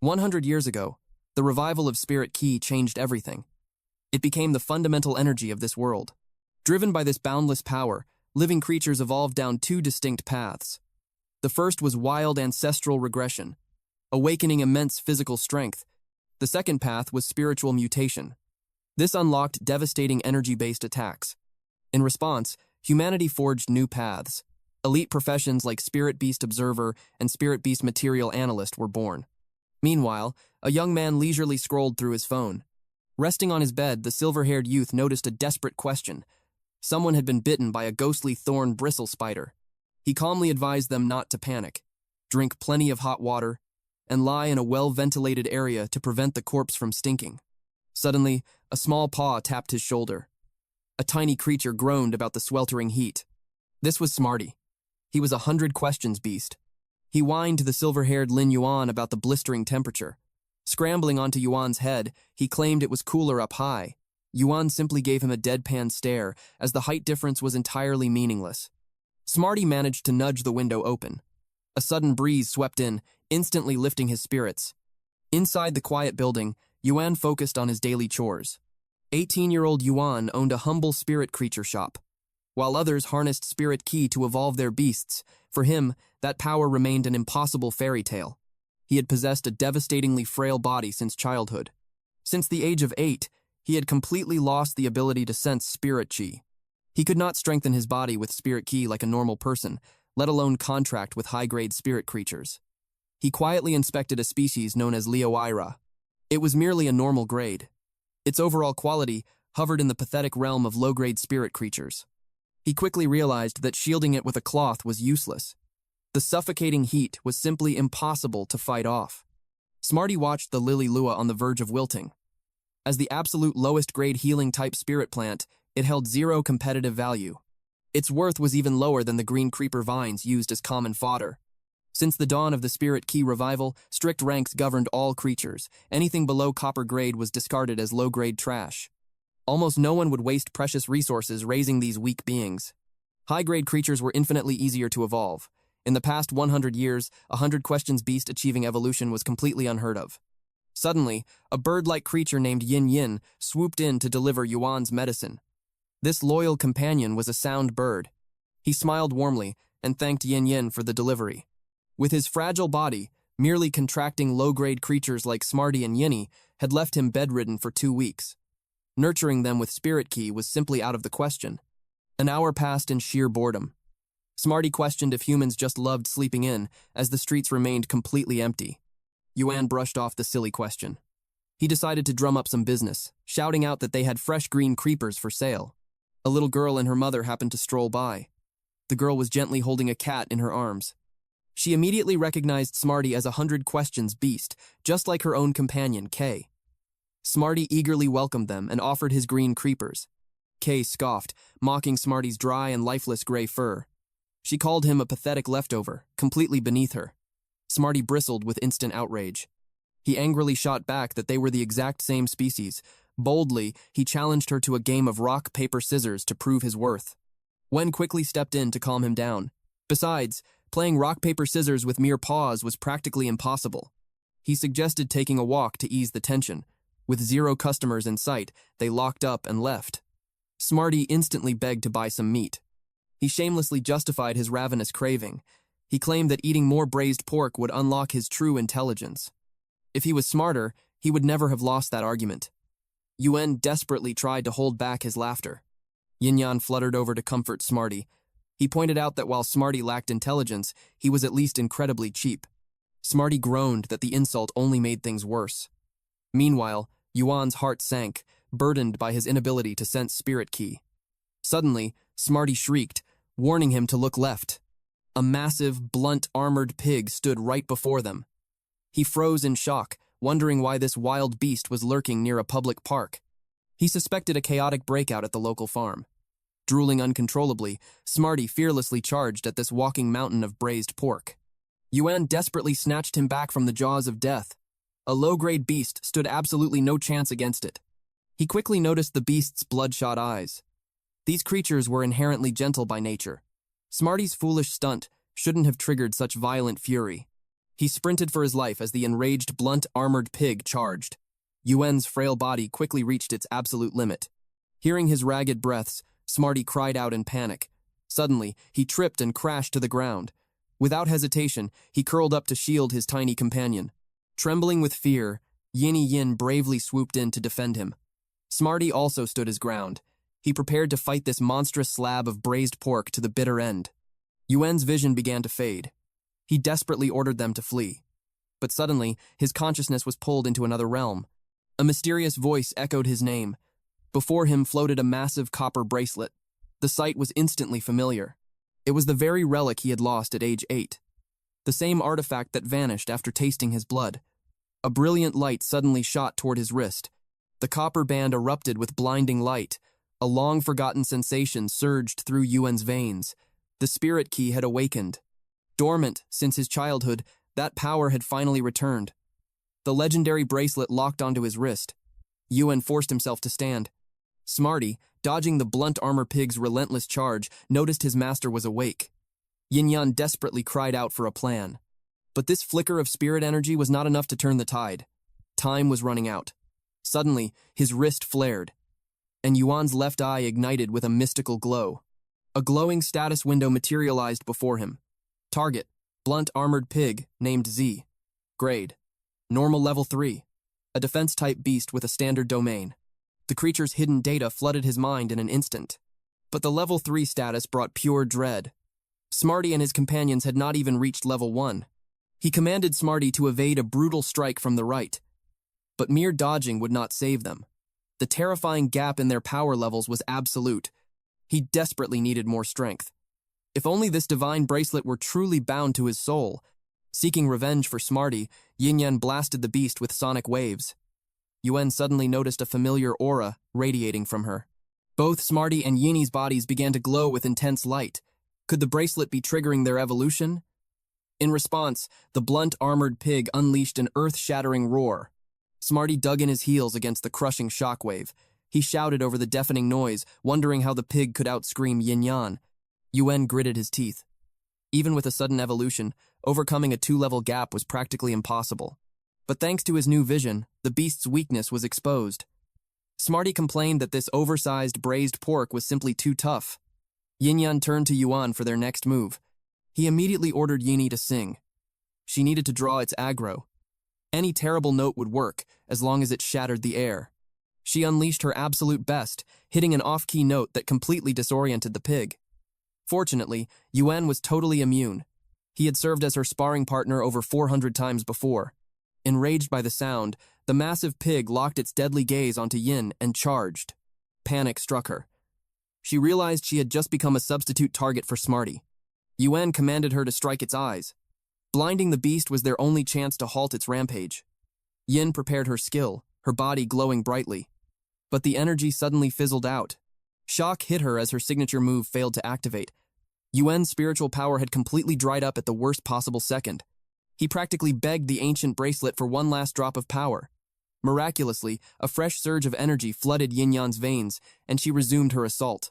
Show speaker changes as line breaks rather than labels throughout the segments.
100 years ago, the revival of spiritqi changed everything. It became the fundamental energy of this world. Driven by this boundless power, living creatures evolved down two distinct paths. The first was wild ancestral regression, awakening immense physical strength. The second path was spiritual mutation. This unlocked devastating energy-based attacks. In response, humanity forged new paths. Elite professions like Spirit Beast Observer and Spirit Beast Material Analyst were born. Meanwhile, a young man leisurely scrolled through his phone. Resting on his bed, the silver-haired youth noticed a desperate question. Someone had been bitten by a ghostly thorn bristle spider. He calmly advised them not to panic, drink plenty of hot water, and lie in a well-ventilated area to prevent the corpse from stinking. Suddenly, a small paw tapped his shoulder. A tiny creature groaned about the sweltering heat. This was Smarty. He was a 100 questions beast. He whined to the silver-haired Lin Yuan about the blistering temperature. Scrambling onto Yuan's head, he claimed it was cooler up high. Yuan simply gave him a deadpan stare, as the height difference was entirely meaningless. Smarty managed to nudge the window open. A sudden breeze swept in, instantly lifting his spirits. Inside the quiet building, Yuan focused on his daily chores. 18-year-old Yuan owned a humble spirit creature shop. While others harnessed spiritqi to evolve their beasts, for him, that power remained an impossible fairy tale. He had possessed a devastatingly frail body since childhood. Since the age of 8, he had completely lost the ability to sense spiritqi. He could not strengthen his body with spiritqi like a normal person, let alone contract with high-grade spirit creatures. He quietly inspected a species known as Leoira. It was merely a normal grade. Its overall quality hovered in the pathetic realm of low-grade spirit creatures. He quickly realized that shielding it with a cloth was useless. The suffocating heat was simply impossible to fight off. Smarty watched the lily lua on the verge of wilting. As the absolute lowest grade healing type spirit plant, it held zero competitive value. Its worth was even lower than the green creeper vines used as common fodder. Since the dawn of the spiritqi revival, strict ranks governed all creatures. Anything below copper grade was discarded as low-grade trash. Almost no one would waste precious resources raising these weak beings. High-grade creatures were infinitely easier to evolve. In the past 100 years, a 100 questions beast achieving evolution was completely unheard of. Suddenly, a bird-like creature named Yinyan swooped in to deliver Yuan's medicine. This loyal companion was a sound bird. He smiled warmly and thanked Yinyan for the delivery. With his fragile body, merely contracting low-grade creatures like Smarty and Yinny had left him bedridden for 2 weeks. Nurturing them with spiritqi was simply out of the question. An hour passed in sheer boredom. Smarty questioned if humans just loved sleeping in, as the streets remained completely empty. Yuan brushed off the silly question. He decided to drum up some business, shouting out that they had fresh green creepers for sale. A little girl and her mother happened to stroll by. The girl was gently holding a cat in her arms. She immediately recognized Smarty as a 100 questions beast, just like her own companion, Kay. Smarty eagerly welcomed them and offered his green creepers. Kay scoffed, mocking Smarty's dry and lifeless gray fur. She called him a pathetic leftover, completely beneath her. Smarty bristled with instant outrage. He angrily shot back that they were the exact same species. Boldly, he challenged her to a game of rock, paper, scissors to prove his worth. Wen quickly stepped in to calm him down. Besides, playing rock, paper, scissors with mere paws was practically impossible. He suggested taking a walk to ease the tension. With 0 customers in sight, they locked up and left. Smarty instantly begged to buy some meat. He shamelessly justified his ravenous craving. He claimed that eating more braised pork would unlock his true intelligence. If he was smarter, he would never have lost that argument. Yuan desperately tried to hold back his laughter. Yinyan fluttered over to comfort Smarty. He pointed out that while Smarty lacked intelligence, he was at least incredibly cheap. Smarty groaned that the insult only made things worse. Meanwhile, Yuan's heart sank, burdened by his inability to sense spiritqi. Suddenly, Smarty shrieked, warning him to look left. A massive, blunt, armored pig stood right before them. He froze in shock, wondering why this wild beast was lurking near a public park. He suspected a chaotic breakout at the local farm. Drooling uncontrollably, Smarty fearlessly charged at this walking mountain of braised pork. Yuan desperately snatched him back from the jaws of death. A low-grade beast stood absolutely no chance against it. He quickly noticed the beast's bloodshot eyes. These creatures were inherently gentle by nature. Smarty's foolish stunt shouldn't have triggered such violent fury. He sprinted for his life as the enraged, blunt-armored pig charged. Yuan's frail body quickly reached its absolute limit. Hearing his ragged breaths, Smarty cried out in panic. Suddenly, he tripped and crashed to the ground. Without hesitation, he curled up to shield his tiny companion. Trembling with fear, Yinyan bravely swooped in to defend him. Smarty also stood his ground. He prepared to fight this monstrous slab of braised pork to the bitter end. Yuan's vision began to fade. He desperately ordered them to flee. But suddenly, his consciousness was pulled into another realm. A mysterious voice echoed his name. Before him floated a massive copper bracelet. The sight was instantly familiar. It was the very relic he had lost at age 8. The same artifact that vanished after tasting his blood. A brilliant light suddenly shot toward his wrist. The copper band erupted with blinding light. A long-forgotten sensation surged through Yuan's veins. The spiritqi had awakened. Dormant since his childhood, that power had finally returned. The legendary bracelet locked onto his wrist. Yuan forced himself to stand. Smarty, dodging the blunt armor pig's relentless charge, noticed his master was awake. Yinyan desperately cried out for a plan. But this flicker of spirit energy was not enough to turn the tide. Time was running out. Suddenly, his wrist flared, and Yuan's left eye ignited with a mystical glow. A glowing status window materialized before him. Target, blunt armored pig, named Z. Grade, normal level 3. A defense-type beast with a standard domain. The creature's hidden data flooded his mind in an instant. But the level 3 status brought pure dread. Smarty and his companions had not even reached level 1. He commanded Smarty to evade a brutal strike from the right. But mere dodging would not save them. The terrifying gap in their power levels was absolute. He desperately needed more strength. If only this divine bracelet were truly bound to his soul. Seeking revenge for Smarty, Yinyan blasted the beast with sonic waves. Yuan suddenly noticed a familiar aura radiating from her. Both Smarty and Yinny's bodies began to glow with intense light. Could the bracelet be triggering their evolution? In response, the blunt armored pig unleashed an earth-shattering roar. Smarty dug in his heels against the crushing shockwave. He shouted over the deafening noise, wondering how the pig could outscream Yinyan. Yuan gritted his teeth. Even with a sudden evolution, overcoming a 2-level gap was practically impossible. But thanks to his new vision, the beast's weakness was exposed. Smarty complained that this oversized braised pork was simply too tough. Yinyan turned to Yuan for their next move. He immediately ordered Yinny to sing. She needed to draw its aggro. Any terrible note would work, as long as it shattered the air. She unleashed her absolute best, hitting an off-key note that completely disoriented the pig. Fortunately, Yuan was totally immune. He had served as her sparring partner over 400 times before. Enraged by the sound, the massive pig locked its deadly gaze onto Yin and charged. Panic struck her. She realized she had just become a substitute target for Smarty. Yuan commanded her to strike its eyes. Blinding the beast was their only chance to halt its rampage. Yin prepared her skill, her body glowing brightly. But the energy suddenly fizzled out. Shock hit her as her signature move failed to activate. Yuan's spiritual power had completely dried up at the worst possible second. He practically begged the ancient bracelet for one last drop of power. Miraculously, a fresh surge of energy flooded Yinyan's veins, and she resumed her assault.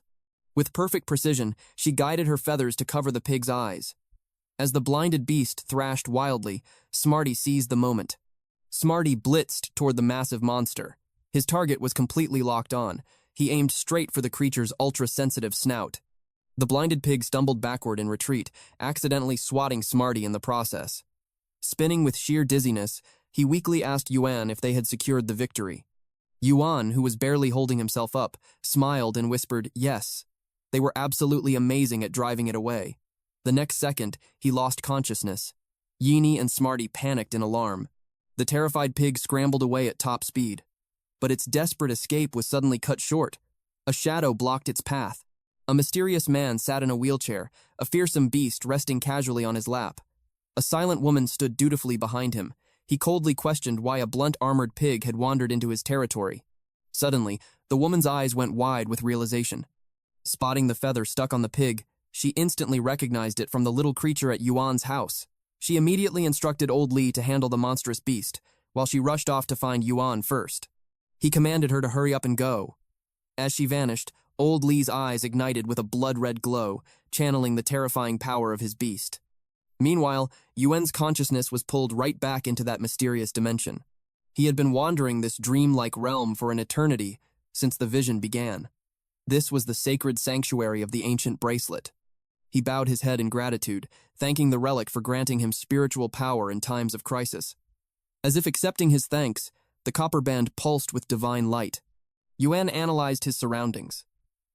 With perfect precision, she guided her feathers to cover the pig's eyes. As the blinded beast thrashed wildly, Smarty seized the moment. Smarty blitzed toward the massive monster. His target was completely locked on. He aimed straight for the creature's ultra-sensitive snout. The blinded pig stumbled backward in retreat, accidentally swatting Smarty in the process. Spinning with sheer dizziness, he weakly asked Yuan if they had secured the victory. Yuan, who was barely holding himself up, smiled and whispered, "Yes." They were absolutely amazing at driving it away. The next second, he lost consciousness. Yinny and Smarty panicked in alarm. The terrified pig scrambled away at top speed. But its desperate escape was suddenly cut short. A shadow blocked its path. A mysterious man sat in a wheelchair, a fearsome beast resting casually on his lap. A silent woman stood dutifully behind him. He coldly questioned why a blunt-armored pig had wandered into his territory. Suddenly, the woman's eyes went wide with realization. Spotting the feather stuck on the pig, she instantly recognized it from the little creature at Yuan's house. She immediately instructed old Li to handle the monstrous beast, while she rushed off to find Yuan first. He commanded her to hurry up and go. As she vanished, old Li's eyes ignited with a blood-red glow, channeling the terrifying power of his beast. Meanwhile, Yuan's consciousness was pulled right back into that mysterious dimension. He had been wandering this dream-like realm for an eternity since the vision began. This was the sacred sanctuary of the ancient bracelet. He bowed his head in gratitude, thanking the relic for granting him spiritual power in times of crisis. As if accepting his thanks, the copper band pulsed with divine light. Yuan analyzed his surroundings.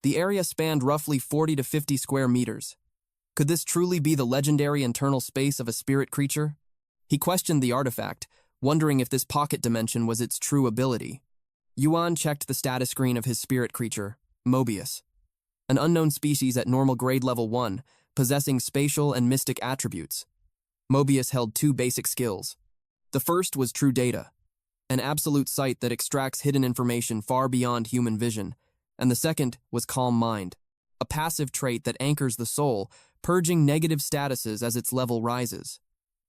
The area spanned roughly 40 to 50 square meters. Could this truly be the legendary internal space of a spirit creature? He questioned the artifact, wondering if this pocket dimension was its true ability. Yuan checked the status screen of his spirit creature, Mobius, an unknown species at normal grade level 1, possessing spatial and mystic attributes. Mobius held 2 basic skills. The first was true data, an absolute sight that extracts hidden information far beyond human vision, and the second was calm mind, a passive trait that anchors the soul, purging negative statuses as its level rises.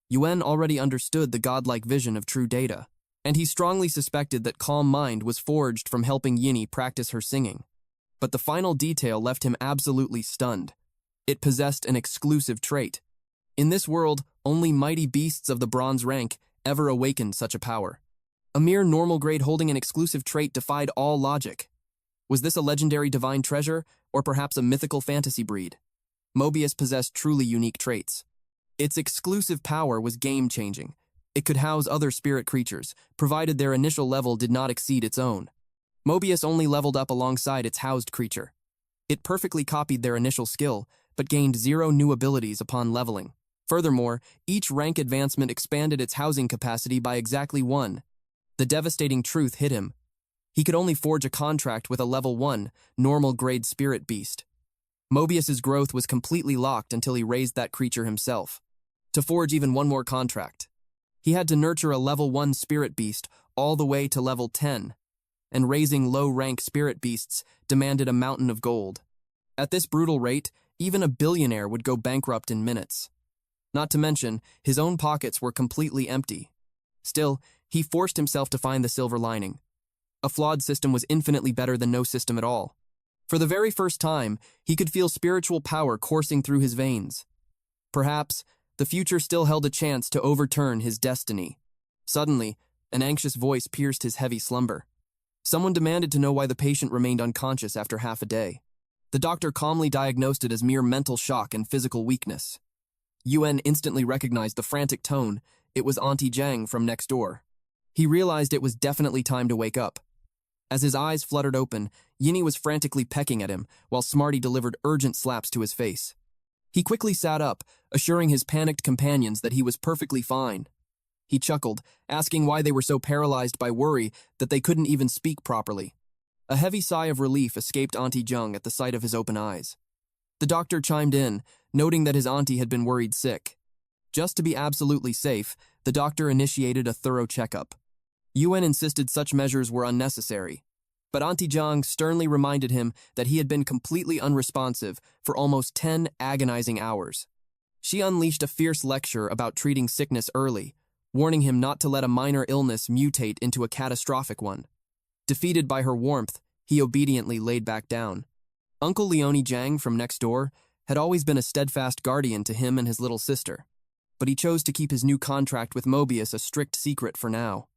Yuan already understood the godlike vision of true data, and he strongly suspected that calm mind was forged from helping Yinny practice her singing. But the final detail left him absolutely stunned. It possessed an exclusive trait. In this world, only mighty beasts of the bronze rank ever awakened such a power. A mere normal grade holding an exclusive trait defied all logic. Was this a legendary divine treasure, or perhaps a mythical fantasy breed? Mobius possessed truly unique traits. Its exclusive power was game-changing. It could house other spirit creatures, provided their initial level did not exceed its own. Mobius only leveled up alongside its housed creature. It perfectly copied their initial skill, but gained 0 new abilities upon leveling. Furthermore, each rank advancement expanded its housing capacity by exactly 1. The devastating truth hit him. He could only forge a contract with a level 1, normal grade spirit beast. Mobius's growth was completely locked until he raised that creature himself. To forge even one more contract, he had to nurture a level 1 spirit beast all the way to level 10. And raising low-rank spirit beasts demanded a mountain of gold. At this brutal rate, even a billionaire would go bankrupt in minutes. Not to mention, his own pockets were completely empty. Still, he forced himself to find the silver lining. A flawed system was infinitely better than no system at all. For the very first time, he could feel spiritual power coursing through his veins. Perhaps, the future still held a chance to overturn his destiny. Suddenly, an anxious voice pierced his heavy slumber. Someone demanded to know why the patient remained unconscious after half a day. The doctor calmly diagnosed it as mere mental shock and physical weakness. Yuan instantly recognized the frantic tone. It was Auntie Jiang from next door. He realized it was definitely time to wake up. As his eyes fluttered open, Yinny was frantically pecking at him, while Smarty delivered urgent slaps to his face. He quickly sat up, assuring his panicked companions that he was perfectly fine. He chuckled, asking why they were so paralyzed by worry that they couldn't even speak properly. A heavy sigh of relief escaped Auntie Jiang at the sight of his open eyes. The doctor chimed in, noting that his auntie had been worried sick. Just to be absolutely safe, the doctor initiated a thorough checkup. Yuan insisted such measures were unnecessary, but Auntie Jiang sternly reminded him that he had been completely unresponsive for almost 10 agonizing hours. She unleashed a fierce lecture about treating sickness early, warning him not to let a minor illness mutate into a catastrophic one. Defeated by her warmth, he obediently laid back down. Uncle Leonie Jiang from next door had always been a steadfast guardian to him and his little sister, but he chose to keep his new contract with Mobius a strict secret for now.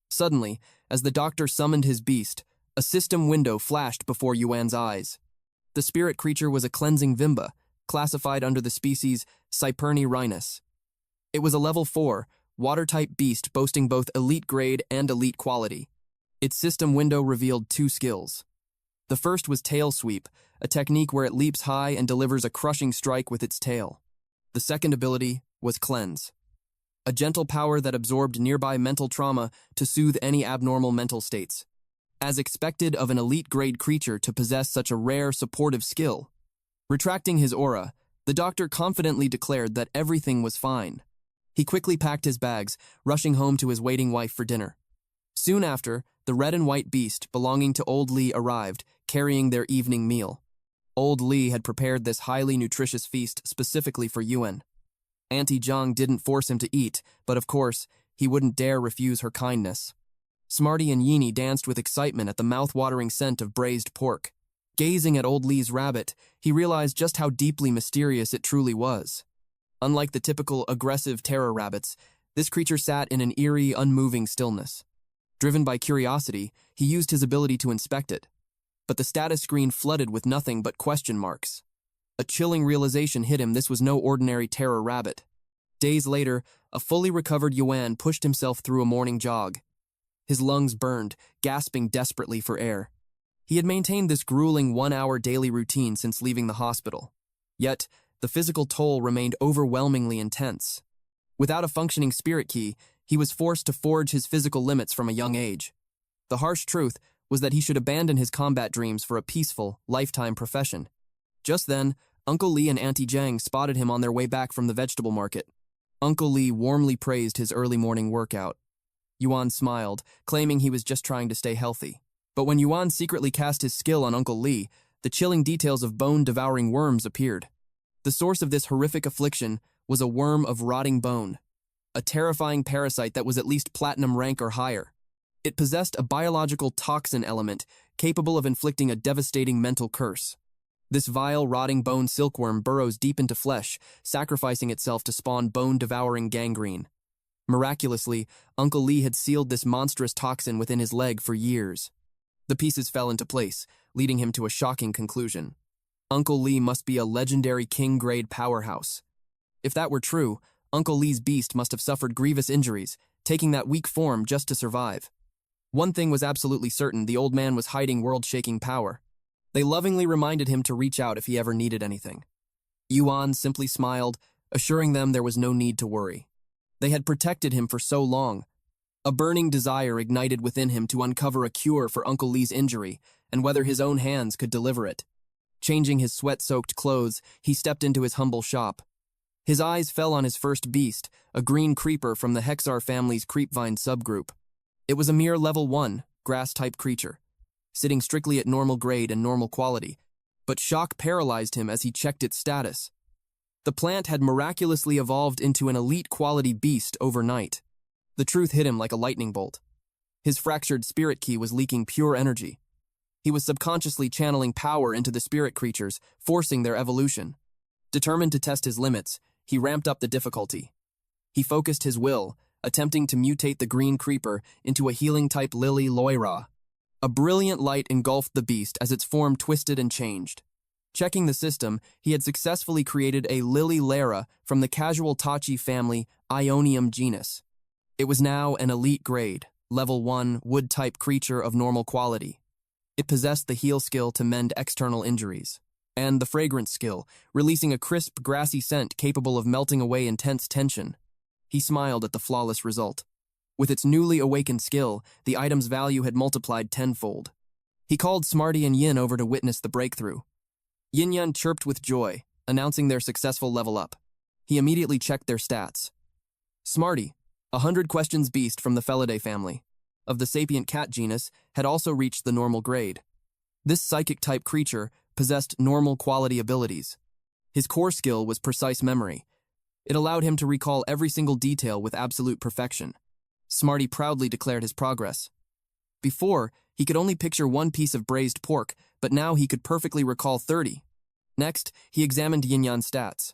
Suddenly, as the doctor summoned his beast, a system window flashed before Yuan's eyes. The spirit creature was a cleansing Vimba, classified under the species Spiritqi rhinus. It was a level 4, water-type beast boasting both elite grade and elite quality. Its system window revealed 2 skills. The first was Tail Sweep, a technique where it leaps high and delivers a crushing strike with its tail. The second ability was Cleanse, a gentle power that absorbed nearby mental trauma to soothe any abnormal mental states. As expected of an elite-grade creature to possess such a rare, supportive skill. Retracting his aura, the doctor confidently declared that everything was fine. He quickly packed his bags, rushing home to his waiting wife for dinner. Soon after, the red and white beast belonging to Old Li arrived, carrying their evening meal. Old Li had prepared this highly nutritious feast specifically for Yuan. Auntie Jiang didn't force him to eat, but of course, he wouldn't dare refuse her kindness. Smarty and Yinny danced with excitement at the mouth-watering scent of braised pork. Gazing at Old Li's rabbit, he realized just how deeply mysterious it truly was. Unlike the typical aggressive terror rabbits, this creature sat in an eerie, unmoving stillness. Driven by curiosity, he used his ability to inspect it. But the status screen flooded with nothing but question marks. A chilling realization hit him this was no ordinary terror rabbit. Days later, a fully recovered Yuan pushed himself through a morning jog. His lungs burned, gasping desperately for air. He had maintained this grueling 1-hour daily routine since leaving the hospital. Yet, the physical toll remained overwhelmingly intense. Without a functioning spiritqi, he was forced to forge his physical limits from a young age. The harsh truth was that he should abandon his combat dreams for a peaceful, lifetime profession. Just then, Uncle Li and Auntie Zhang spotted him on their way back from the vegetable market. Uncle Li warmly praised his early morning workout. Yuan smiled, claiming he was just trying to stay healthy. But when Yuan secretly cast his skill on Uncle Li, the chilling details of bone-devouring worms appeared. The source of this horrific affliction was a worm of rotting bone, a terrifying parasite that was at least platinum rank or higher. It possessed a biological toxin element capable of inflicting a devastating mental curse. This vile, rotting bone silkworm burrows deep into flesh, sacrificing itself to spawn bone-devouring gangrene. Miraculously, Uncle Li had sealed this monstrous toxin within his leg for years. The pieces fell into place, leading him to a shocking conclusion. Uncle Li must be a legendary king-grade powerhouse. If that were true, Uncle Li's beast must have suffered grievous injuries, taking that weak form just to survive. One thing was absolutely certain: the old man was hiding world-shaking power. They lovingly reminded him to reach out if he ever needed anything. Yuan simply smiled, assuring them there was no need to worry. They had protected him for so long. A burning desire ignited within him to uncover a cure for Uncle Li's injury, and whether his own hands could deliver it. Changing his sweat-soaked clothes, he stepped into his humble shop. His eyes fell on his first beast, a green creeper from the Hexar family's creepvine subgroup. It was a mere level 1, grass-type creature, sitting strictly at normal grade and normal quality, but shock paralyzed him as he checked its status. The plant had miraculously evolved into an elite-quality beast overnight. The truth hit him like a lightning bolt. His fractured spiritqi was leaking pure energy. He was subconsciously channeling power into the spirit creatures, forcing their evolution. Determined to test his limits, he ramped up the difficulty. He focused his will, attempting to mutate the green creeper into a healing-type lily loira. A brilliant light engulfed the beast as its form twisted and changed. Checking the system, he had successfully created a lily lara from the casual tachi family Ionium genus. It was now an elite grade, level 1, wood-type creature of normal quality. It possessed the heal skill to mend external injuries, and the fragrance skill, releasing a crisp, grassy scent capable of melting away intense tension. He smiled at the flawless result. With its newly awakened skill, the item's value had multiplied tenfold. He called Smarty and Yin over to witness the breakthrough. Yinyan chirped with joy, announcing their successful level up. He immediately checked their stats. Smarty, a 100 questions beast from the Felidae family, of the sapient cat genus, had also reached the normal grade. This psychic-type creature possessed normal quality abilities. His core skill was precise memory. It allowed him to recall every single detail with absolute perfection. Smarty proudly declared his progress. Before, he could only picture one piece of braised pork, but now he could perfectly recall 30. Next, he examined Yinyan's stats.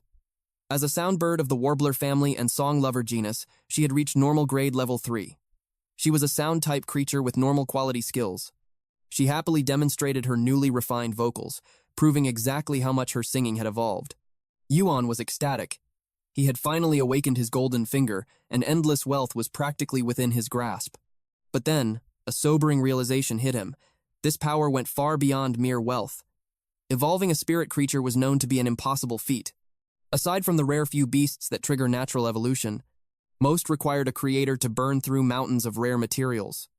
As a soundbird of the warbler family and song lover genus, she had reached normal grade level 3. She was a sound-type creature with normal quality skills. She happily demonstrated her newly refined vocals, proving exactly how much her singing had evolved. Yuan was ecstatic. He had finally awakened his golden finger, and endless wealth was practically within his grasp. But then, a sobering realization hit him. This power went far beyond mere wealth. Evolving a spirit creature was known to be an impossible feat. Aside from the rare few beasts that trigger natural evolution, most required a creator to burn through mountains of rare materials.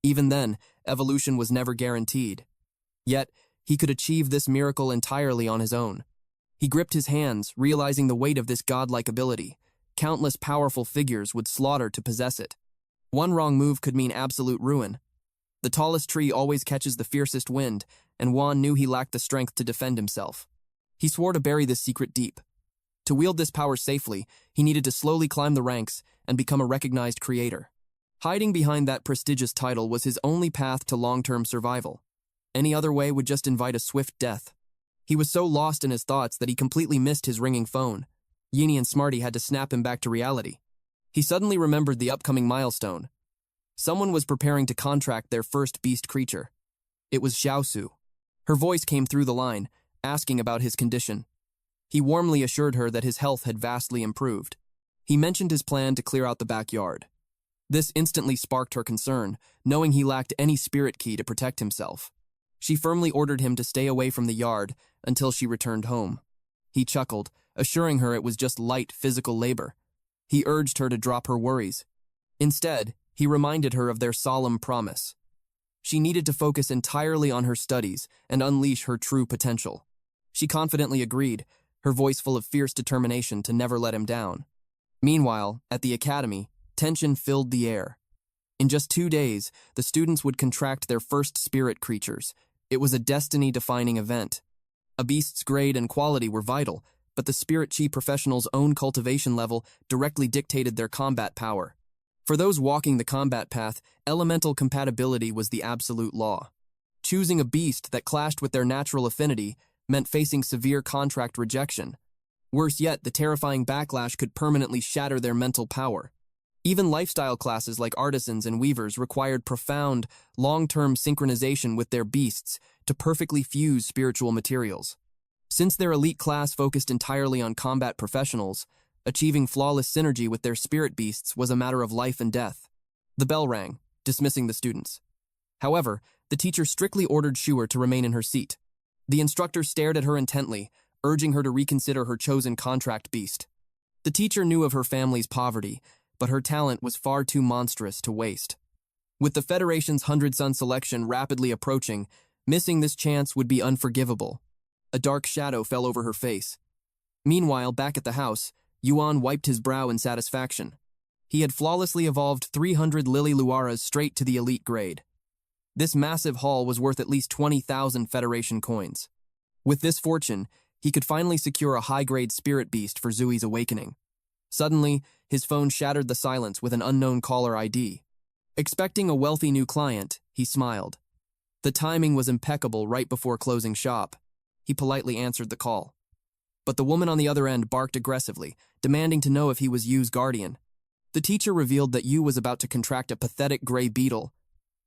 Even then, evolution was never guaranteed. Yet, he could achieve this miracle entirely on his own. He gripped his hands, realizing the weight of this godlike ability. Countless powerful figures would slaughter to possess it. One wrong move could mean absolute ruin. The tallest tree always catches the fiercest wind, and Yuan knew he lacked the strength to defend himself. He swore to bury this secret deep. To wield this power safely, he needed to slowly climb the ranks and become a recognized creator. Hiding behind that prestigious title was his only path to long-term survival. Any other way would just invite a swift death. He was so lost in his thoughts that he completely missed his ringing phone. Yinyan and Smarty had to snap him back to reality. He suddenly remembered the upcoming milestone. Someone was preparing to contract their first beast creature. It was Xiaosu. Her voice came through the line, asking about his condition. He warmly assured her that his health had vastly improved. He mentioned his plan to clear out the backyard. This instantly sparked her concern, knowing he lacked any spiritqi to protect himself. She firmly ordered him to stay away from the yard until she returned home. He chuckled, assuring her it was just light physical labor. He urged her to drop her worries. Instead, he reminded her of their solemn promise. She needed to focus entirely on her studies and unleash her true potential. She confidently agreed, her voice full of fierce determination to never let him down. Meanwhile, at the academy, tension filled the air. In just 2 days, the students would contract their first spirit creatures. It was a destiny-defining event. A beast's grade and quality were vital, but the spiritqi professional's own cultivation level directly dictated their combat power. For those walking the combat path, elemental compatibility was the absolute law. Choosing a beast that clashed with their natural affinity meant facing severe contract rejection. Worse yet, the terrifying backlash could permanently shatter their mental power. Even lifestyle classes like artisans and weavers required profound, long-term synchronization with their beasts to perfectly fuse spiritual materials. Since their elite class focused entirely on combat professionals, achieving flawless synergy with their spirit beasts was a matter of life and death. The bell rang, dismissing the students. However, the teacher strictly ordered Shuer to remain in her seat. The instructor stared at her intently, urging her to reconsider her chosen contract beast. The teacher knew of her family's poverty, but her talent was far too monstrous to waste. With the Federation's 100-son selection rapidly approaching, missing this chance would be unforgivable. A dark shadow fell over her face. Meanwhile, back at the house, Yuan wiped his brow in satisfaction. He had flawlessly evolved 300 Lily Luaras straight to the elite grade. This massive haul was worth at least 20,000 Federation coins. With this fortune, he could finally secure a high-grade spirit beast for Zui's awakening. Suddenly, his phone shattered the silence with an unknown caller ID. Expecting a wealthy new client, he smiled. The timing was impeccable right before closing shop. He politely answered the call. But the woman on the other end barked aggressively, demanding to know if he was Yu's guardian. The teacher revealed that Yu was about to contract a pathetic gray beetle.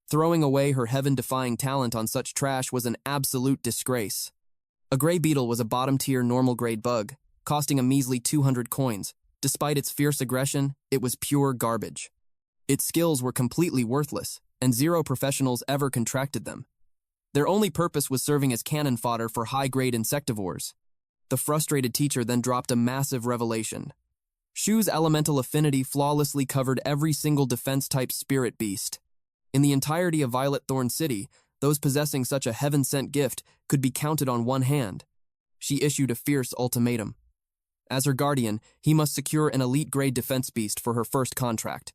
Throwing away her heaven-defying talent on such trash was an absolute disgrace. A gray beetle was a bottom-tier normal-grade bug, costing a measly 200 coins. Despite its fierce aggression, it was pure garbage. Its skills were completely worthless, and 0 professionals ever contracted them. Their only purpose was serving as cannon fodder for high-grade insectivores. The frustrated teacher then dropped a massive revelation. Shu's elemental affinity flawlessly covered every single defense-type spirit beast. In the entirety of Violet Thorn City, those possessing such a heaven-sent gift could be counted on one hand. She issued a fierce ultimatum. As her guardian, he must secure an elite-grade defense beast for her first contract.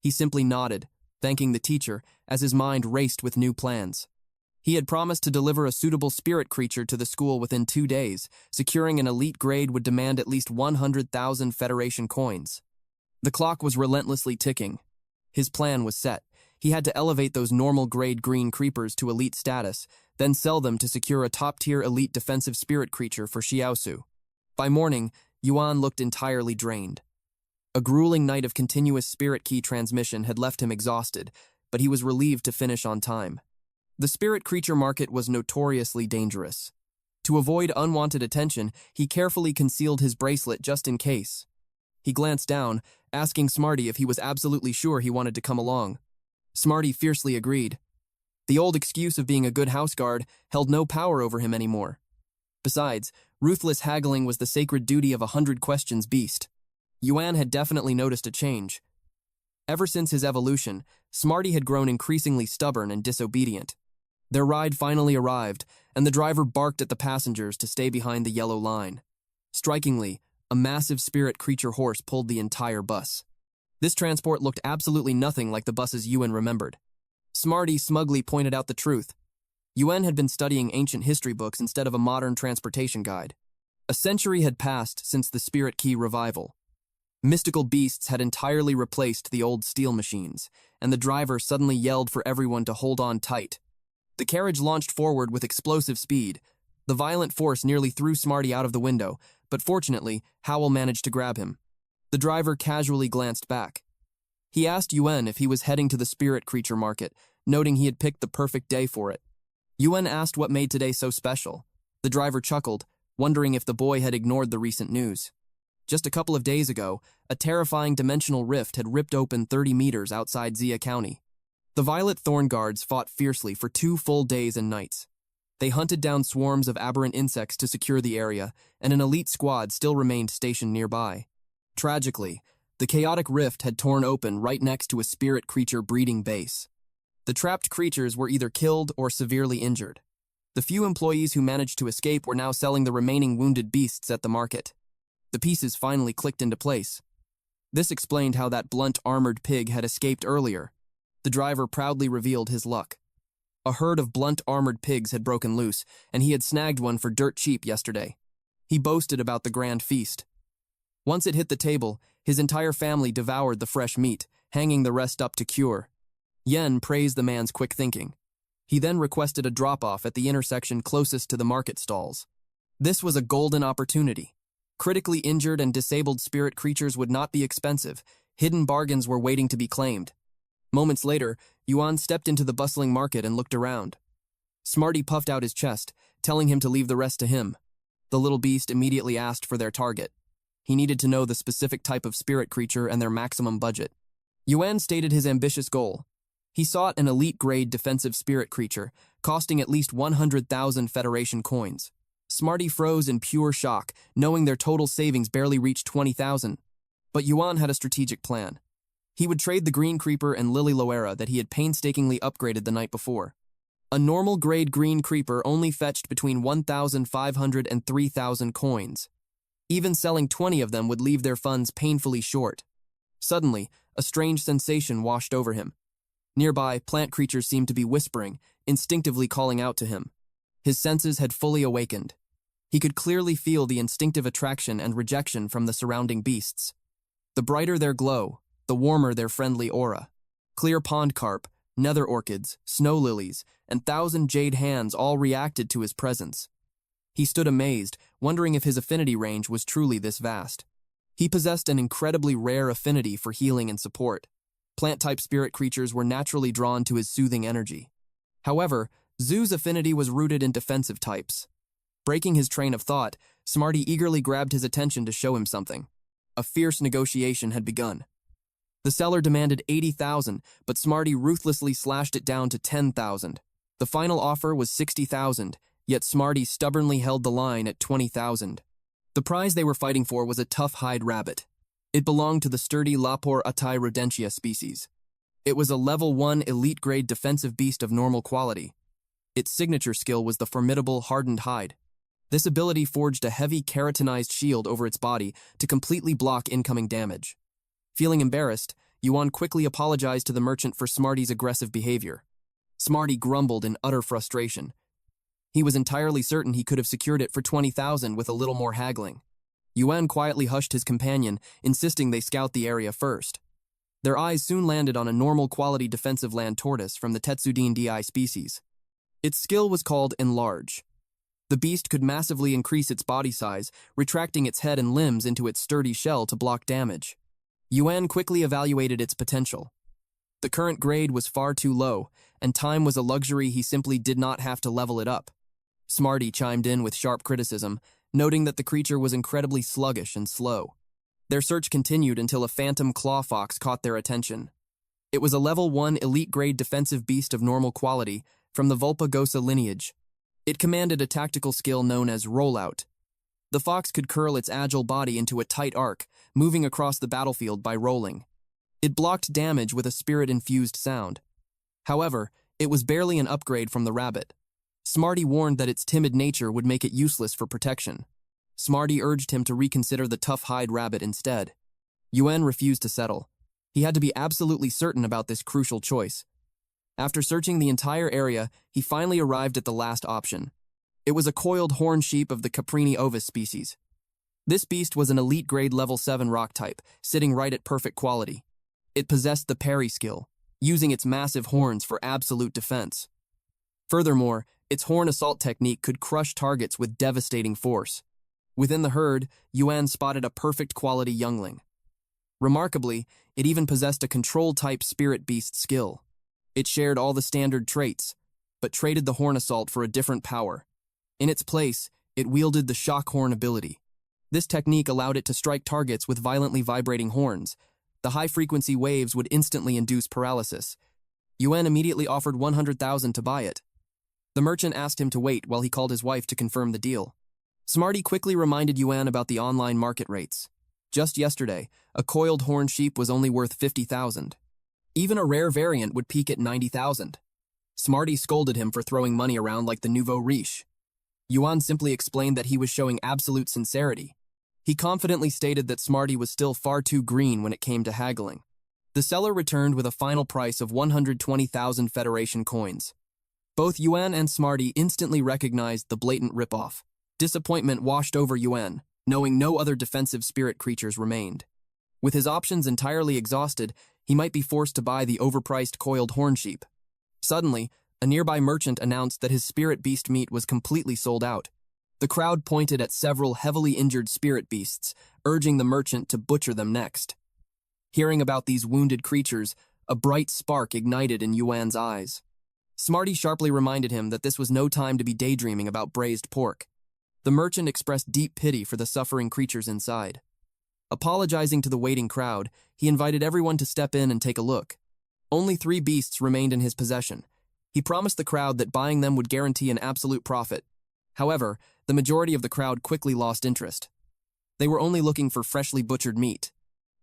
He simply nodded, thanking the teacher, as his mind raced with new plans. He had promised to deliver a suitable spirit creature to the school within 2 days. Securing an elite grade would demand at least 100,000 Federation coins. The clock was relentlessly ticking. His plan was set. He had to elevate those normal-grade green creepers to elite status, then sell them to secure a top-tier elite defensive spirit creature for Xiaosu. By morning, Yuan looked entirely drained. A grueling night of continuous spirit key transmission had left him exhausted, but he was relieved to finish on time. The spirit creature market was notoriously dangerous. To avoid unwanted attention, he carefully concealed his bracelet just in case. He glanced down, asking Smarty if he was absolutely sure he wanted to come along. Smarty fiercely agreed. The old excuse of being a good house guard held no power over him anymore. Besides, ruthless haggling was the sacred duty of a 100 questions beast. Yuan had definitely noticed a change. Ever since his evolution, Smarty had grown increasingly stubborn and disobedient. Their ride finally arrived, and the driver barked at the passengers to stay behind the yellow line. Strikingly, a massive spirit creature horse pulled the entire bus. This transport looked absolutely nothing like the buses Yuan remembered. Smarty smugly pointed out the truth. Yuan had been studying ancient history books instead of a modern transportation guide. A century had passed since the spiritqi revival. Mystical beasts had entirely replaced the old steel machines, and the driver suddenly yelled for everyone to hold on tight. The carriage launched forward with explosive speed. The violent force nearly threw Smarty out of the window, but fortunately, Howell managed to grab him. The driver casually glanced back. He asked Yuan if he was heading to the spirit creature market, noting he had picked the perfect day for it. Yuan asked what made today so special. The driver chuckled, wondering if the boy had ignored the recent news. Just a couple of days ago, a terrifying dimensional rift had ripped open 30 meters outside Zia County. The Violet Thorn Guards fought fiercely for 2 full days and nights. They hunted down swarms of aberrant insects to secure the area, and an elite squad still remained stationed nearby. Tragically, the chaotic rift had torn open right next to a spirit creature breeding base. The trapped creatures were either killed or severely injured. The few employees who managed to escape were now selling the remaining wounded beasts at the market. The pieces finally clicked into place. This explained how that blunt armored pig had escaped earlier. The driver proudly revealed his luck. A herd of blunt armored pigs had broken loose, and he had snagged one for dirt cheap yesterday. He boasted about the grand feast. Once it hit the table, his entire family devoured the fresh meat, hanging the rest up to cure. Yen praised the man's quick thinking. He then requested a drop-off at the intersection closest to the market stalls. This was a golden opportunity. Critically injured and disabled spirit creatures would not be expensive. Hidden bargains were waiting to be claimed. Moments later, Yuan stepped into the bustling market and looked around. Smarty puffed out his chest, telling him to leave the rest to him. The little beast immediately asked for their target. He needed to know the specific type of spirit creature and their maximum budget. Yuan stated his ambitious goal. He sought an elite-grade defensive spirit creature, costing at least 100,000 Federation coins. Smarty froze in pure shock, knowing their total savings barely reached 20,000. But Yuan had a strategic plan. He would trade the green creeper and lily loera that he had painstakingly upgraded the night before. A normal grade green creeper only fetched between 1,500 and 3,000 coins. Even selling 20 of them would leave their funds painfully short. Suddenly, a strange sensation washed over him. Nearby, plant creatures seemed to be whispering, instinctively calling out to him. His senses had fully awakened. He could clearly feel the instinctive attraction and rejection from the surrounding beasts. The brighter their glow, the warmer their friendly aura. Clear pond carp, nether orchids, snow lilies, and 1,000 jade hands all reacted to his presence. He stood amazed, wondering if his affinity range was truly this vast. He possessed an incredibly rare affinity for healing and support. Plant-type spirit creatures were naturally drawn to his soothing energy. However, Zoo's affinity was rooted in defensive types. Breaking his train of thought, Smarty eagerly grabbed his attention to show him something. A fierce negotiation had begun. The seller demanded 80,000, but Smarty ruthlessly slashed it down to 10,000. The final offer was 60,000, yet Smarty stubbornly held the line at 20,000. The prize they were fighting for was a tough-hide rabbit. It belonged to the sturdy Lapor Atai rodentia species. It was a level 1 elite-grade defensive beast of normal quality. Its signature skill was the formidable hardened hide. This ability forged a heavy keratinized shield over its body to completely block incoming damage. Feeling embarrassed, Yuan quickly apologized to the merchant for Smarty's aggressive behavior. Smarty grumbled in utter frustration. He was entirely certain he could have secured it for 20,000 with a little more haggling. Yuan quietly hushed his companion, insisting they scout the area first. Their eyes soon landed on a normal-quality defensive land tortoise from the Tetsudine Di species. Its skill was called Enlarge. The beast could massively increase its body size, retracting its head and limbs into its sturdy shell to block damage. Yuan quickly evaluated its potential. The current grade was far too low, and time was a luxury he simply did not have to level it up. Smarty chimed in with sharp criticism, noting that the creature was incredibly sluggish and slow. Their search continued until a phantom claw fox caught their attention. It was a level 1 elite-grade defensive beast of normal quality from the Vulpagosa lineage. It commanded a tactical skill known as rollout. The fox could curl its agile body into a tight arc, moving across the battlefield by rolling. It blocked damage with a spirit-infused sound. However, it was barely an upgrade from the rabbit. Smarty warned that its timid nature would make it useless for protection. Smarty urged him to reconsider the tough-hide rabbit instead. Yuan refused to settle. He had to be absolutely certain about this crucial choice. After searching the entire area, he finally arrived at the last option. It was a coiled horn sheep of the Caprini ovis species. This beast was an elite-grade level 7 rock type, sitting right at perfect quality. It possessed the parry skill, using its massive horns for absolute defense. Furthermore, its horn assault technique could crush targets with devastating force. Within the herd, Yuan spotted a perfect quality youngling. Remarkably, it even possessed a control-type spirit beast skill. It shared all the standard traits, but traded the horn assault for a different power. In its place, it wielded the shock horn ability. This technique allowed it to strike targets with violently vibrating horns. The high-frequency waves would instantly induce paralysis. Yuan immediately offered 100,000 to buy it. The merchant asked him to wait while he called his wife to confirm the deal. Smarty quickly reminded Yuan about the online market rates. Just yesterday, a coiled horn sheep was only worth 50,000. Even a rare variant would peak at 90,000. Smarty scolded him for throwing money around like the nouveau riche. Yuan simply explained that he was showing absolute sincerity. He confidently stated that Smarty was still far too green when it came to haggling. The seller returned with a final price of 120,000 Federation coins. Both Yuan and Smarty instantly recognized the blatant ripoff. Disappointment washed over Yuan, knowing no other defensive spirit creatures remained. With his options entirely exhausted, he might be forced to buy the overpriced coiled horn sheep. Suddenly, a nearby merchant announced that his spirit beast meat was completely sold out. The crowd pointed at several heavily injured spirit beasts, urging the merchant to butcher them next. Hearing about these wounded creatures, a bright spark ignited in Yuan's eyes. Smarty sharply reminded him that this was no time to be daydreaming about braised pork. The merchant expressed deep pity for the suffering creatures inside. Apologizing to the waiting crowd, he invited everyone to step in and take a look. Only 3 beasts remained in his possession. He promised the crowd that buying them would guarantee an absolute profit. However, the majority of the crowd quickly lost interest. They were only looking for freshly butchered meat.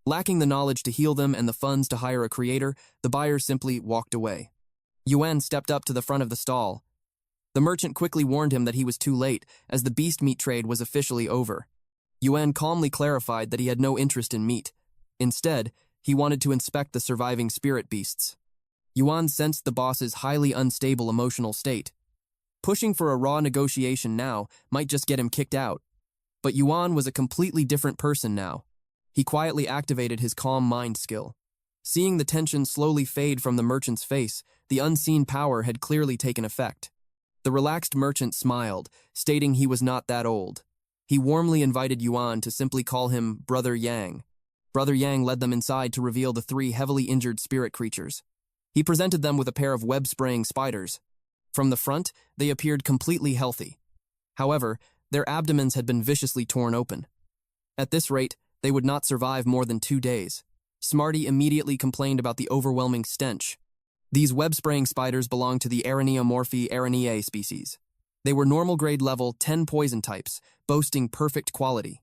Lacking the knowledge to heal them and the funds to hire a creator, the buyers simply walked away. Yuan stepped up to the front of the stall. The merchant quickly warned him that he was too late, as the beast meat trade was officially over. Yuan calmly clarified that he had no interest in meat. Instead, he wanted to inspect the surviving spirit beasts. Yuan sensed the boss's highly unstable emotional state. Pushing for a raw negotiation now might just get him kicked out. But Yuan was a completely different person now. He quietly activated his calm mind skill. Seeing the tension slowly fade from the merchant's face, the unseen power had clearly taken effect. The relaxed merchant smiled, stating he was not that old. He warmly invited Yuan to simply call him Brother Yang. Brother Yang led them inside to reveal the 3 heavily injured spirit creatures. He presented them with a pair of web-spraying spiders. From the front, they appeared completely healthy. However, their abdomens had been viciously torn open. At this rate, they would not survive more than 2 days. Smarty immediately complained about the overwhelming stench. These web-spraying spiders belonged to the Araneomorphae araneae species. They were normal grade level 10 poison types, boasting perfect quality.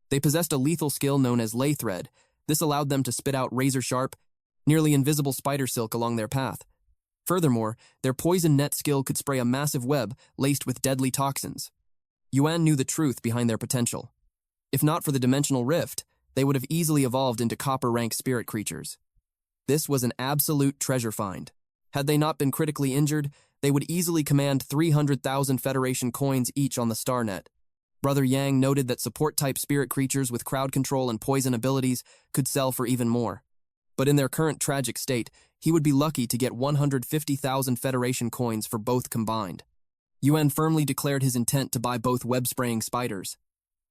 They possessed a lethal skill known as lay thread. This allowed them to spit out razor-sharp, nearly invisible spider silk along their path. Furthermore, their poison net skill could spray a massive web laced with deadly toxins. Yuan knew the truth behind their potential. If not for the dimensional rift, they would have easily evolved into copper-rank spirit creatures. This was an absolute treasure find. Had they not been critically injured, they would easily command 300,000 Federation coins each on the StarNet. Brother Yang noted that support-type spirit creatures with crowd control and poison abilities could sell for even more. But in their current tragic state, he would be lucky to get 150,000 Federation coins for both combined. Yuan firmly declared his intent to buy both web-spraying spiders.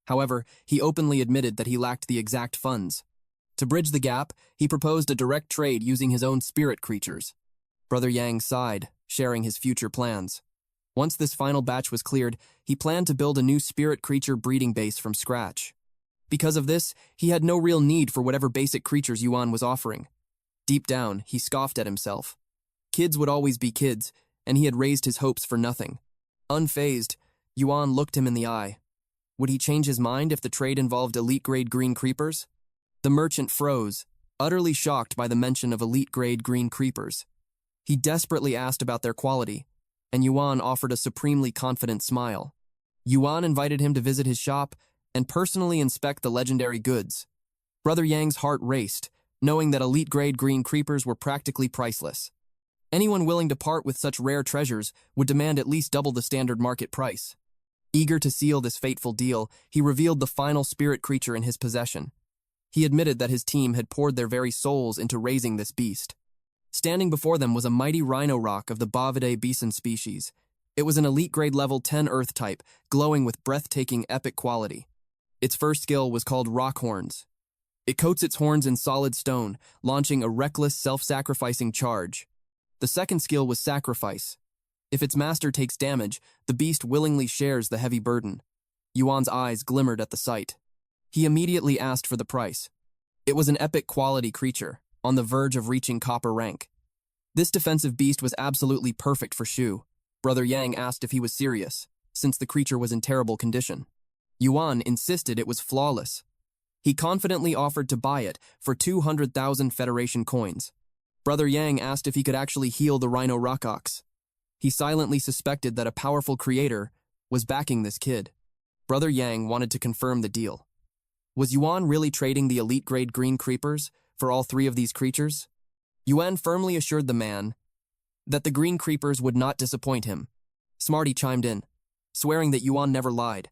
However, he openly admitted that he lacked the exact funds. To bridge the gap, he proposed a direct trade using his own spirit creatures. Brother Yang sighed, sharing his future plans. Once this final batch was cleared, he planned to build a new spirit creature breeding base from scratch. Because of this, he had no real need for whatever basic creatures Yuan was offering. Deep down, he scoffed at himself. Kids would always be kids, and he had raised his hopes for nothing. Unfazed, Yuan looked him in the eye. Would he change his mind if the trade involved elite-grade green creepers? The merchant froze, utterly shocked by the mention of elite-grade green creepers. He desperately asked about their quality, and Yuan offered a supremely confident smile. Yuan invited him to visit his shop and personally inspect the legendary goods. Brother Yang's heart raced, knowing that elite-grade green creepers were practically priceless. Anyone willing to part with such rare treasures would demand at least double the standard market price. Eager to seal this fateful deal, he revealed the final spirit creature in his possession. He admitted that his team had poured their very souls into raising this beast. Standing before them was a mighty rhino rock of the Bovidae bison species. It was an elite grade level 10 earth type, glowing with breathtaking epic quality. Its first skill was called rock horns. It coats its horns in solid stone, launching a reckless, self-sacrificing charge. The second skill was sacrifice. If its master takes damage, the beast willingly shares the heavy burden. Yuan's eyes glimmered at the sight. He immediately asked for the price. It was an epic quality creature, on the verge of reaching copper rank. This defensive beast was absolutely perfect for Shu. Brother Yang asked if he was serious, since the creature was in terrible condition. Yuan insisted it was flawless. He confidently offered to buy it for 200,000 Federation coins. Brother Yang asked if he could actually heal the Rhino Rockox. He silently suspected that a powerful creator was backing this kid. Brother Yang wanted to confirm the deal. Was Yuan really trading the elite-grade green creepers for all three of these creatures? Yuan firmly assured the man that the green creepers would not disappoint him. Smarty chimed in, swearing that Yuan never lied.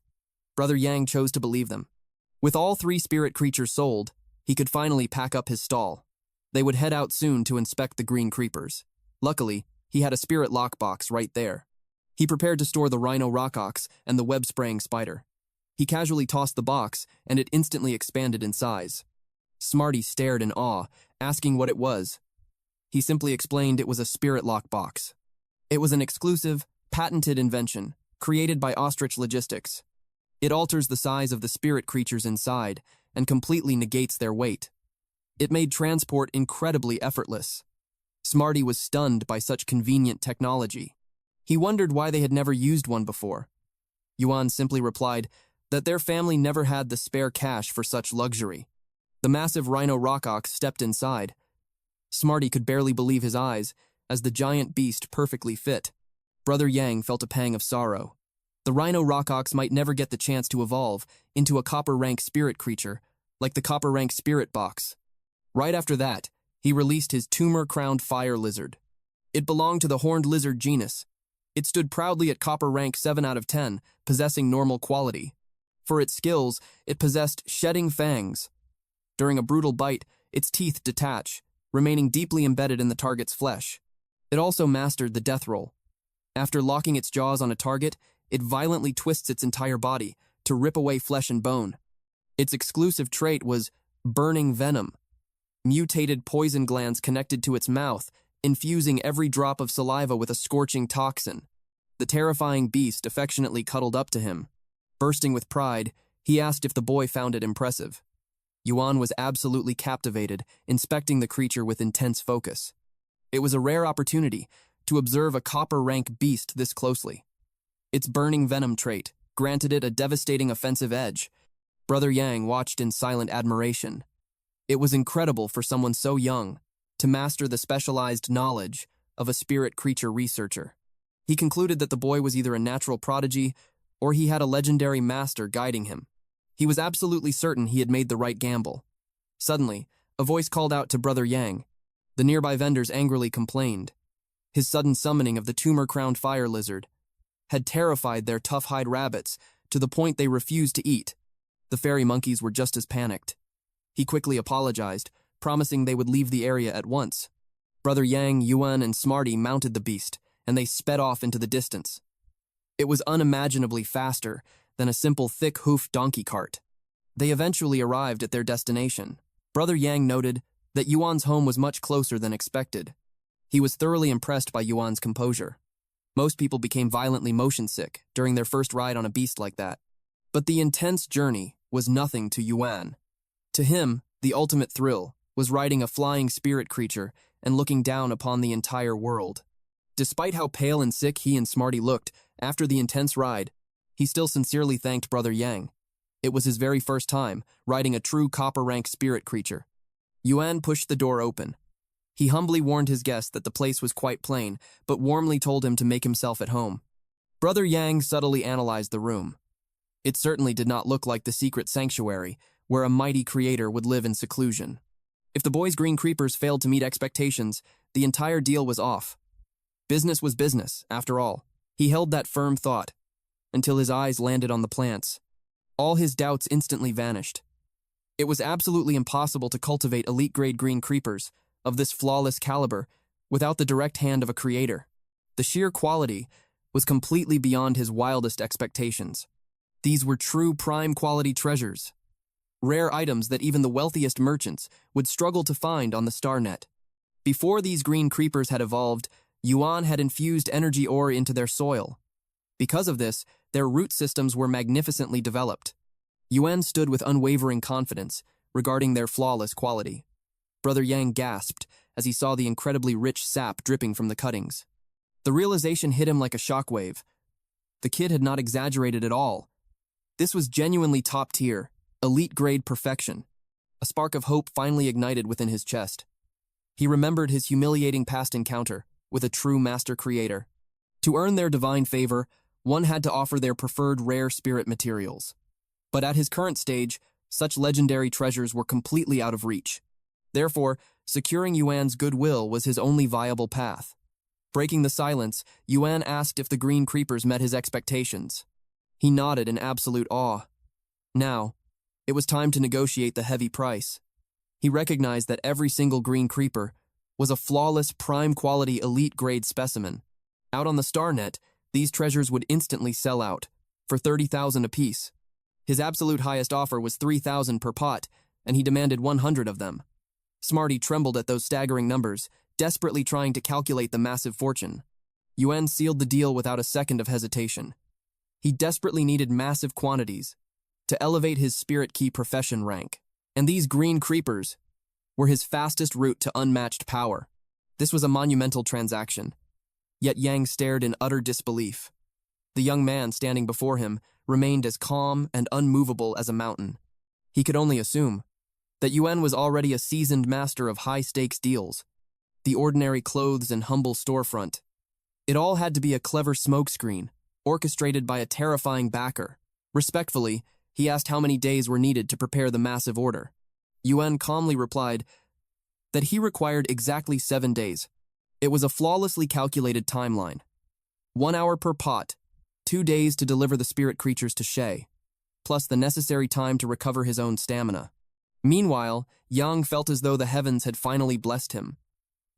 Brother Yang chose to believe them. With all three spirit creatures sold, he could finally pack up his stall. They would head out soon to inspect the green creepers. Luckily, he had a spirit lockbox right there. He prepared to store the Rhino Rockox and the web-spraying spider. He casually tossed the box, and it instantly expanded in size. Smarty stared in awe, asking what it was. He simply explained it was a spirit lock box. It was an exclusive, patented invention, created by Ostrich Logistics. It alters the size of the spirit creatures inside and completely negates their weight. It made transport incredibly effortless. Smarty was stunned by such convenient technology. He wondered why they had never used one before. Yuan simply replied that their family never had the spare cash for such luxury. The massive Rhino Rockox stepped inside. Smarty could barely believe his eyes as the giant beast perfectly fit. Brother Yang felt a pang of sorrow. The Rhino Rockox might never get the chance to evolve into a copper-rank spirit creature, like the copper-rank spirit box. Right after that, he released his tumor-crowned fire lizard. It belonged to the horned lizard genus. It stood proudly at copper rank 7 out of 10, possessing normal quality. For its skills, it possessed shedding fangs. During a brutal bite, its teeth detach, remaining deeply embedded in the target's flesh. It also mastered the death roll. After locking its jaws on a target, it violently twists its entire body to rip away flesh and bone. Its exclusive trait was burning venom. Mutated poison glands connected to its mouth, infusing every drop of saliva with a scorching toxin. The terrifying beast affectionately cuddled up to him. Bursting with pride, he asked if the boy found it impressive. Yuan was absolutely captivated, inspecting the creature with intense focus. It was a rare opportunity to observe a copper-rank beast this closely. Its burning venom trait granted it a devastating offensive edge. Brother Yang watched in silent admiration. It was incredible for someone so young to master the specialized knowledge of a spirit creature researcher. He concluded that the boy was either a natural prodigy or he had a legendary master guiding him. He was absolutely certain he had made the right gamble. Suddenly, a voice called out to Brother Yang. The nearby vendors angrily complained. His sudden summoning of the tumor-crowned fire lizard had terrified their tough-hide rabbits to the point they refused to eat. The fairy monkeys were just as panicked. He quickly apologized, promising they would leave the area at once. Brother Yang, Yuan, and Smarty mounted the beast, and they sped off into the distance. It was unimaginably faster than a simple thick-hoofed donkey cart. They eventually arrived at their destination. Brother Yang noted that Yuan's home was much closer than expected. He was thoroughly impressed by Yuan's composure. Most people became violently motion-sick during their first ride on a beast like that. But the intense journey was nothing to Yuan. To him, the ultimate thrill was riding a flying spirit creature and looking down upon the entire world. Despite how pale and sick he and Smarty looked after the intense ride, he still sincerely thanked Brother Yang. It was his very first time riding a true copper-rank spirit creature. Yuan pushed the door open. He humbly warned his guest that the place was quite plain, but warmly told him to make himself at home. Brother Yang subtly analyzed the room. It certainly did not look like the secret sanctuary where a mighty creator would live in seclusion. If the boy's green creepers failed to meet expectations, the entire deal was off. Business was business, after all. He held that firm thought, until his eyes landed on the plants. All his doubts instantly vanished. It was absolutely impossible to cultivate elite-grade green creepers of this flawless caliber without the direct hand of a creator. The sheer quality was completely beyond his wildest expectations. These were true prime-quality treasures, rare items that even the wealthiest merchants would struggle to find on the StarNet. Before these green creepers had evolved, Yuan had infused energy ore into their soil. Because of this, their root systems were magnificently developed. Yuan stood with unwavering confidence regarding their flawless quality. Brother Yang gasped as he saw the incredibly rich sap dripping from the cuttings. The realization hit him like a shockwave. The kid had not exaggerated at all. This was genuinely top-tier, elite-grade perfection. A spark of hope finally ignited within his chest. He remembered his humiliating past encounter with a true master creator. To earn their divine favor, one had to offer their preferred rare spirit materials. But at his current stage, such legendary treasures were completely out of reach. Therefore, securing Yuan's goodwill was his only viable path. Breaking the silence, Yuan asked if the green creepers met his expectations. He nodded in absolute awe. Now, it was time to negotiate the heavy price. He recognized that every single green creeper was a flawless, prime-quality, elite-grade specimen. Out on the StarNet, these treasures would instantly sell out, for 30,000 apiece. His absolute highest offer was 3,000 per pot, and he demanded 100 of them. Smarty trembled at those staggering numbers, desperately trying to calculate the massive fortune. Yuan sealed the deal without a second of hesitation. He desperately needed massive quantities to elevate his spiritqi profession rank, and these green creepers were his fastest route to unmatched power. This was a monumental transaction. Yet Yang stared in utter disbelief. The young man standing before him remained as calm and unmovable as a mountain. He could only assume that Yuan was already a seasoned master of high-stakes deals, the ordinary clothes and humble storefront. It all had to be a clever smokescreen, orchestrated by a terrifying backer. Respectfully, he asked how many days were needed to prepare the massive order. Yuan calmly replied that he required exactly 7 days. It was a flawlessly calculated timeline. 1 hour per pot, 2 days to deliver the spirit creatures to Shay, plus the necessary time to recover his own stamina. Meanwhile, Yang felt as though the heavens had finally blessed him.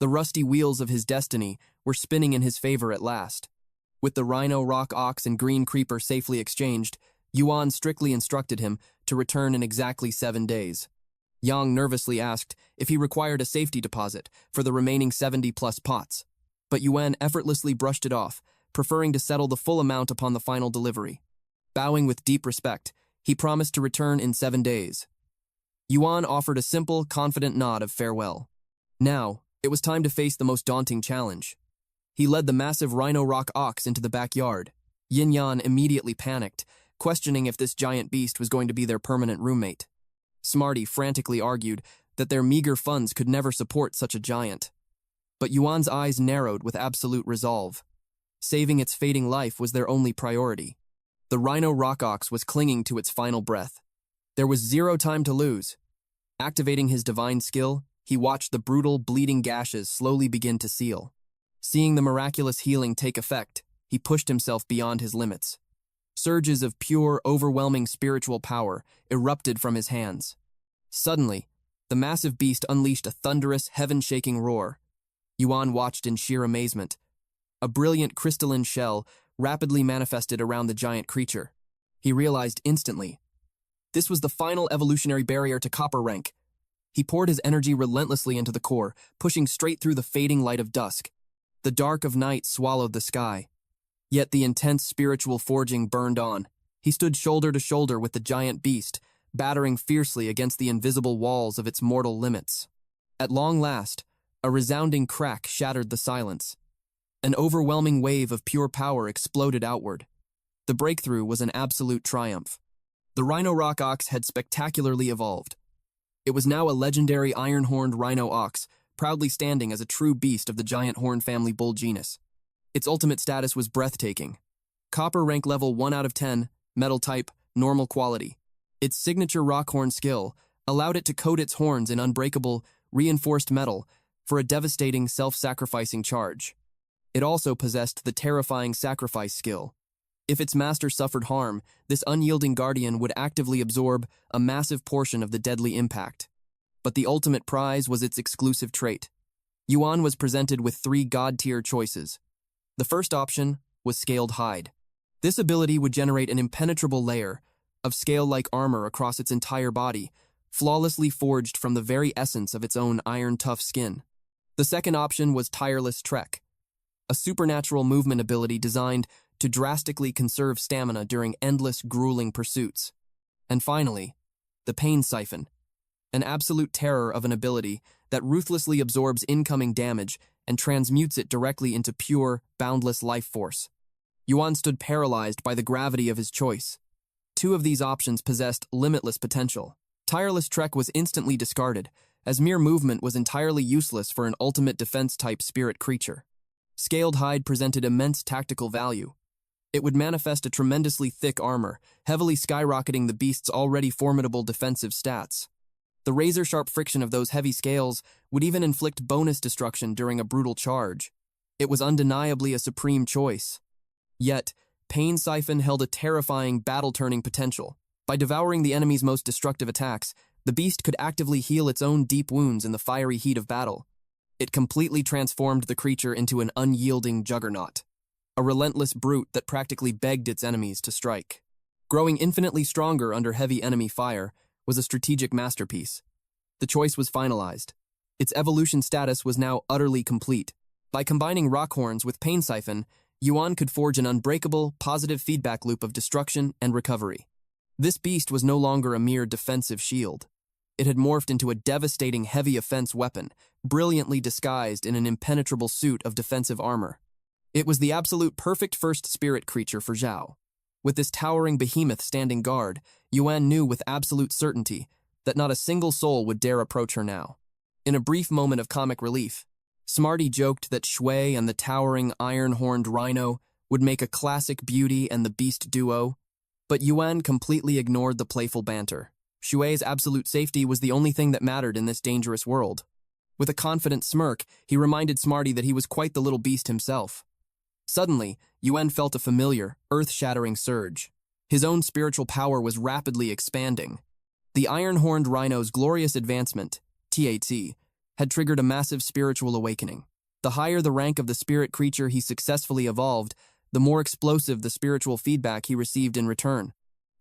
The rusty wheels of his destiny were spinning in his favor at last. With the rhino, rock ox, and green creeper safely exchanged, Yuan strictly instructed him to return in exactly 7 days. Yang nervously asked if he required a safety deposit for the remaining 70-plus pots, but Yuan effortlessly brushed it off, preferring to settle the full amount upon the final delivery. Bowing with deep respect, he promised to return in 7 days. Yuan offered a simple, confident nod of farewell. Now, it was time to face the most daunting challenge. He led the massive rhino rock ox into the backyard. Yinyan immediately panicked, questioning if this giant beast was going to be their permanent roommate. Smarty frantically argued that their meager funds could never support such a giant. But Yuan's eyes narrowed with absolute resolve. Saving its fading life was their only priority. The rhino rock ox was clinging to its final breath. There was zero time to lose. Activating his divine skill, he watched the brutal, bleeding gashes slowly begin to seal. Seeing the miraculous healing take effect, he pushed himself beyond his limits. Surges of pure, overwhelming spiritual power erupted from his hands. Suddenly, the massive beast unleashed a thunderous, heaven-shaking roar. Yuan watched in sheer amazement. A brilliant crystalline shell rapidly manifested around the giant creature. He realized instantly. This was the final evolutionary barrier to copper rank. He poured his energy relentlessly into the core, pushing straight through the fading light of dusk. The dark of night swallowed the sky. Yet the intense spiritual forging burned on. He stood shoulder to shoulder with the giant beast, battering fiercely against the invisible walls of its mortal limits. At long last, a resounding crack shattered the silence. An overwhelming wave of pure power exploded outward. The breakthrough was an absolute triumph. The rhino rock ox had spectacularly evolved. It was now a legendary iron-horned rhino ox, proudly standing as a true beast of the giant horn family bull genus. Its ultimate status was breathtaking. Copper rank level 1 out of 10, metal type, normal quality. Its signature rockhorn skill allowed it to coat its horns in unbreakable, reinforced metal for a devastating, self-sacrificing charge. It also possessed the terrifying sacrifice skill. If its master suffered harm, this unyielding guardian would actively absorb a massive portion of the deadly impact. But the ultimate prize was its exclusive trait. Yuan was presented with 3 god-tier choices. The first option was scaled hide. This ability would generate an impenetrable layer of scale-like armor across its entire body, flawlessly forged from the very essence of its own iron-tough skin. The second option was tireless trek, a supernatural movement ability designed to drastically conserve stamina during endless, grueling pursuits. And finally, the pain siphon, an absolute terror of an ability that ruthlessly absorbs incoming damage and transmutes it directly into pure, boundless life force. Yuan stood paralyzed by the gravity of his choice. Two of these options possessed limitless potential. Tireless trek was instantly discarded, as mere movement was entirely useless for an ultimate defense-type spirit creature. Scaled hide presented immense tactical value. It would manifest a tremendously thick armor, heavily skyrocketing the beast's already formidable defensive stats. The razor-sharp friction of those heavy scales would even inflict bonus destruction during a brutal charge. It was undeniably a supreme choice. Yet, Pain Siphon held a terrifying battle-turning potential. By devouring the enemy's most destructive attacks, the beast could actively heal its own deep wounds in the fiery heat of battle. It completely transformed the creature into an unyielding juggernaut, a relentless brute that practically begged its enemies to strike. Growing infinitely stronger under heavy enemy fire was a strategic masterpiece. The choice was finalized. Its evolution status was now utterly complete. By combining rock horns with Pain Siphon, Yuan could forge an unbreakable, positive feedback loop of destruction and recovery. This beast was no longer a mere defensive shield. It had morphed into a devastating heavy offense weapon, brilliantly disguised in an impenetrable suit of defensive armor. It was the absolute perfect first spirit creature for Zhao. With this towering behemoth standing guard, Yuan knew with absolute certainty that not a single soul would dare approach her now. In a brief moment of comic relief, Smarty joked that Shui and the towering iron-horned rhino would make a classic Beauty and the Beast duo, but Yuan completely ignored the playful banter. Shui's absolute safety was the only thing that mattered in this dangerous world. With a confident smirk, he reminded Smarty that he was quite the little beast himself. Suddenly, Yuan felt a familiar, earth-shattering surge. His own spiritual power was rapidly expanding. The iron-horned rhino's glorious advancement, TAT, had triggered a massive spiritual awakening. The higher the rank of the spirit creature he successfully evolved, the more explosive the spiritual feedback he received in return.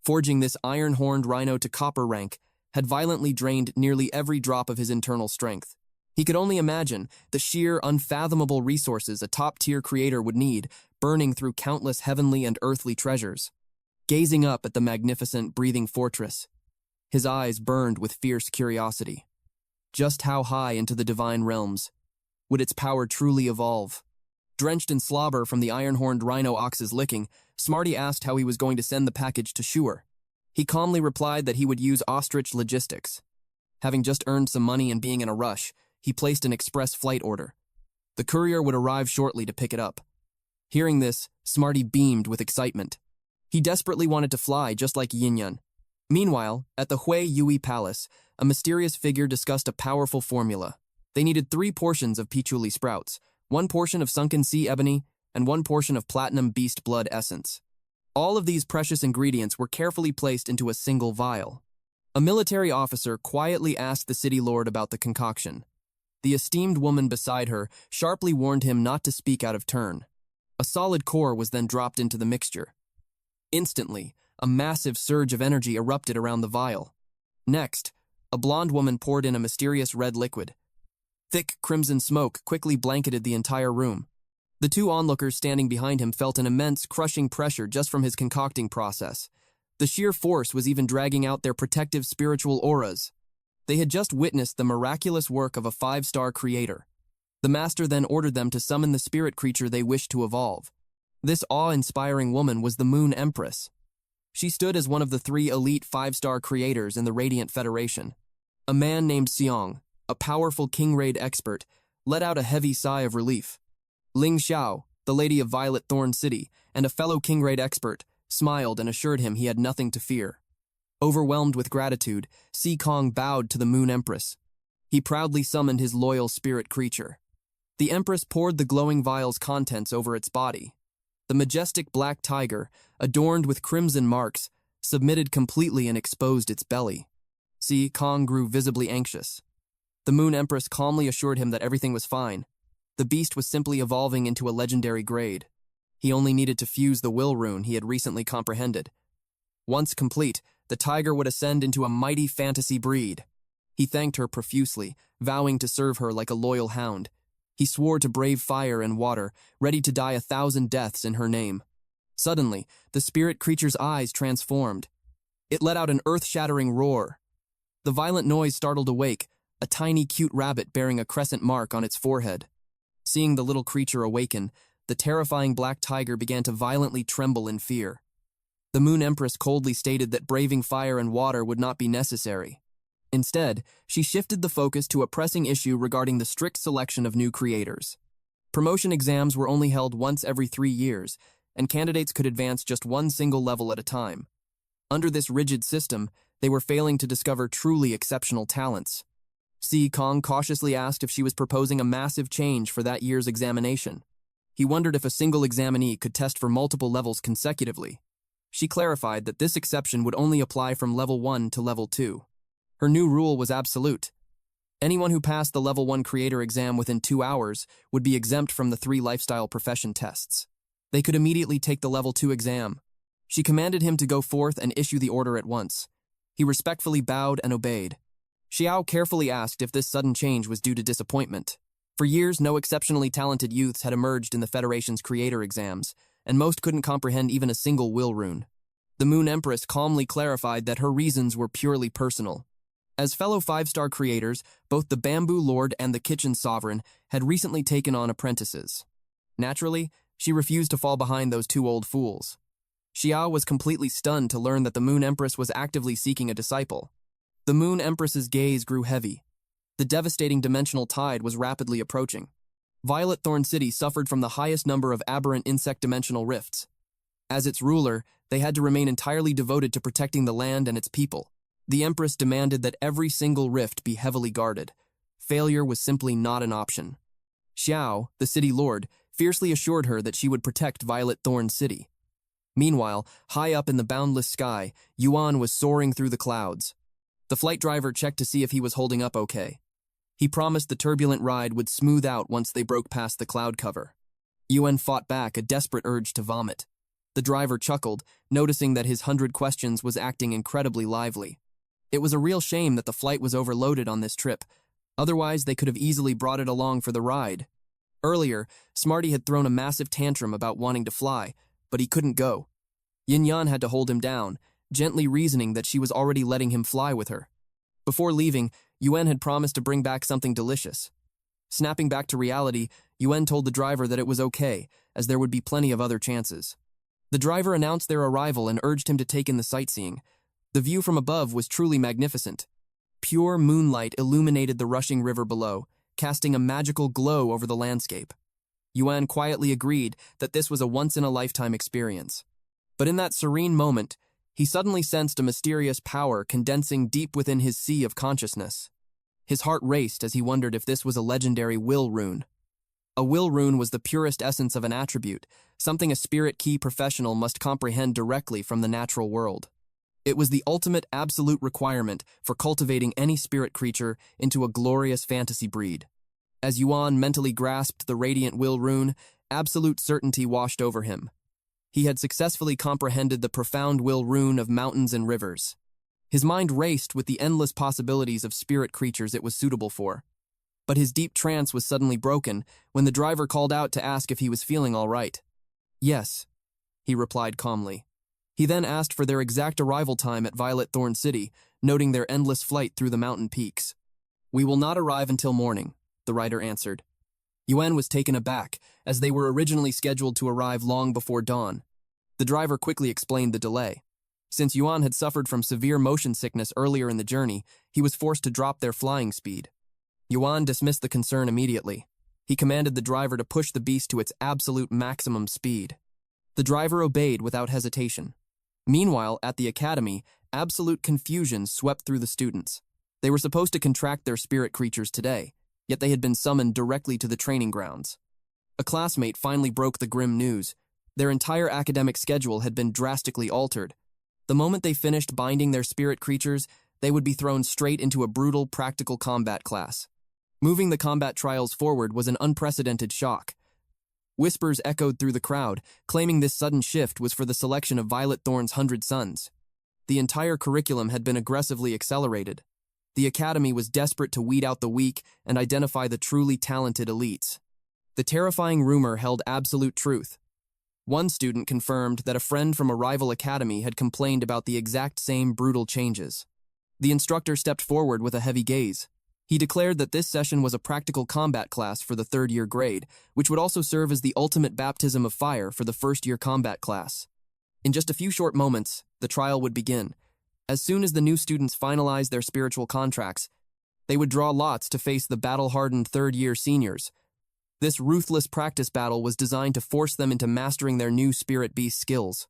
Forging this iron-horned rhino to copper rank had violently drained nearly every drop of his internal strength. He could only imagine the sheer, unfathomable resources a top-tier creator would need, burning through countless heavenly and earthly treasures. Gazing up at the magnificent, breathing fortress, his eyes burned with fierce curiosity. Just how high into the divine realms would its power truly evolve? Drenched in slobber from the iron-horned rhino ox's licking, Smarty asked how he was going to send the package to Shuer. He calmly replied that he would use ostrich logistics. Having just earned some money and being in a rush, he placed an express flight order. The courier would arrive shortly to pick it up. Hearing this, Smarty beamed with excitement. He desperately wanted to fly just like Yinyan. Meanwhile, at the Hui Yui Palace, a mysterious figure discussed a powerful formula. They needed 3 portions of Pichuli sprouts, 1 portion of sunken sea ebony, and 1 portion of platinum beast blood essence. All of these precious ingredients were carefully placed into a single vial. A military officer quietly asked the city lord about the concoction. The esteemed woman beside her sharply warned him not to speak out of turn. A solid core was then dropped into the mixture. Instantly, a massive surge of energy erupted around the vial. Next, a blonde woman poured in a mysterious red liquid. Thick crimson smoke quickly blanketed the entire room. The 2 onlookers standing behind him felt an immense, crushing pressure just from his concocting process. The sheer force was even dragging out their protective spiritual auras. They had just witnessed the miraculous work of a 5-star creator. The master then ordered them to summon the spirit creature they wished to evolve. This awe-inspiring woman was the Moon Empress. She stood as one of the 3 elite 5-star creators in the Radiant Federation. A man named Xiong, a powerful king raid expert, let out a heavy sigh of relief. Ling Xiao, the lady of Violet Thorn City, and a fellow king raid expert, smiled and assured him he had nothing to fear. Overwhelmed with gratitude, Si Kong bowed to the Moon Empress. He proudly summoned his loyal spirit creature. The Empress poured the glowing vial's contents over its body. The majestic black tiger, adorned with crimson marks, submitted completely and exposed its belly. Si Kong grew visibly anxious. The Moon Empress calmly assured him that everything was fine. The beast was simply evolving into a legendary grade. He only needed to fuse the will rune he had recently comprehended. Once complete, the tiger would ascend into a mighty fantasy breed. He thanked her profusely, vowing to serve her like a loyal hound. He swore to brave fire and water, ready to die 1,000 deaths in her name. Suddenly, the spirit creature's eyes transformed. It let out an earth-shattering roar. The violent noise startled awake a tiny cute rabbit bearing a crescent mark on its forehead. Seeing the little creature awaken, the terrifying black tiger began to violently tremble in fear. The Moon Empress coldly stated that braving fire and water would not be necessary. Instead, she shifted the focus to a pressing issue regarding the strict selection of new creators. Promotion exams were only held once every 3 years, and candidates could advance just one single level at a time. Under this rigid system, they were failing to discover truly exceptional talents. Si Kong cautiously asked if she was proposing a massive change for that year's examination. He wondered if a single examinee could test for multiple levels consecutively. She clarified that this exception would only apply from level 1 to level 2. Her new rule was absolute. Anyone who passed the level 1 creator exam within 2 hours would be exempt from the 3 lifestyle profession tests. They could immediately take the level 2 exam. She commanded him to go forth and issue the order at once. He respectfully bowed and obeyed. Xiao carefully asked if this sudden change was due to disappointment. For years, no exceptionally talented youths had emerged in the Federation's creator exams, and most couldn't comprehend even a single will rune. The Moon Empress calmly clarified that her reasons were purely personal. As fellow 5-star creators, both the Bamboo Lord and the Kitchen Sovereign had recently taken on apprentices. Naturally, she refused to fall behind those 2 old fools. Xiao was completely stunned to learn that the Moon Empress was actively seeking a disciple. The Moon Empress's gaze grew heavy. The devastating dimensional tide was rapidly approaching. Violet Thorn City suffered from the highest number of aberrant insect dimensional rifts. As its ruler, they had to remain entirely devoted to protecting the land and its people. The Empress demanded that every single rift be heavily guarded. Failure was simply not an option. Xiao, the city lord, fiercely assured her that she would protect Violet Thorn City. Meanwhile, high up in the boundless sky, Yuan was soaring through the clouds. The flight driver checked to see if he was holding up okay. He promised the turbulent ride would smooth out once they broke past the cloud cover. Yuan fought back a desperate urge to vomit. The driver chuckled, noticing that his 100 questions was acting incredibly lively. It was a real shame that the flight was overloaded on this trip. Otherwise, they could have easily brought it along for the ride. Earlier, Smarty had thrown a massive tantrum about wanting to fly, but he couldn't go. Yinyan had to hold him down, gently reasoning that she was already letting him fly with her. Before leaving, Yuan had promised to bring back something delicious. Snapping back to reality, Yuan told the driver that it was okay, as there would be plenty of other chances. The driver announced their arrival and urged him to take in the sightseeing. The view from above was truly magnificent. Pure moonlight illuminated the rushing river below, casting a magical glow over the landscape. Yuan quietly agreed that this was a once-in-a-lifetime experience. But in that serene moment, he suddenly sensed a mysterious power condensing deep within his sea of consciousness. His heart raced as he wondered if this was a legendary will rune. A will rune was the purest essence of an attribute, something a spiritqi professional must comprehend directly from the natural world. It was the ultimate absolute requirement for cultivating any spirit creature into a glorious fantasy breed. As Yuan mentally grasped the radiant will rune, absolute certainty washed over him. He had successfully comprehended the profound will rune of mountains and rivers. His mind raced with the endless possibilities of spirit creatures it was suitable for. But his deep trance was suddenly broken when the driver called out to ask if he was feeling all right. "Yes," he replied calmly. He then asked for their exact arrival time at Violet Thorn City, noting their endless flight through the mountain peaks. "We will not arrive until morning," the rider answered. Yuan was taken aback, as they were originally scheduled to arrive long before dawn. The driver quickly explained the delay. Since Yuan had suffered from severe motion sickness earlier in the journey, he was forced to drop their flying speed. Yuan dismissed the concern immediately. He commanded the driver to push the beast to its absolute maximum speed. The driver obeyed without hesitation. Meanwhile, at the academy, absolute confusion swept through the students. They were supposed to contract their spirit creatures today, yet they had been summoned directly to the training grounds. A classmate finally broke the grim news. Their entire academic schedule had been drastically altered. The moment they finished binding their spirit creatures, they would be thrown straight into a brutal practical combat class. Moving the combat trials forward was an unprecedented shock. Whispers echoed through the crowd, claiming this sudden shift was for the selection of Violet Thorn's 100 Sons. The entire curriculum had been aggressively accelerated. The academy was desperate to weed out the weak and identify the truly talented elites. The terrifying rumor held absolute truth. One student confirmed that a friend from a rival academy had complained about the exact same brutal changes. The instructor stepped forward with a heavy gaze. He declared that this session was a practical combat class for the third-year grade, which would also serve as the ultimate baptism of fire for the first-year combat class. In just a few short moments, the trial would begin. As soon as the new students finalized their spiritual contracts, they would draw lots to face the battle-hardened third-year seniors. This ruthless practice battle was designed to force them into mastering their new spirit beast skills.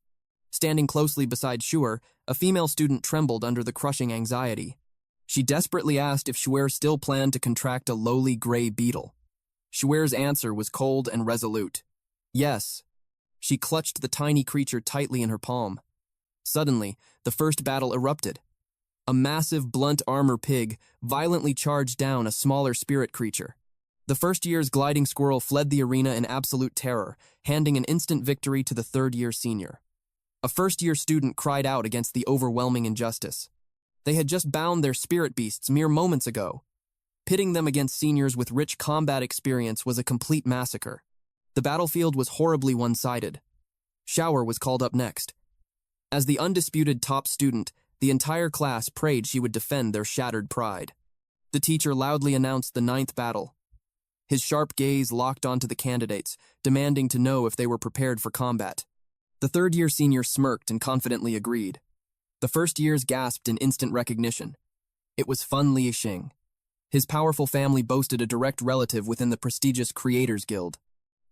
Standing closely beside Shuer, a female student trembled under the crushing anxiety. She desperately asked if Shuer still planned to contract a lowly gray beetle. Shuer's answer was cold and resolute. Yes. She clutched the tiny creature tightly in her palm. Suddenly, the first battle erupted. A massive, blunt armor pig violently charged down a smaller spirit creature. The first year's gliding squirrel fled the arena in absolute terror, handing an instant victory to the third-year senior. A first-year student cried out against the overwhelming injustice. They had just bound their spirit beasts mere moments ago. Pitting them against seniors with rich combat experience was a complete massacre. The battlefield was horribly one-sided. Shower was called up next. As the undisputed top student, the entire class prayed she would defend their shattered pride. The teacher loudly announced the 9th battle. His sharp gaze locked onto the candidates, demanding to know if they were prepared for combat. The third-year senior smirked and confidently agreed. The first years gasped in instant recognition. It was Fun Lixing. His powerful family boasted a direct relative within the prestigious Creators Guild.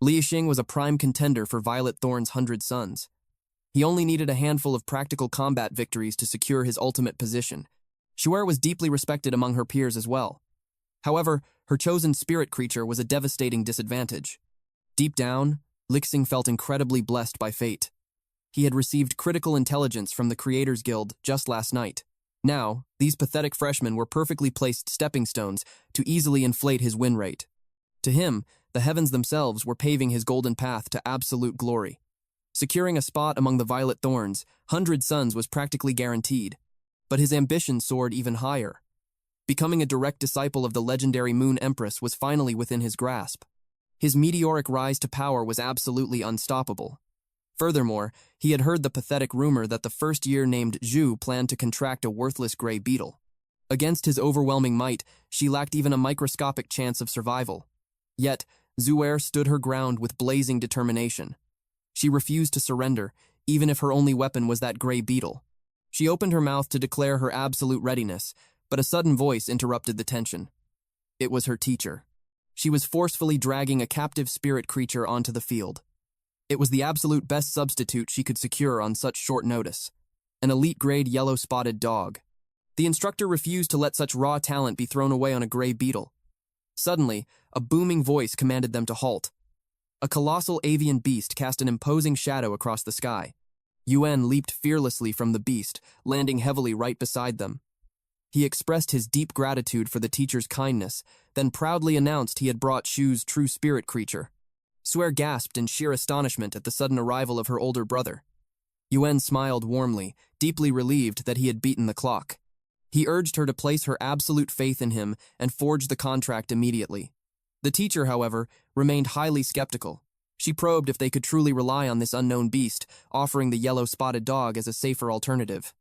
Lixing was a prime contender for Violet Thorn's 100 Sons. He only needed a handful of practical combat victories to secure his ultimate position. Shuer was deeply respected among her peers as well. However, her chosen spirit creature was a devastating disadvantage. Deep down, Lixing felt incredibly blessed by fate. He had received critical intelligence from the Creators Guild just last night. Now, these pathetic freshmen were perfectly placed stepping stones to easily inflate his win rate. To him, the heavens themselves were paving his golden path to absolute glory. Securing a spot among the Violet Thorns, 100 Sons was practically guaranteed. But his ambition soared even higher. Becoming a direct disciple of the legendary Moon Empress was finally within his grasp. His meteoric rise to power was absolutely unstoppable. Furthermore, he had heard the pathetic rumor that the first year named Zhu planned to contract a worthless gray beetle. Against his overwhelming might, she lacked even a microscopic chance of survival. Yet, Zuer stood her ground with blazing determination. She refused to surrender, even if her only weapon was that gray beetle. She opened her mouth to declare her absolute readiness, but a sudden voice interrupted the tension. It was her teacher. She was forcefully dragging a captive spirit creature onto the field. It was the absolute best substitute she could secure on such short notice. An elite-grade yellow-spotted dog. The instructor refused to let such raw talent be thrown away on a gray beetle. Suddenly, a booming voice commanded them to halt. A colossal avian beast cast an imposing shadow across the sky. Yuan leaped fearlessly from the beast, landing heavily right beside them. He expressed his deep gratitude for the teacher's kindness, then proudly announced he had brought Shu's true spirit creature. Suer gasped in sheer astonishment at the sudden arrival of her older brother. Yuan smiled warmly, deeply relieved that he had beaten the clock. He urged her to place her absolute faith in him and forge the contract immediately. The teacher, however, remained highly skeptical. She probed if they could truly rely on this unknown beast, offering the yellow-spotted dog as a safer alternative.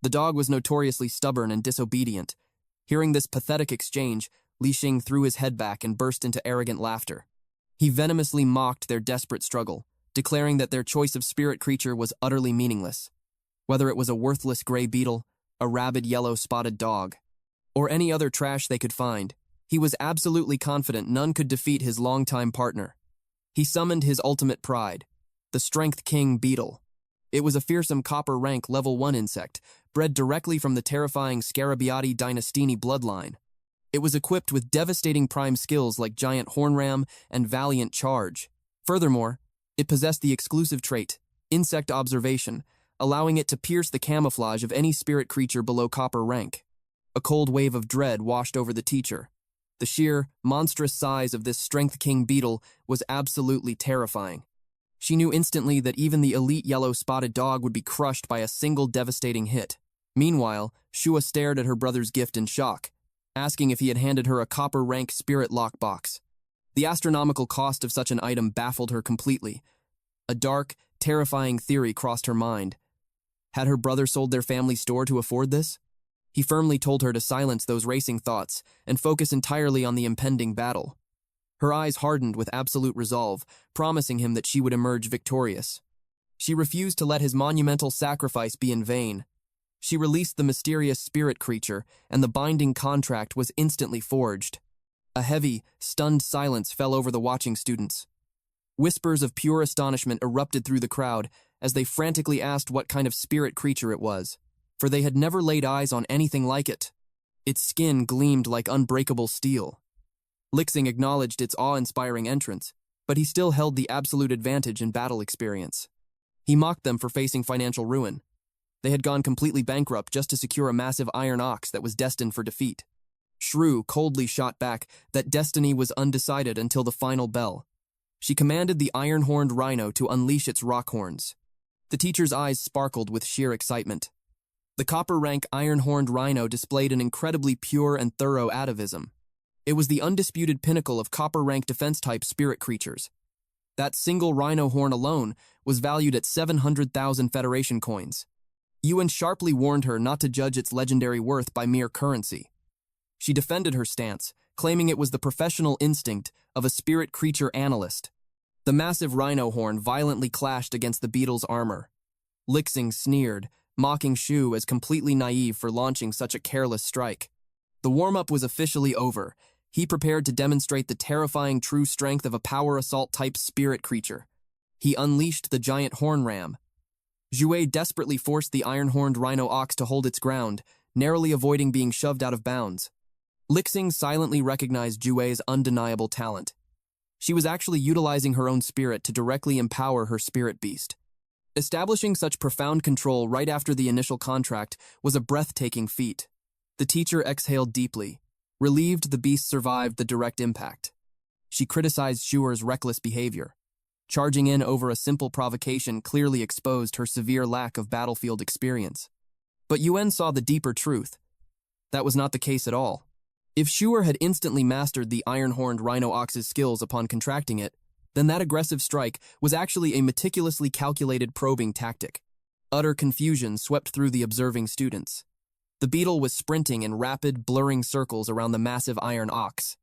The dog was notoriously stubborn and disobedient. Hearing this pathetic exchange, Lixing threw his head back and burst into arrogant laughter. He venomously mocked their desperate struggle, declaring that their choice of spirit creature was utterly meaningless. Whether it was a worthless gray beetle, a rabid yellow-spotted dog, or any other trash they could find, he was absolutely confident none could defeat his longtime partner. He summoned his ultimate pride, the Strength King beetle. It was a fearsome copper rank level 1 insect, bred directly from the terrifying Scarabiati Dynastini bloodline. It was equipped with devastating prime skills like Giant Hornram and Valiant Charge. Furthermore, it possessed the exclusive trait, Insect Observation, allowing it to pierce the camouflage of any spirit creature below copper rank. A cold wave of dread washed over the teacher. The sheer, monstrous size of this Strength King beetle was absolutely terrifying. She knew instantly that even the elite yellow spotted dog would be crushed by a single devastating hit. Meanwhile, Shua stared at her brother's gift in shock, asking if he had handed her a copper-rank spirit lockbox. The astronomical cost of such an item baffled her completely. A dark, terrifying theory crossed her mind. Had her brother sold their family store to afford this? He firmly told her to silence those racing thoughts and focus entirely on the impending battle. Her eyes hardened with absolute resolve, promising him that she would emerge victorious. She refused to let his monumental sacrifice be in vain. She released the mysterious spirit creature, and the binding contract was instantly forged. A heavy, stunned silence fell over the watching students. Whispers of pure astonishment erupted through the crowd as they frantically asked what kind of spirit creature it was, for they had never laid eyes on anything like it. Its skin gleamed like unbreakable steel. Lixing acknowledged its awe-inspiring entrance, but he still held the absolute advantage in battle experience. He mocked them for facing financial ruin. They had gone completely bankrupt just to secure a massive iron ox that was destined for defeat. Shrew coldly shot back that destiny was undecided until the final bell. She commanded the iron-horned rhino to unleash its rock horns. The teacher's eyes sparkled with sheer excitement. The copper-rank iron-horned rhino displayed an incredibly pure and thorough atavism. It was the undisputed pinnacle of copper-rank defense-type spirit creatures. That single rhino horn alone was valued at 700,000 Federation coins. Yuan sharply warned her not to judge its legendary worth by mere currency. She defended her stance, claiming it was the professional instinct of a spirit creature analyst. The massive rhino horn violently clashed against the beetle's armor. Lixing sneered, mocking Shu as completely naive for launching such a careless strike. The warm-up was officially over. He prepared to demonstrate the terrifying true strength of a power assault-type spirit creature. He unleashed the giant horn ram. Zhuai desperately forced the iron-horned rhino ox to hold its ground, narrowly avoiding being shoved out of bounds. Lixing silently recognized Zhuai's undeniable talent. She was actually utilizing her own spirit to directly empower her spirit beast. Establishing such profound control right after the initial contract was a breathtaking feat. The teacher exhaled deeply, relieved the beast survived the direct impact. She criticized Shuer's reckless behavior. Charging in over a simple provocation clearly exposed her severe lack of battlefield experience. But Yuan saw the deeper truth. That was not the case at all. If Shuer had instantly mastered the iron-horned rhino ox's skills upon contracting it, then that aggressive strike was actually a meticulously calculated probing tactic. Utter confusion swept through the observing students. The beetle was sprinting in rapid, blurring circles around the massive iron ox.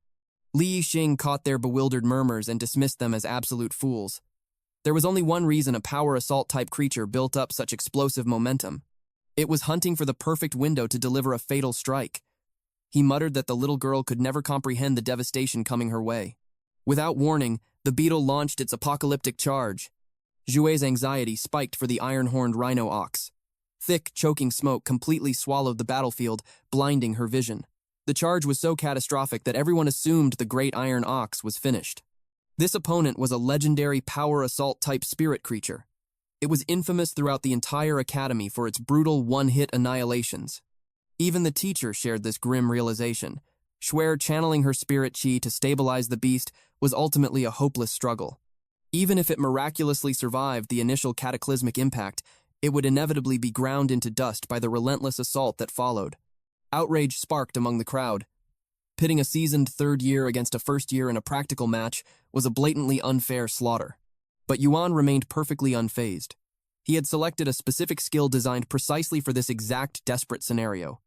Li Yixing caught their bewildered murmurs and dismissed them as absolute fools. There was only one reason a power assault-type creature built up such explosive momentum. It was hunting for the perfect window to deliver a fatal strike. He muttered that the little girl could never comprehend the devastation coming her way. Without warning, the beetle launched its apocalyptic charge. Zhuai's anxiety spiked for the iron-horned rhino ox. Thick, choking smoke completely swallowed the battlefield, blinding her vision. The charge was so catastrophic that everyone assumed the great iron ox was finished. This opponent was a legendary power assault-type spirit creature. It was infamous throughout the entire academy for its brutal one-hit annihilations. Even the teacher shared this grim realization. Shuer channeling her spirit chi to stabilize the beast was ultimately a hopeless struggle. Even if it miraculously survived the initial cataclysmic impact, it would inevitably be ground into dust by the relentless assault that followed. Outrage sparked among the crowd. Pitting a seasoned third year against a first year in a practical match was a blatantly unfair slaughter. But Yuan remained perfectly unfazed. He had selected a specific skill designed precisely for this exact desperate scenario.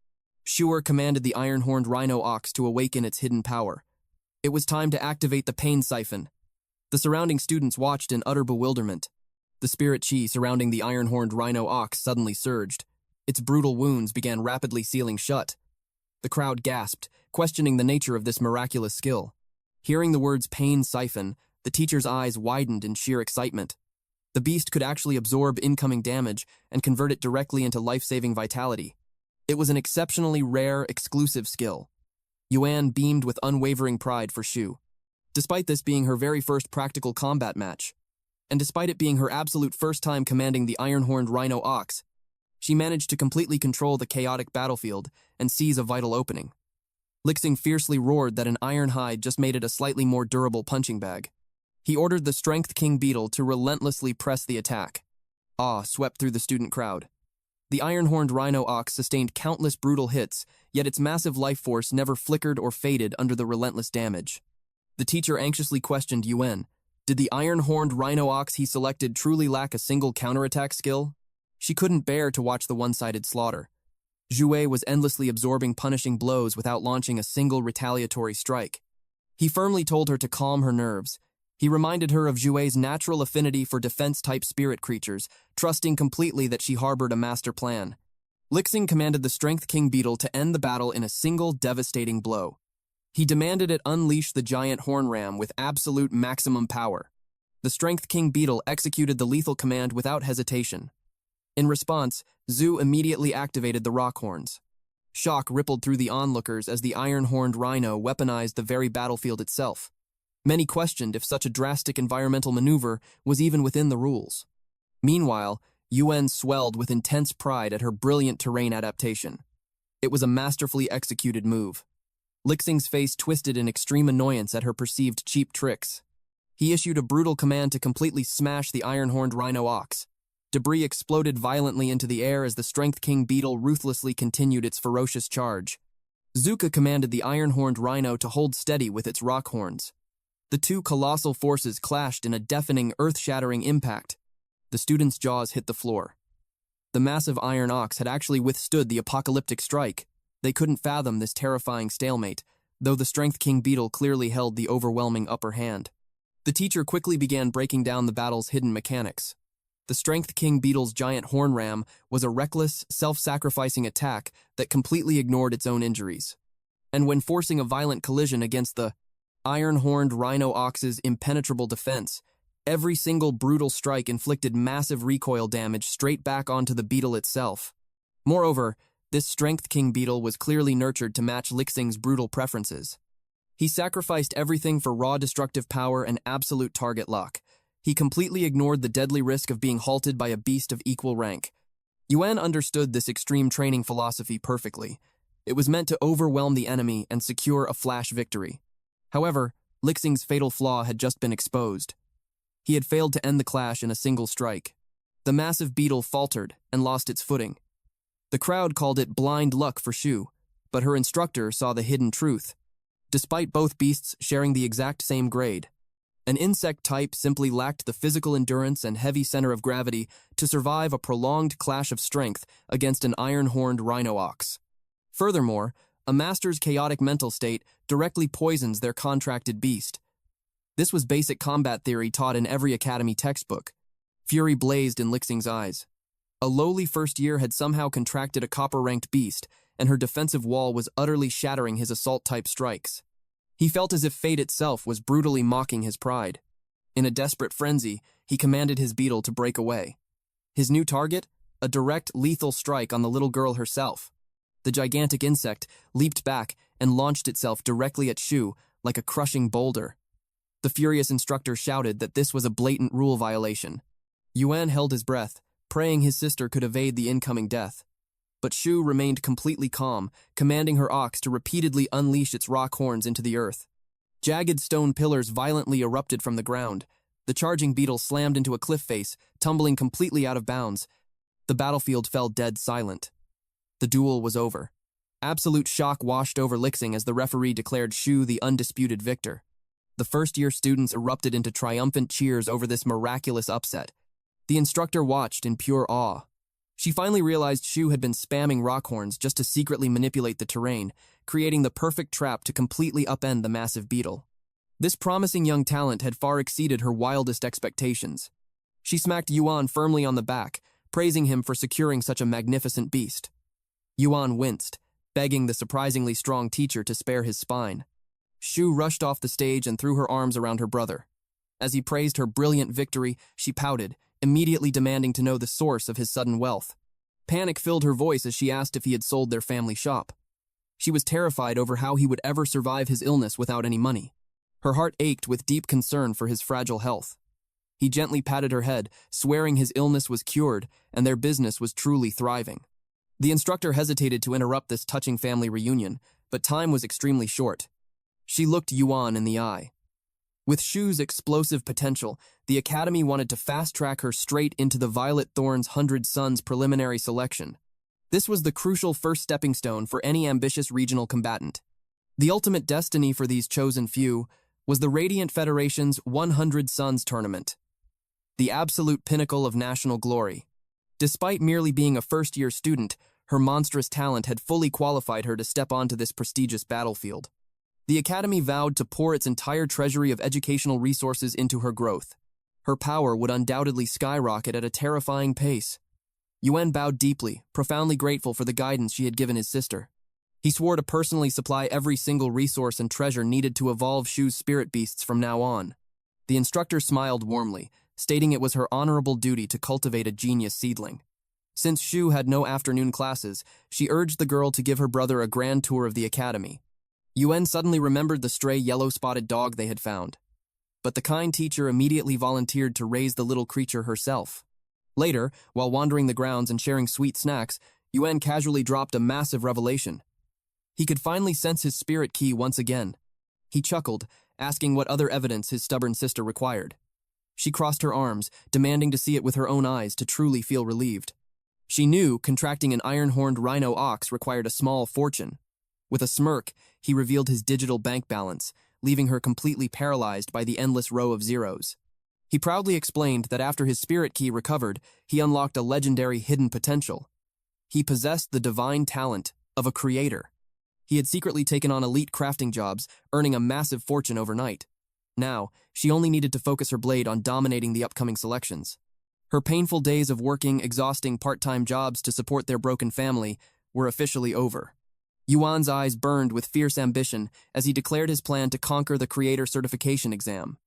Shuer commanded the iron-horned rhino ox to awaken its hidden power. It was time to activate the pain siphon. The surrounding students watched in utter bewilderment. The spirit chi surrounding the iron-horned rhino ox suddenly surged. Its brutal wounds began rapidly sealing shut. The crowd gasped, questioning the nature of this miraculous skill. Hearing the words pain siphon, the teacher's eyes widened in sheer excitement. The beast could actually absorb incoming damage and convert it directly into life-saving vitality. It was an exceptionally rare, exclusive skill. Yuan beamed with unwavering pride for Shu. Despite this being her very first practical combat match, and despite it being her absolute first time commanding the iron-horned rhino ox, she managed to completely control the chaotic battlefield and seize a vital opening. Lixing fiercely roared that an iron hide just made it a slightly more durable punching bag. He ordered the Strength King beetle to relentlessly press the attack. Awe swept through the student crowd. The iron-horned rhino ox sustained countless brutal hits, yet its massive life force never flickered or faded under the relentless damage. The teacher anxiously questioned Yuan. Did the iron-horned rhino ox he selected truly lack a single counterattack skill? She couldn't bear to watch the one-sided slaughter. Zhuwei was endlessly absorbing punishing blows without launching a single retaliatory strike. He firmly told her to calm her nerves. He reminded her of Zhuwei's natural affinity for defense-type spirit creatures, trusting completely that she harbored a master plan. Lixing commanded the Strength King beetle to end the battle in a single devastating blow. He demanded it unleash the giant horn ram with absolute maximum power. The Strength King beetle executed the lethal command without hesitation. In response, Zhu immediately activated the rock horns. Shock rippled through the onlookers as the iron-horned rhino weaponized the very battlefield itself. Many questioned if such a drastic environmental maneuver was even within the rules. Meanwhile, Yuan swelled with intense pride at her brilliant terrain adaptation. It was a masterfully executed move. Lixing's face twisted in extreme annoyance at her perceived cheap tricks. He issued a brutal command to completely smash the iron-horned rhino ox. Debris exploded violently into the air as the Strength King beetle ruthlessly continued its ferocious charge. Zuka commanded the iron-horned rhino to hold steady with its rock horns. The two colossal forces clashed in a deafening, earth-shattering impact. The students' jaws hit the floor. The massive iron ox had actually withstood the apocalyptic strike. They couldn't fathom this terrifying stalemate, though the Strength King beetle clearly held the overwhelming upper hand. The teacher quickly began breaking down the battle's hidden mechanics. The Strength King beetle's giant horn ram was a reckless, self-sacrificing attack that completely ignored its own injuries. And when forcing a violent collision against the iron-horned rhino ox's impenetrable defense, every single brutal strike inflicted massive recoil damage straight back onto the beetle itself. Moreover, this Strength King beetle was clearly nurtured to match Lixing's brutal preferences. He sacrificed everything for raw destructive power and absolute target lock. He completely ignored the deadly risk of being halted by a beast of equal rank. Yuan understood this extreme training philosophy perfectly. It was meant to overwhelm the enemy and secure a flash victory. However, Lixing's fatal flaw had just been exposed. He had failed to end the clash in a single strike. The massive beetle faltered and lost its footing. The crowd called it blind luck for Shu, but her instructor saw the hidden truth. Despite both beasts sharing the exact same grade, an insect type simply lacked the physical endurance and heavy center of gravity to survive a prolonged clash of strength against an iron-horned rhino ox. Furthermore, a master's chaotic mental state directly poisons their contracted beast. This was basic combat theory taught in every academy textbook. Fury blazed in Lixing's eyes. A lowly first year had somehow contracted a copper-ranked beast, and her defensive wall was utterly shattering his assault-type strikes. He felt as if fate itself was brutally mocking his pride. In a desperate frenzy, he commanded his beetle to break away. His new target? A direct, lethal strike on the little girl herself. The gigantic insect leaped back and launched itself directly at Shu like a crushing boulder. The furious instructor shouted that this was a blatant rule violation. Yuan held his breath, praying his sister could evade the incoming death. But Shu remained completely calm, commanding her ox to repeatedly unleash its rock horns into the earth. Jagged stone pillars violently erupted from the ground. The charging beetle slammed into a cliff face, tumbling completely out of bounds. The battlefield fell dead silent. The duel was over. Absolute shock washed over Lixing as the referee declared Shu the undisputed victor. The first-year students erupted into triumphant cheers over this miraculous upset. The instructor watched in pure awe. She finally realized Shu had been spamming rock horns just to secretly manipulate the terrain, creating the perfect trap to completely upend the massive beetle. This promising young talent had far exceeded her wildest expectations. She smacked Yuan firmly on the back, praising him for securing such a magnificent beast. Yuan winced, begging the surprisingly strong teacher to spare his spine. Shu rushed off the stage and threw her arms around her brother. As he praised her brilliant victory, she pouted, immediately demanding to know the source of his sudden wealth. Panic filled her voice as she asked if he had sold their family shop. She was terrified over how he would ever survive his illness without any money. Her heart ached with deep concern for his fragile health. He gently patted her head, swearing his illness was cured and their business was truly thriving. The instructor hesitated to interrupt this touching family reunion, but time was extremely short. She looked Yuan in the eye. With Shu's explosive potential, the Academy wanted to fast-track her straight into the Violet Thorn's 100 Sons preliminary selection. This was the crucial first stepping stone for any ambitious regional combatant. The ultimate destiny for these chosen few was the Radiant Federation's 100 Sons tournament, the absolute pinnacle of national glory. Despite merely being a first-year student, her monstrous talent had fully qualified her to step onto this prestigious battlefield. The Academy vowed to pour its entire treasury of educational resources into her growth. Her power would undoubtedly skyrocket at a terrifying pace. Yuan bowed deeply, profoundly grateful for the guidance she had given his sister. He swore to personally supply every single resource and treasure needed to evolve Shu's spirit beasts from now on. The instructor smiled warmly, stating it was her honorable duty to cultivate a genius seedling. Since Shu had no afternoon classes, she urged the girl to give her brother a grand tour of the academy. Yuan suddenly remembered the stray yellow-spotted dog they had found. But the kind teacher immediately volunteered to raise the little creature herself. Later, while wandering the grounds and sharing sweet snacks, Yuan casually dropped a massive revelation. He could finally sense his spirit key once again. He chuckled, asking what other evidence his stubborn sister required. She crossed her arms, demanding to see it with her own eyes to truly feel relieved. She knew contracting an iron-horned rhino ox required a small fortune. With a smirk, he revealed his digital bank balance, leaving her completely paralyzed by the endless row of zeros. He proudly explained that after his spirit key recovered, he unlocked a legendary hidden potential. He possessed the divine talent of a creator. He had secretly taken on elite crafting jobs, earning a massive fortune overnight. Now, she only needed to focus her blade on dominating the upcoming selections. Her painful days of working exhausting part-time jobs to support their broken family were officially over. Yuan's eyes burned with fierce ambition as he declared his plan to conquer the Creator Certification exam.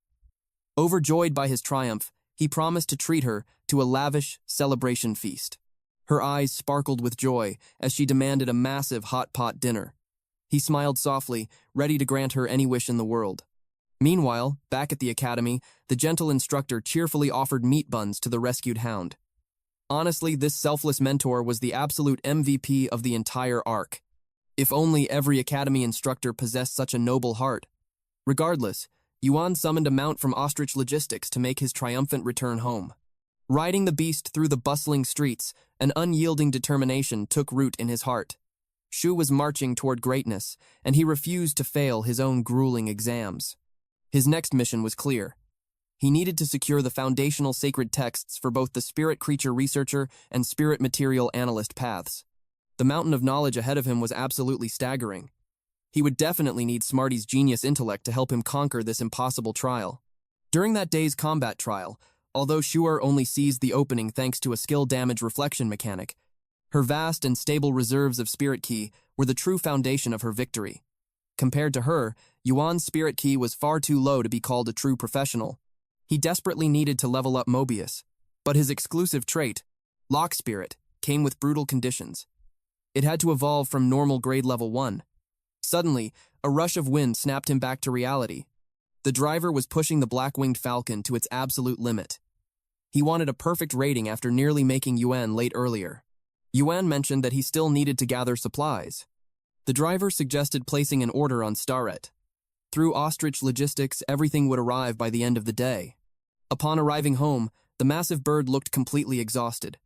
Overjoyed by his triumph, he promised to treat her to a lavish celebration feast. Her eyes sparkled with joy as she demanded a massive hot pot dinner. He smiled softly, ready to grant her any wish in the world. Meanwhile, back at the academy, the gentle instructor cheerfully offered meat buns to the rescued hound. Honestly, this selfless mentor was the absolute MVP of the entire arc. If only every academy instructor possessed such a noble heart. Regardless, Yuan summoned a mount from Ostrich Logistics to make his triumphant return home. Riding the beast through the bustling streets, an unyielding determination took root in his heart. Shu was marching toward greatness, and he refused to fail his own grueling exams. His next mission was clear. He needed to secure the foundational sacred texts for both the spirit creature researcher and spirit material analyst paths. The mountain of knowledge ahead of him was absolutely staggering. He would definitely need Smarty's genius intellect to help him conquer this impossible trial. During that day's combat trial, although Shu'er only seized the opening thanks to a skill damage reflection mechanic, her vast and stable reserves of spirit ki were the true foundation of her victory. Compared to her, Yuan's spirit ki was far too low to be called a true professional. He desperately needed to level up Mobius, but his exclusive trait, Lock Spirit, came with brutal conditions. It had to evolve from normal grade level 1. Suddenly, a rush of wind snapped him back to reality. The driver was pushing the black-winged falcon to its absolute limit. He wanted a perfect rating after nearly making Yuan late earlier. Yuan mentioned that he still needed to gather supplies. The driver suggested placing an order on Starret. Through Ostrich Logistics, everything would arrive by the end of the day. Upon arriving home, the massive bird looked completely exhausted.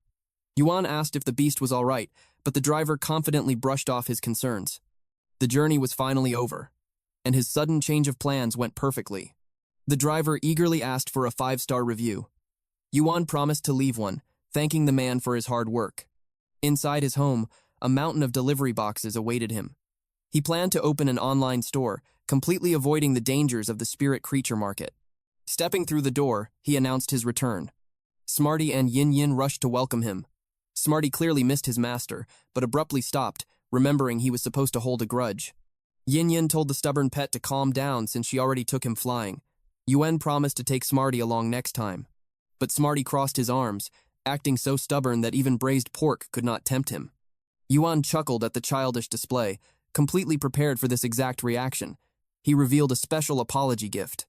Yuan asked if the beast was all right, but the driver confidently brushed off his concerns. The journey was finally over, and his sudden change of plans went perfectly. The driver eagerly asked for a 5-star review. Yuan promised to leave one, thanking the man for his hard work. Inside his home, a mountain of delivery boxes awaited him. He planned to open an online store, completely avoiding the dangers of the spirit creature market. Stepping through the door, he announced his return. Smarty and Yinyan rushed to welcome him. Smarty clearly missed his master, but abruptly stopped, remembering he was supposed to hold a grudge. Yinyan told the stubborn pet to calm down since she already took him flying. Yuan promised to take Smarty along next time. But Smarty crossed his arms, acting so stubborn that even braised pork could not tempt him. Yuan chuckled at the childish display, completely prepared for this exact reaction. He revealed a special apology gift.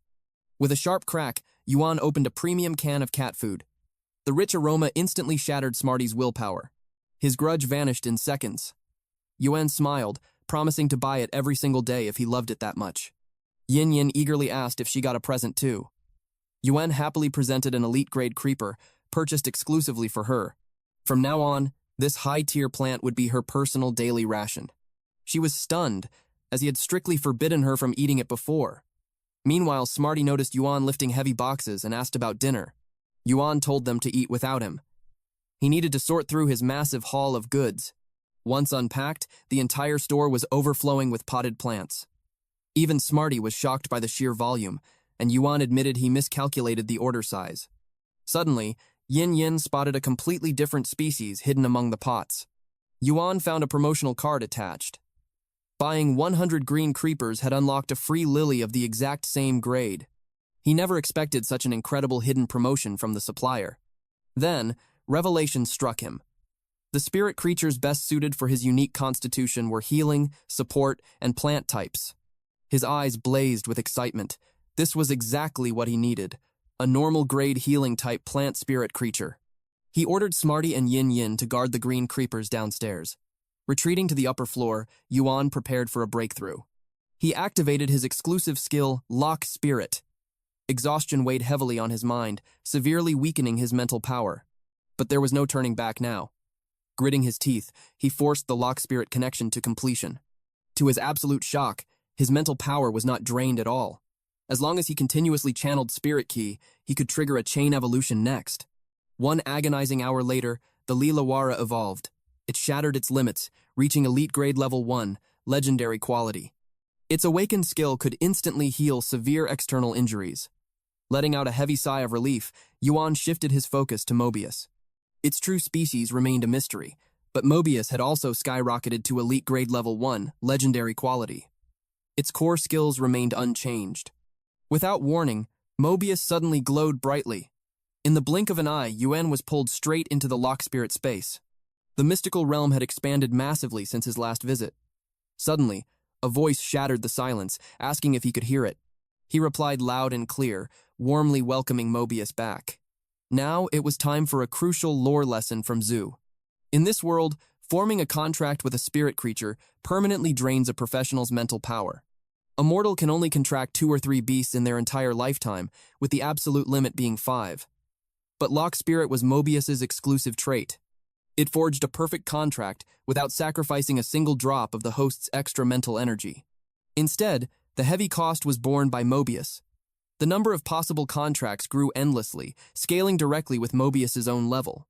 With a sharp crack, Yuan opened a premium can of cat food. The rich aroma instantly shattered Smarty's willpower. His grudge vanished in seconds. Yuan smiled, promising to buy it every single day if he loved it that much. Yinyan eagerly asked if she got a present too. Yuan happily presented an elite-grade creeper, purchased exclusively for her. From now on, this high-tier plant would be her personal daily ration. She was stunned, as he had strictly forbidden her from eating it before. Meanwhile, Smarty noticed Yuan lifting heavy boxes and asked about dinner. Yuan told them to eat without him. He needed to sort through his massive haul of goods. Once unpacked, the entire store was overflowing with potted plants. Even Smarty was shocked by the sheer volume, and Yuan admitted he miscalculated the order size. Suddenly, Yinyan spotted a completely different species hidden among the pots. Yuan found a promotional card attached. Buying 100 green creepers had unlocked a free lily of the exact same grade. He never expected such an incredible hidden promotion from the supplier. Then, revelation struck him. The spirit creatures best suited for his unique constitution were healing, support, and plant types. His eyes blazed with excitement. This was exactly what he needed, a normal-grade healing-type plant spirit creature. He ordered Smarty and Yinyan to guard the green creepers downstairs. Retreating to the upper floor, Yuan prepared for a breakthrough. He activated his exclusive skill, Lock Spirit. Exhaustion weighed heavily on his mind, severely weakening his mental power. But there was no turning back now. Gritting his teeth, he forced the Lock Spirit connection to completion. To his absolute shock, his mental power was not drained at all. As long as he continuously channeled spiritqi, he could trigger a chain evolution next. One agonizing hour later, the Lilawara evolved. It shattered its limits, reaching elite grade level 1, legendary quality. Its awakened skill could instantly heal severe external injuries. Letting out a heavy sigh of relief, Yuan shifted his focus to Mobius. Its true species remained a mystery, but Mobius had also skyrocketed to elite grade level 1, legendary quality. Its core skills remained unchanged. Without warning, Mobius suddenly glowed brightly. In the blink of an eye, Yuan was pulled straight into the Lock Spirit space. The mystical realm had expanded massively since his last visit. Suddenly, a voice shattered the silence, asking if he could hear it. He replied loud and clear, warmly welcoming Mobius back. Now it was time for a crucial lore lesson from Zhu. In this world, forming a contract with a spirit creature permanently drains a professional's mental power. A mortal can only contract 2 or 3 beasts in their entire lifetime, with the absolute limit being 5. But Lock Spirit was Mobius's exclusive trait. It forged a perfect contract without sacrificing a single drop of the host's extra mental energy. Instead, the heavy cost was borne by Mobius. The number of possible contracts grew endlessly, scaling directly with Mobius's own level.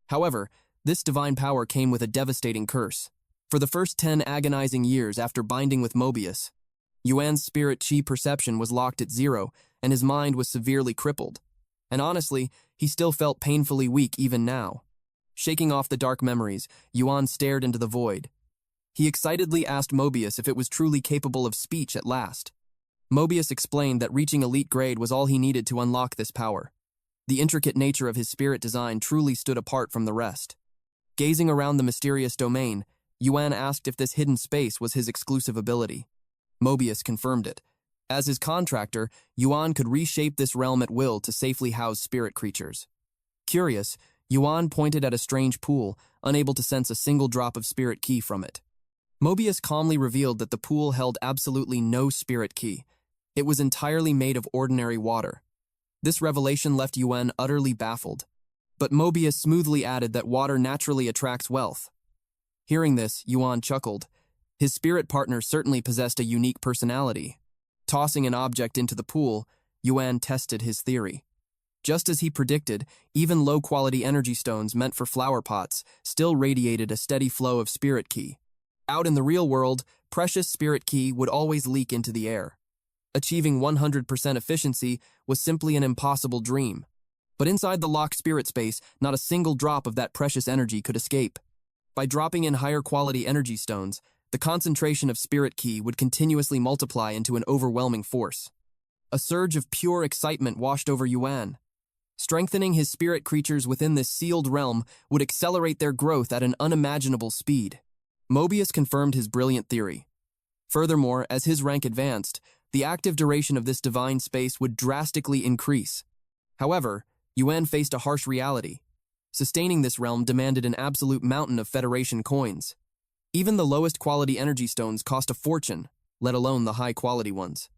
However, this divine power came with a devastating curse. For the first 10 agonizing years after binding with Mobius, Yuan's spirit chi perception was locked at 0, and his mind was severely crippled. And honestly, he still felt painfully weak even now. Shaking off the dark memories, Yuan stared into the void. He excitedly asked Mobius if it was truly capable of speech at last. Mobius explained that reaching elite grade was all he needed to unlock this power. The intricate nature of his spirit design truly stood apart from the rest. Gazing around the mysterious domain, Yuan asked if this hidden space was his exclusive ability. Mobius confirmed it. As his contractor, Yuan could reshape this realm at will to safely house spirit creatures. Curious, Yuan pointed at a strange pool, unable to sense a single drop of spirit ki from it. Mobius calmly revealed that the pool held absolutely no spirit ki. It was entirely made of ordinary water. This revelation left Yuan utterly baffled. But Mobius smoothly added that water naturally attracts wealth. Hearing this, Yuan chuckled. His spirit partner certainly possessed a unique personality. Tossing an object into the pool, Yuan tested his theory. Just as he predicted, even low-quality energy stones meant for flower pots still radiated a steady flow of spirit ki. Out in the real world, precious spirit ki would always leak into the air. Achieving 100% efficiency was simply an impossible dream. But inside the locked spirit space, not a single drop of that precious energy could escape. By dropping in higher quality energy stones, the concentration of spirit ki would continuously multiply into an overwhelming force. A surge of pure excitement washed over Yuan. Strengthening his spirit creatures within this sealed realm would accelerate their growth at an unimaginable speed. Mobius confirmed his brilliant theory. Furthermore, as his rank advanced, the active duration of this divine space would drastically increase. However, Yuan faced a harsh reality. Sustaining this realm demanded an absolute mountain of Federation coins. Even the lowest quality energy stones cost a fortune, let alone the high quality ones.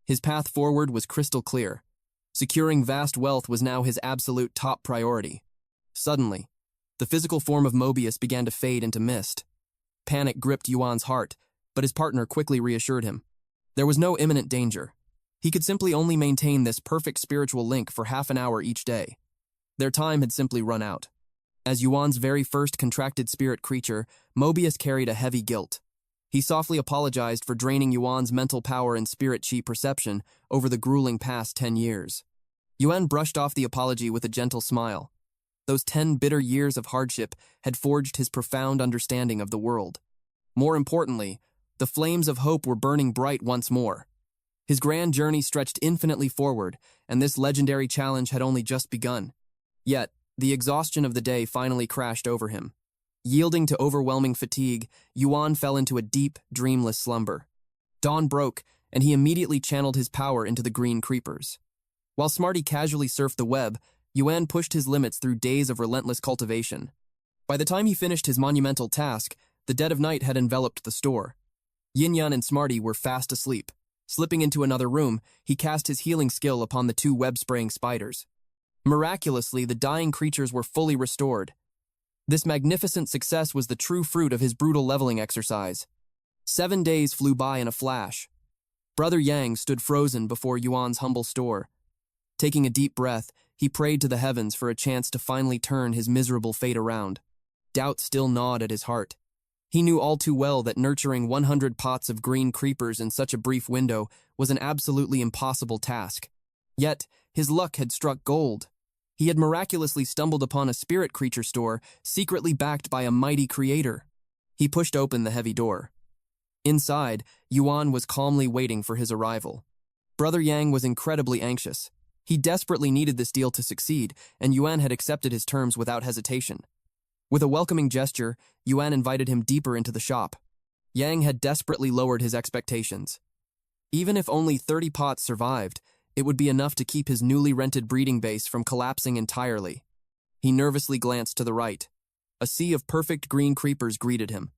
His path forward was crystal clear. Securing vast wealth was now his absolute top priority. Suddenly, the physical form of Mobius began to fade into mist. Panic gripped Yuan's heart, but his partner quickly reassured him. There was no imminent danger. He could simply only maintain this perfect spiritual link for half an hour each day. Their time had simply run out. As Yuan's very first contracted spirit creature, Mobius carried a heavy guilt. He softly apologized for draining Yuan's mental power and spiritqi perception over the grueling past 10 years. Yuan brushed off the apology with a gentle smile. Those 10 bitter years of hardship had forged his profound understanding of the world. More importantly, the flames of hope were burning bright once more. His grand journey stretched infinitely forward, and this legendary challenge had only just begun. Yet, the exhaustion of the day finally crashed over him. Yielding to overwhelming fatigue, Yuan fell into a deep, dreamless slumber. Dawn broke, and he immediately channeled his power into the green creepers. While Smarty casually surfed the web, Yuan pushed his limits through days of relentless cultivation. By the time he finished his monumental task, the dead of night had enveloped the store. Yinyan and Smarty were fast asleep. Slipping into another room, he cast his healing skill upon the two web-spraying spiders. Miraculously, the dying creatures were fully restored. This magnificent success was the true fruit of his brutal leveling exercise. 7 days flew by in a flash. Brother Yang stood frozen before Yuan's humble store. Taking a deep breath, he prayed to the heavens for a chance to finally turn his miserable fate around. Doubt still gnawed at his heart. He knew all too well that nurturing 100 pots of green creepers in such a brief window was an absolutely impossible task. Yet, his luck had struck gold. He had miraculously stumbled upon a spirit creature store secretly backed by a mighty creator. He pushed open the heavy door. Inside, Yuan was calmly waiting for his arrival. Brother Yang was incredibly anxious. He desperately needed this deal to succeed, and Yuan had accepted his terms without hesitation. With a welcoming gesture, Yuan invited him deeper into the shop. Yang had desperately lowered his expectations. Even if only 30 pots survived, it would be enough to keep his newly rented breeding base from collapsing entirely. He nervously glanced to the right. A sea of perfect green creepers greeted him.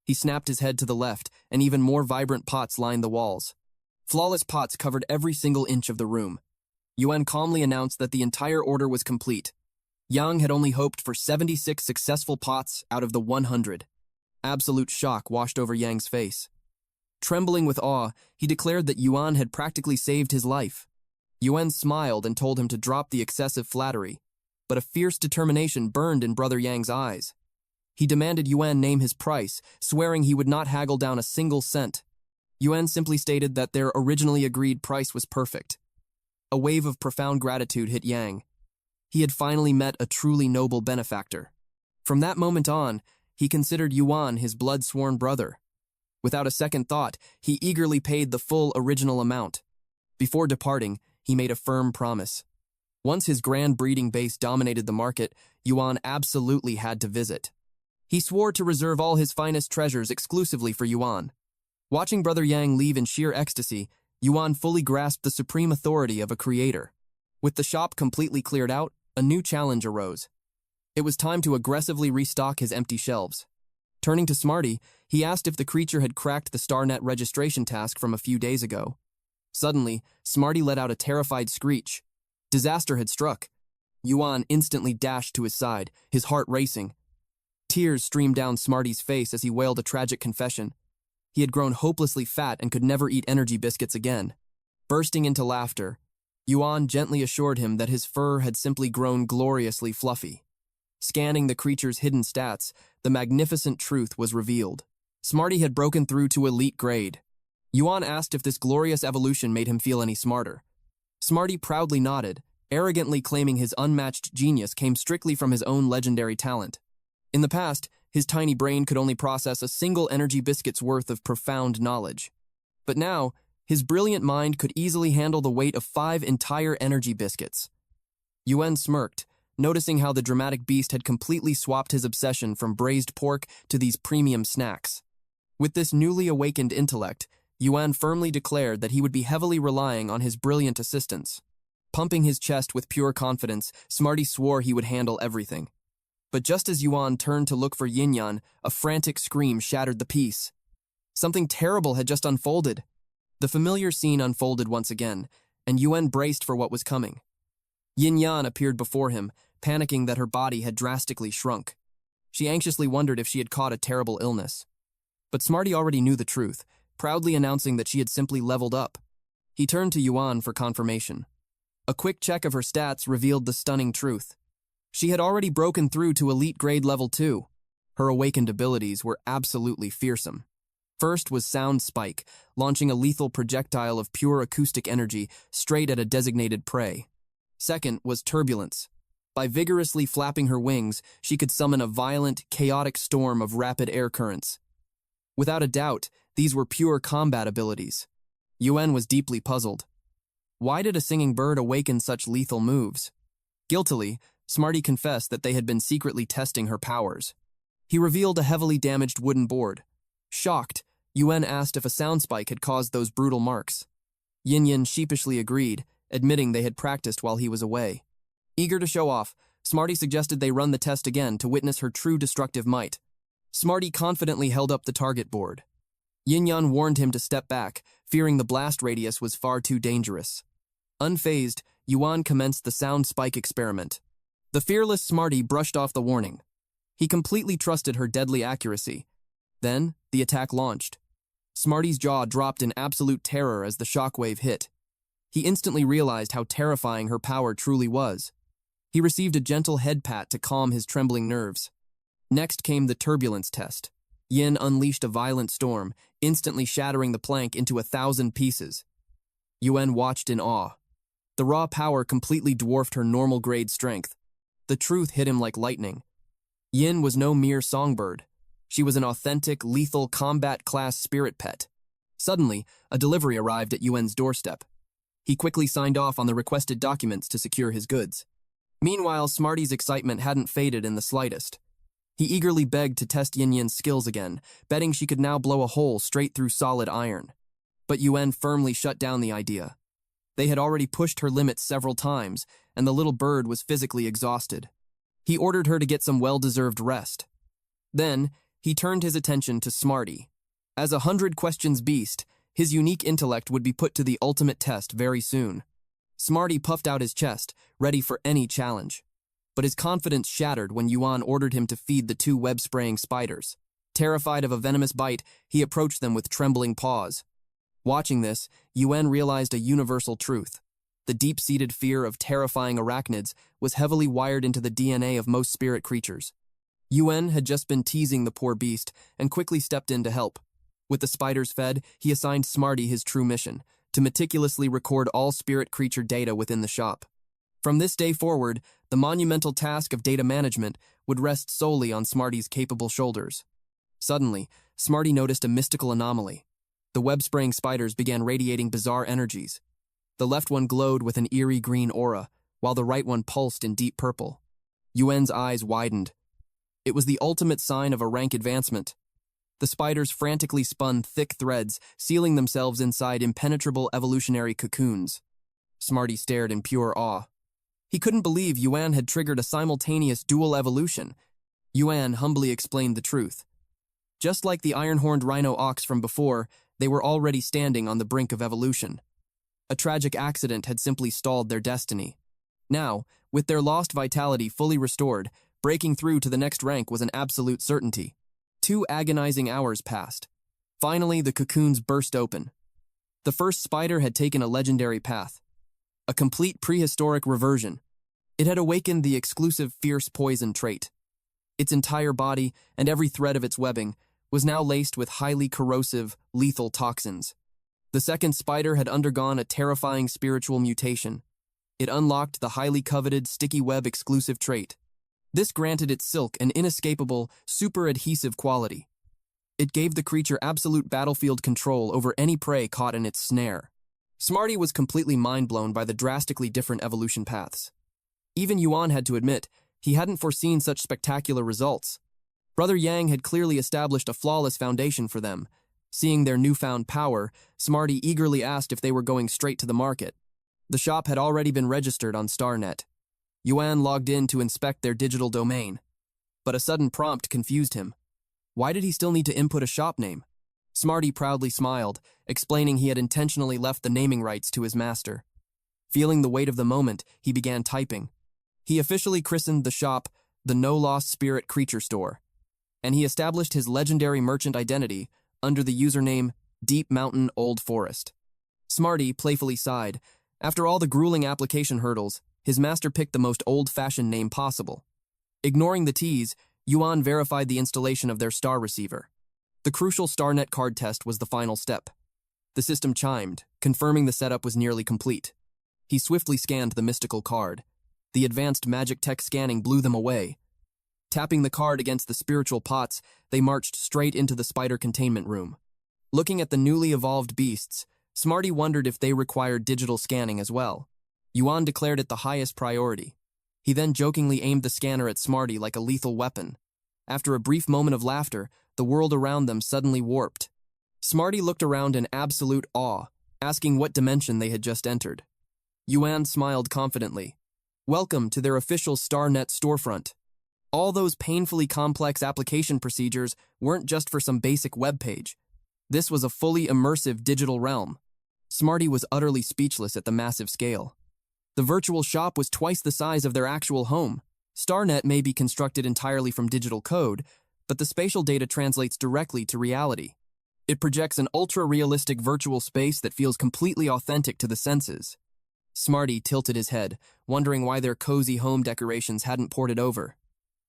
He snapped his head to the left, and even more vibrant pots lined the walls. Flawless pots covered every single inch of the room. Yuan calmly announced that the entire order was complete. Yang had only hoped for 76 successful pots out of the 100. Absolute shock washed over Yang's face. Trembling with awe, he declared that Yuan had practically saved his life. Yuan smiled and told him to drop the excessive flattery, but a fierce determination burned in Brother Yang's eyes. He demanded Yuan name his price, swearing he would not haggle down a single cent. Yuan simply stated that their originally agreed price was perfect. A wave of profound gratitude hit Yang. He had finally met a truly noble benefactor. From that moment on, he considered Yuan his blood-sworn brother. Without a second thought, he eagerly paid the full original amount. Before departing, he made a firm promise. Once his grand breeding base dominated the market, Yuan absolutely had to visit. He swore to reserve all his finest treasures exclusively for Yuan. Watching Brother Yang leave in sheer ecstasy, Yuan fully grasped the supreme authority of a creator. With the shop completely cleared out, a new challenge arose. It was time to aggressively restock his empty shelves. Turning to Smarty, he asked if the creature had cracked the StarNet registration task from a few days ago. Suddenly, Smarty let out a terrified screech. Disaster had struck. Yuan instantly dashed to his side, his heart racing. Tears streamed down Smarty's face as he wailed a tragic confession. He had grown hopelessly fat and could never eat energy biscuits again. Bursting into laughter, Yuan gently assured him that his fur had simply grown gloriously fluffy. Scanning the creature's hidden stats, the magnificent truth was revealed. Smarty had broken through to elite grade. Yuan asked if this glorious evolution made him feel any smarter. Smarty proudly nodded, arrogantly claiming his unmatched genius came strictly from his own legendary talent. In the past, his tiny brain could only process a single energy biscuit's worth of profound knowledge. But now, his brilliant mind could easily handle the weight of 5 entire energy biscuits. Yuan smirked, noticing how the dramatic beast had completely swapped his obsession from braised pork to these premium snacks. With this newly awakened intellect, Yuan firmly declared that he would be heavily relying on his brilliant assistants. Pumping his chest with pure confidence, Smarty swore he would handle everything. But just as Yuan turned to look for Yinyan, a frantic scream shattered the peace. Something terrible had just unfolded. The familiar scene unfolded once again, and Yuan braced for what was coming. Yinyan appeared before him, panicking that her body had drastically shrunk. She anxiously wondered if she had caught a terrible illness. But Smarty already knew the truth, proudly announcing that she had simply leveled up. He turned to Yuan for confirmation. A quick check of her stats revealed the stunning truth. She had already broken through to elite grade level 2. Her awakened abilities were absolutely fearsome. First was Sound Spike, launching a lethal projectile of pure acoustic energy straight at a designated prey. Second was Turbulence. By vigorously flapping her wings, she could summon a violent, chaotic storm of rapid air currents. Without a doubt, these were pure combat abilities. Yuan was deeply puzzled. Why did a singing bird awaken such lethal moves? Guiltily, Smarty confessed that they had been secretly testing her powers. He revealed a heavily damaged wooden board. Shocked, Yuan asked if a sound spike had caused those brutal marks. Yinyan sheepishly agreed, admitting they had practiced while he was away. Eager to show off, Smarty suggested they run the test again to witness her true destructive might. Smarty confidently held up the target board. Yinyan warned him to step back, fearing the blast radius was far too dangerous. Unfazed, Yuan commenced the sound spike experiment. The fearless Smarty brushed off the warning. He completely trusted her deadly accuracy. Then, the attack launched. Smarty's jaw dropped in absolute terror as the shockwave hit. He instantly realized how terrifying her power truly was. He received a gentle head pat to calm his trembling nerves. Next came the turbulence test. Yin unleashed a violent storm, instantly shattering the plank into 1,000 pieces. Yuan watched in awe. The raw power completely dwarfed her normal grade strength. The truth hit him like lightning. Yin was no mere songbird. She was an authentic, lethal combat-class spirit pet. Suddenly, a delivery arrived at Yuan's doorstep. He quickly signed off on the requested documents to secure his goods. Meanwhile, Smarty's excitement hadn't faded in the slightest. He eagerly begged to test Yinyan's skills again, betting she could now blow a hole straight through solid iron. But Yuan firmly shut down the idea. They had already pushed her limits several times, and the little bird was physically exhausted. He ordered her to get some well-deserved rest. Then, he turned his attention to Smarty. As a 100-questions beast, his unique intellect would be put to the ultimate test very soon. Smarty puffed out his chest, ready for any challenge. But his confidence shattered when Yuan ordered him to feed the 2 web-spraying spiders. Terrified of a venomous bite, he approached them with trembling paws. Watching this, Yuan realized a universal truth. The deep-seated fear of terrifying arachnids was heavily wired into the DNA of most spirit creatures. Yuan had just been teasing the poor beast and quickly stepped in to help. With the spiders fed, he assigned Smarty his true mission, to meticulously record all spirit creature data within the shop. From this day forward, the monumental task of data management would rest solely on Smarty's capable shoulders. Suddenly, Smarty noticed a mystical anomaly. The web-spraying spiders began radiating bizarre energies. The left one glowed with an eerie green aura, while the right one pulsed in deep purple. Yuan's eyes widened. It was the ultimate sign of a rank advancement. The spiders frantically spun thick threads, sealing themselves inside impenetrable evolutionary cocoons. Smarty stared in pure awe. He couldn't believe Yuan had triggered a simultaneous dual evolution. Yuan humbly explained the truth. Just like the iron-horned rhino ox from before, they were already standing on the brink of evolution. A tragic accident had simply stalled their destiny. Now, with their lost vitality fully restored, breaking through to the next rank was an absolute certainty. 2 agonizing hours passed. Finally, the cocoons burst open. The first spider had taken a legendary path. A complete prehistoric reversion. It had awakened the exclusive fierce poison trait. Its entire body, and every thread of its webbing, was now laced with highly corrosive, lethal toxins. The second spider had undergone a terrifying spiritual mutation. It unlocked the highly coveted sticky web exclusive trait. This granted its silk an inescapable, super-adhesive quality. It gave the creature absolute battlefield control over any prey caught in its snare. Smarty was completely mind-blown by the drastically different evolution paths. Even Yuan had to admit, he hadn't foreseen such spectacular results. Brother Yang had clearly established a flawless foundation for them. Seeing their newfound power, Smarty eagerly asked if they were going straight to the market. The shop had already been registered on StarNet. Yuan logged in to inspect their digital domain. But a sudden prompt confused him. Why did he still need to input a shop name? Smarty proudly smiled, explaining he had intentionally left the naming rights to his master. Feeling the weight of the moment, he began typing. He officially christened the shop the No Loss Spirit Creature Store, and he established his legendary merchant identity under the username Deep Mountain Old Forest. Smarty playfully sighed. After all the grueling application hurdles, his master picked the most old-fashioned name possible. Ignoring the T's, Yuan verified the installation of their star receiver. The crucial StarNet card test was the final step. The system chimed, confirming the setup was nearly complete. He swiftly scanned the mystical card. The advanced magic tech scanning blew them away. Tapping the card against the spiritual pots, they marched straight into the spider containment room. Looking at the newly evolved beasts, Smarty wondered if they required digital scanning as well. Yuan declared it the highest priority. He then jokingly aimed the scanner at Smarty like a lethal weapon. After a brief moment of laughter, the world around them suddenly warped. Smarty looked around in absolute awe, asking what dimension they had just entered. Yuan smiled confidently. Welcome to their official StarNet storefront. All those painfully complex application procedures weren't just for some basic web page. This was a fully immersive digital realm. Smarty was utterly speechless at the massive scale. The virtual shop was twice the size of their actual home. StarNet may be constructed entirely from digital code, but the spatial data translates directly to reality. It projects an ultra-realistic virtual space that feels completely authentic to the senses. Smarty tilted his head, wondering why their cozy home decorations hadn't ported over.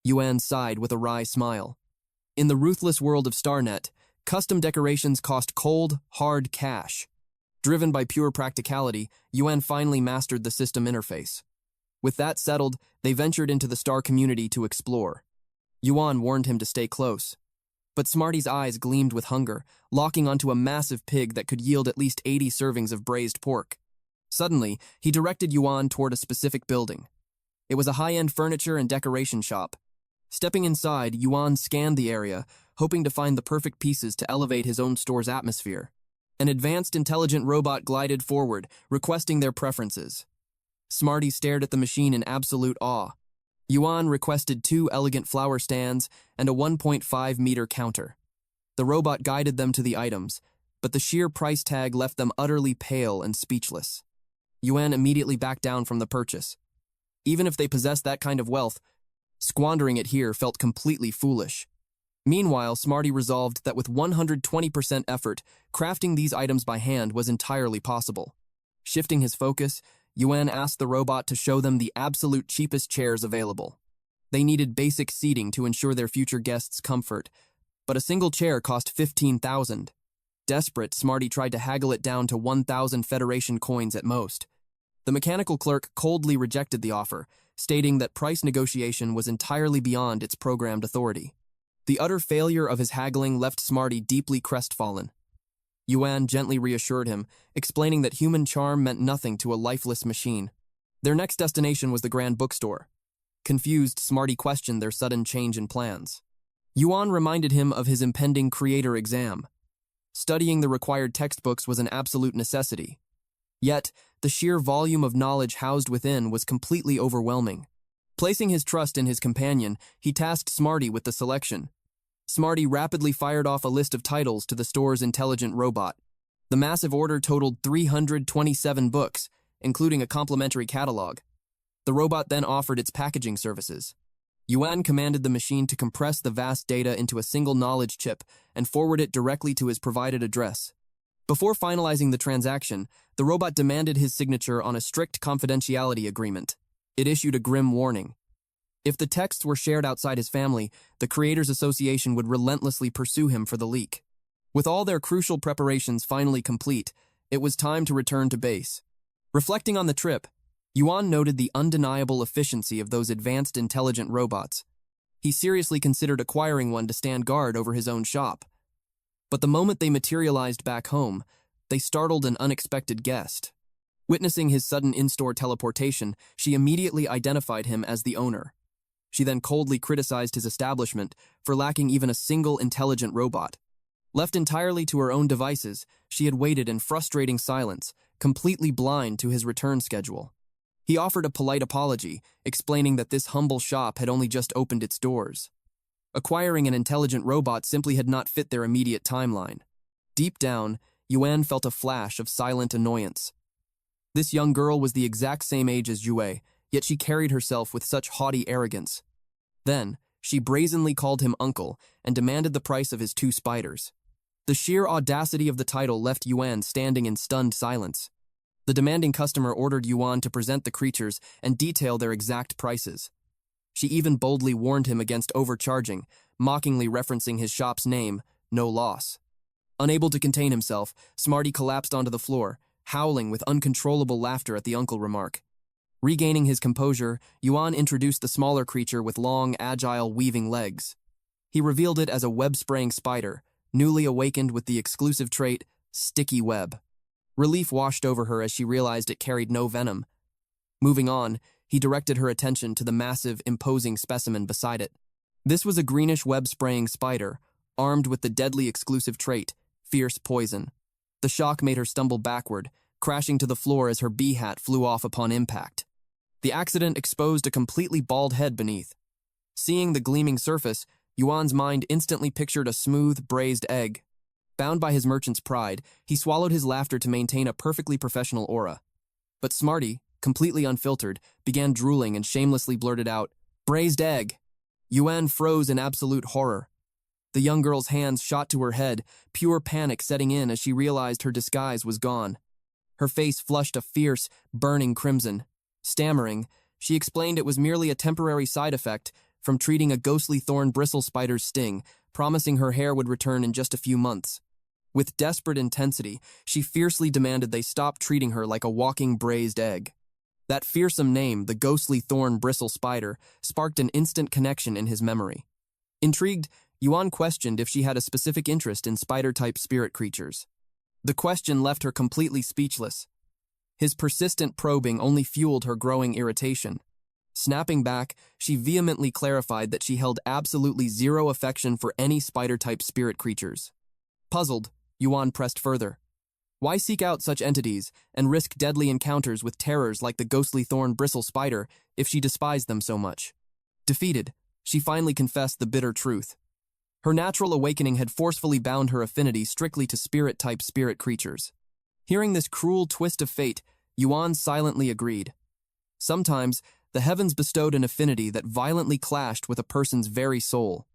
Yuan sighed with a wry smile. In the ruthless world of StarNet, custom decorations cost cold, hard cash. Driven by pure practicality, Yuan finally mastered the system interface. With that settled, they ventured into the star community to explore. Yuan warned him to stay close. But Smarty's eyes gleamed with hunger, locking onto a massive pig that could yield at least 80 servings of braised pork. Suddenly, he directed Yuan toward a specific building. It was a high-end furniture and decoration shop. Stepping inside, Yuan scanned the area, hoping to find the perfect pieces to elevate his own store's atmosphere. An advanced intelligent robot glided forward, requesting their preferences. Smarty stared at the machine in absolute awe. Yuan requested 2 elegant flower stands and a 1.5-meter counter. The robot guided them to the items, but the sheer price tag left them utterly pale and speechless. Yuan immediately backed down from the purchase. Even if they possessed that kind of wealth, squandering it here felt completely foolish. Meanwhile, Smarty resolved that with 120% effort, crafting these items by hand was entirely possible. Shifting his focus, Yuan asked the robot to show them the absolute cheapest chairs available. They needed basic seating to ensure their future guests' comfort, but a single chair cost 15,000. Desperate, Smarty tried to haggle it down to 1,000 Federation coins at most. The mechanical clerk coldly rejected the offer, stating that price negotiation was entirely beyond its programmed authority. The utter failure of his haggling left Smarty deeply crestfallen. Yuan gently reassured him, explaining that human charm meant nothing to a lifeless machine. Their next destination was the Grand Bookstore. Confused, Smarty questioned their sudden change in plans. Yuan reminded him of his impending creator exam. Studying the required textbooks was an absolute necessity. Yet, the sheer volume of knowledge housed within was completely overwhelming. Placing his trust in his companion, he tasked Smarty with the selection. Smarty rapidly fired off a list of titles to the store's intelligent robot. The massive order totaled 327 books, including a complimentary catalog. The robot then offered its packaging services. Yuan commanded the machine to compress the vast data into a single knowledge chip and forward it directly to his provided address. Before finalizing the transaction, the robot demanded his signature on a strict confidentiality agreement. It issued a grim warning. If the texts were shared outside his family, the Creators Association would relentlessly pursue him for the leak. With all their crucial preparations finally complete, it was time to return to base. Reflecting on the trip, Yuan noted the undeniable efficiency of those advanced intelligent robots. He seriously considered acquiring one to stand guard over his own shop. But the moment they materialized back home, they startled an unexpected guest. Witnessing his sudden in-store teleportation, she immediately identified him as the owner. She then coldly criticized his establishment for lacking even a single intelligent robot. Left entirely to her own devices, she had waited in frustrating silence, completely blind to his return schedule. He offered a polite apology, explaining that this humble shop had only just opened its doors. Acquiring an intelligent robot simply had not fit their immediate timeline. Deep down, Yuan felt a flash of silent annoyance. This young girl was the exact same age as Yue, yet she carried herself with such haughty arrogance. Then, she brazenly called him uncle and demanded the price of his 2 spiders. The sheer audacity of the title left Yuan standing in stunned silence. The demanding customer ordered Yuan to present the creatures and detail their exact prices. She even boldly warned him against overcharging, mockingly referencing his shop's name, No Loss. Unable to contain himself, Smarty collapsed onto the floor, howling with uncontrollable laughter at the uncle remark. Regaining his composure, Yuan introduced the smaller creature with long, agile, weaving legs. He revealed it as a web-spraying spider, newly awakened with the exclusive trait, Sticky Web. Relief washed over her as she realized it carried no venom. Moving on, he directed her attention to the massive, imposing specimen beside it. This was a greenish web-spraying spider, armed with the deadly exclusive trait, Fierce Poison. The shock made her stumble backward, crashing to the floor as her bee hat flew off upon impact. The accident exposed a completely bald head beneath. Seeing the gleaming surface, Yuan's mind instantly pictured a smooth, braised egg. Bound by his merchant's pride, he swallowed his laughter to maintain a perfectly professional aura. But Smarty, completely unfiltered, began drooling and shamelessly blurted out, "Braised egg!" Yuan froze in absolute horror. The young girl's hands shot to her head, pure panic setting in as she realized her disguise was gone. Her face flushed a fierce, burning crimson. Stammering, she explained it was merely a temporary side effect from treating a ghostly thorn bristle spider's sting, promising her hair would return in just a few months. With desperate intensity, she fiercely demanded they stop treating her like a walking braised egg. That fearsome name, the ghostly thorn bristle spider, sparked an instant connection in his memory. Intrigued, Yuan questioned if she had a specific interest in spider-type spirit creatures. The question left her completely speechless. His persistent probing only fueled her growing irritation. Snapping back, she vehemently clarified that she held absolutely zero affection for any spider-type spirit creatures. Puzzled, Yuan pressed further. Why seek out such entities and risk deadly encounters with terrors like the ghostly thorn bristle spider if she despised them so much? Defeated, she finally confessed the bitter truth. Her natural awakening had forcefully bound her affinity strictly to spirit-type spirit creatures. Hearing this cruel twist of fate, Yuan silently agreed. Sometimes, the heavens bestowed an affinity that violently clashed with a person's very soul.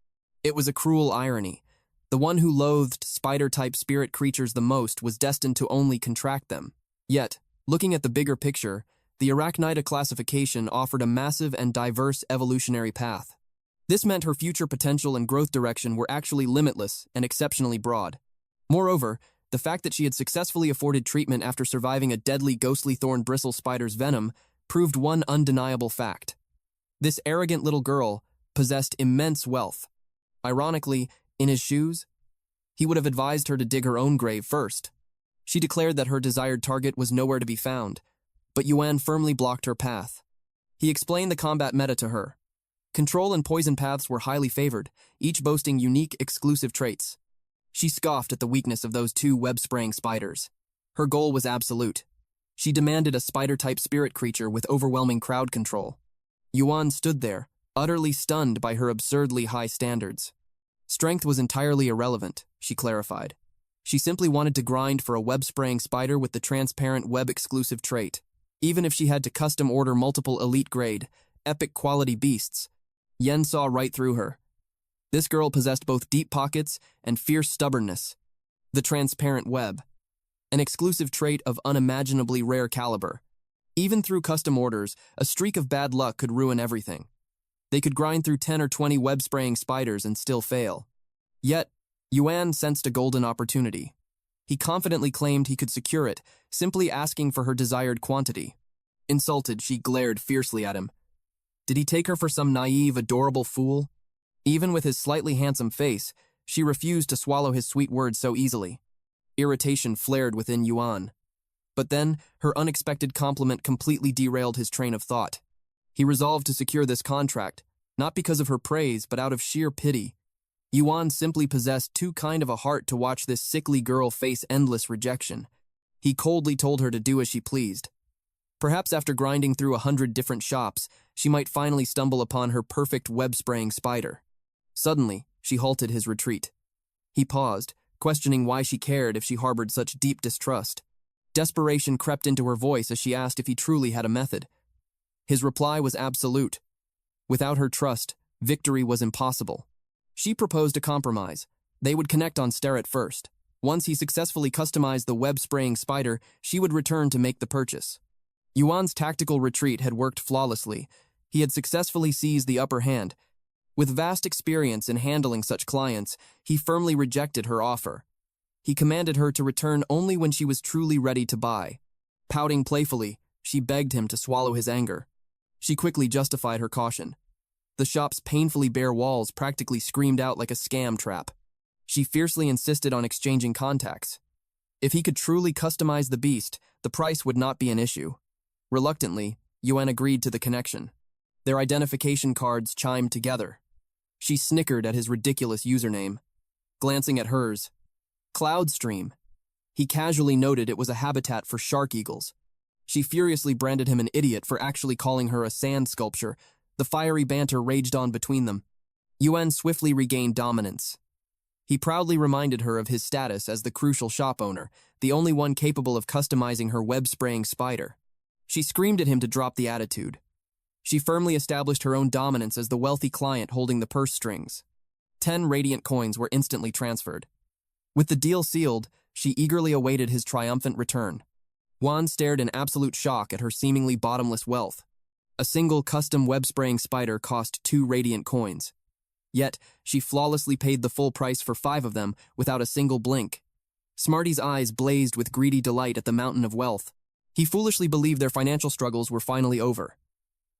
It was a cruel irony. The one who loathed spider-type spirit creatures the most was destined to only contract them. Yet, looking at the bigger picture, the Arachnida classification offered a massive and diverse evolutionary path. This meant her future potential and growth direction were actually limitless and exceptionally broad. Moreover, the fact that she had successfully afforded treatment after surviving a deadly ghostly thorn bristle spider's venom proved one undeniable fact. This arrogant little girl possessed immense wealth. Ironically, in his shoes, he would have advised her to dig her own grave first. She declared that her desired target was nowhere to be found, but Yuan firmly blocked her path. He explained the combat meta to her. Control and poison paths were highly favored, each boasting unique, exclusive traits. She scoffed at the weakness of those 2 web-spraying spiders. Her goal was absolute. She demanded a spider-type spirit creature with overwhelming crowd control. Yuan stood there, utterly stunned by her absurdly high standards. Strength was entirely irrelevant, she clarified. She simply wanted to grind for a web-spraying spider with the transparent web-exclusive trait. Even if she had to custom order multiple elite-grade, epic-quality beasts, Yen saw right through her. This girl possessed both deep pockets and fierce stubbornness. The transparent web, an exclusive trait of unimaginably rare caliber. Even through custom orders, a streak of bad luck could ruin everything. They could grind through 10 or 20 web-spraying spiders and still fail. Yet, Yuan sensed a golden opportunity. He confidently claimed he could secure it, simply asking for her desired quantity. Insulted, she glared fiercely at him. Did he take her for some naive, adorable fool? Even with his slightly handsome face, she refused to swallow his sweet words so easily. Irritation flared within Yuan. But then, her unexpected compliment completely derailed his train of thought. He resolved to secure this contract, not because of her praise, but out of sheer pity. Yuan simply possessed too kind of a heart to watch this sickly girl face endless rejection. He coldly told her to do as she pleased. Perhaps after grinding through 100 different shops, she might finally stumble upon her perfect web-spraying spider. Suddenly, she halted his retreat. He paused, questioning why she cared if she harbored such deep distrust. Desperation crept into her voice as she asked if he truly had a method. His reply was absolute. Without her trust, victory was impossible. She proposed a compromise. They would connect on Starrett first. Once he successfully customized the web-spraying spider, she would return to make the purchase. Yuan's tactical retreat had worked flawlessly. He had successfully seized the upper hand. With vast experience in handling such clients, he firmly rejected her offer. He commanded her to return only when she was truly ready to buy. Pouting playfully, she begged him to swallow his anger. She quickly justified her caution. The shop's painfully bare walls practically screamed out like a scam trap. She fiercely insisted on exchanging contacts. If he could truly customize the beast, the price would not be an issue. Reluctantly, Yuan agreed to the connection. Their identification cards chimed together. She snickered at his ridiculous username. Glancing at hers, Cloudstream. He casually noted it was a habitat for shark eagles. She furiously branded him an idiot for actually calling her a sand sculpture. The fiery banter raged on between them. Yuan swiftly regained dominance. He proudly reminded her of his status as the crucial shop owner, the only one capable of customizing her web-spraying spider. She screamed at him to drop the attitude. She firmly established her own dominance as the wealthy client holding the purse strings. 10 radiant coins were instantly transferred. With the deal sealed, she eagerly awaited his triumphant return. Yuan stared in absolute shock at her seemingly bottomless wealth. A single custom web-spraying spider cost 2 radiant coins. Yet, she flawlessly paid the full price for 5 of them without a single blink. Smarty's eyes blazed with greedy delight at the mountain of wealth. He foolishly believed their financial struggles were finally over.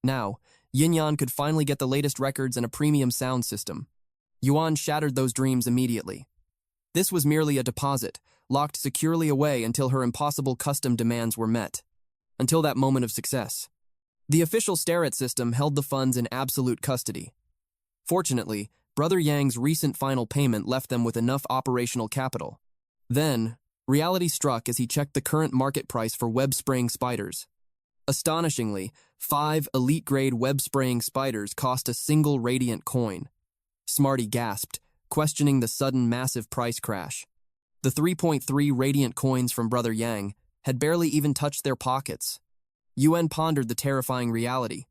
Now, Yinyan could finally get the latest records and a premium sound system. Yuan shattered those dreams immediately. This was merely a deposit, locked securely away until her impossible custom demands were met. Until that moment of success. The official Starrett system held the funds in absolute custody. Fortunately, Brother Yang's recent final payment left them with enough operational capital. Then, reality struck as he checked the current market price for web-spraying spiders. Astonishingly, 5 elite-grade web-spraying spiders cost a single radiant coin. Smarty gasped, questioning the sudden massive price crash. The 3.3 radiant coins from Brother Yang had barely even touched their pockets. Yuan pondered the terrifying reality.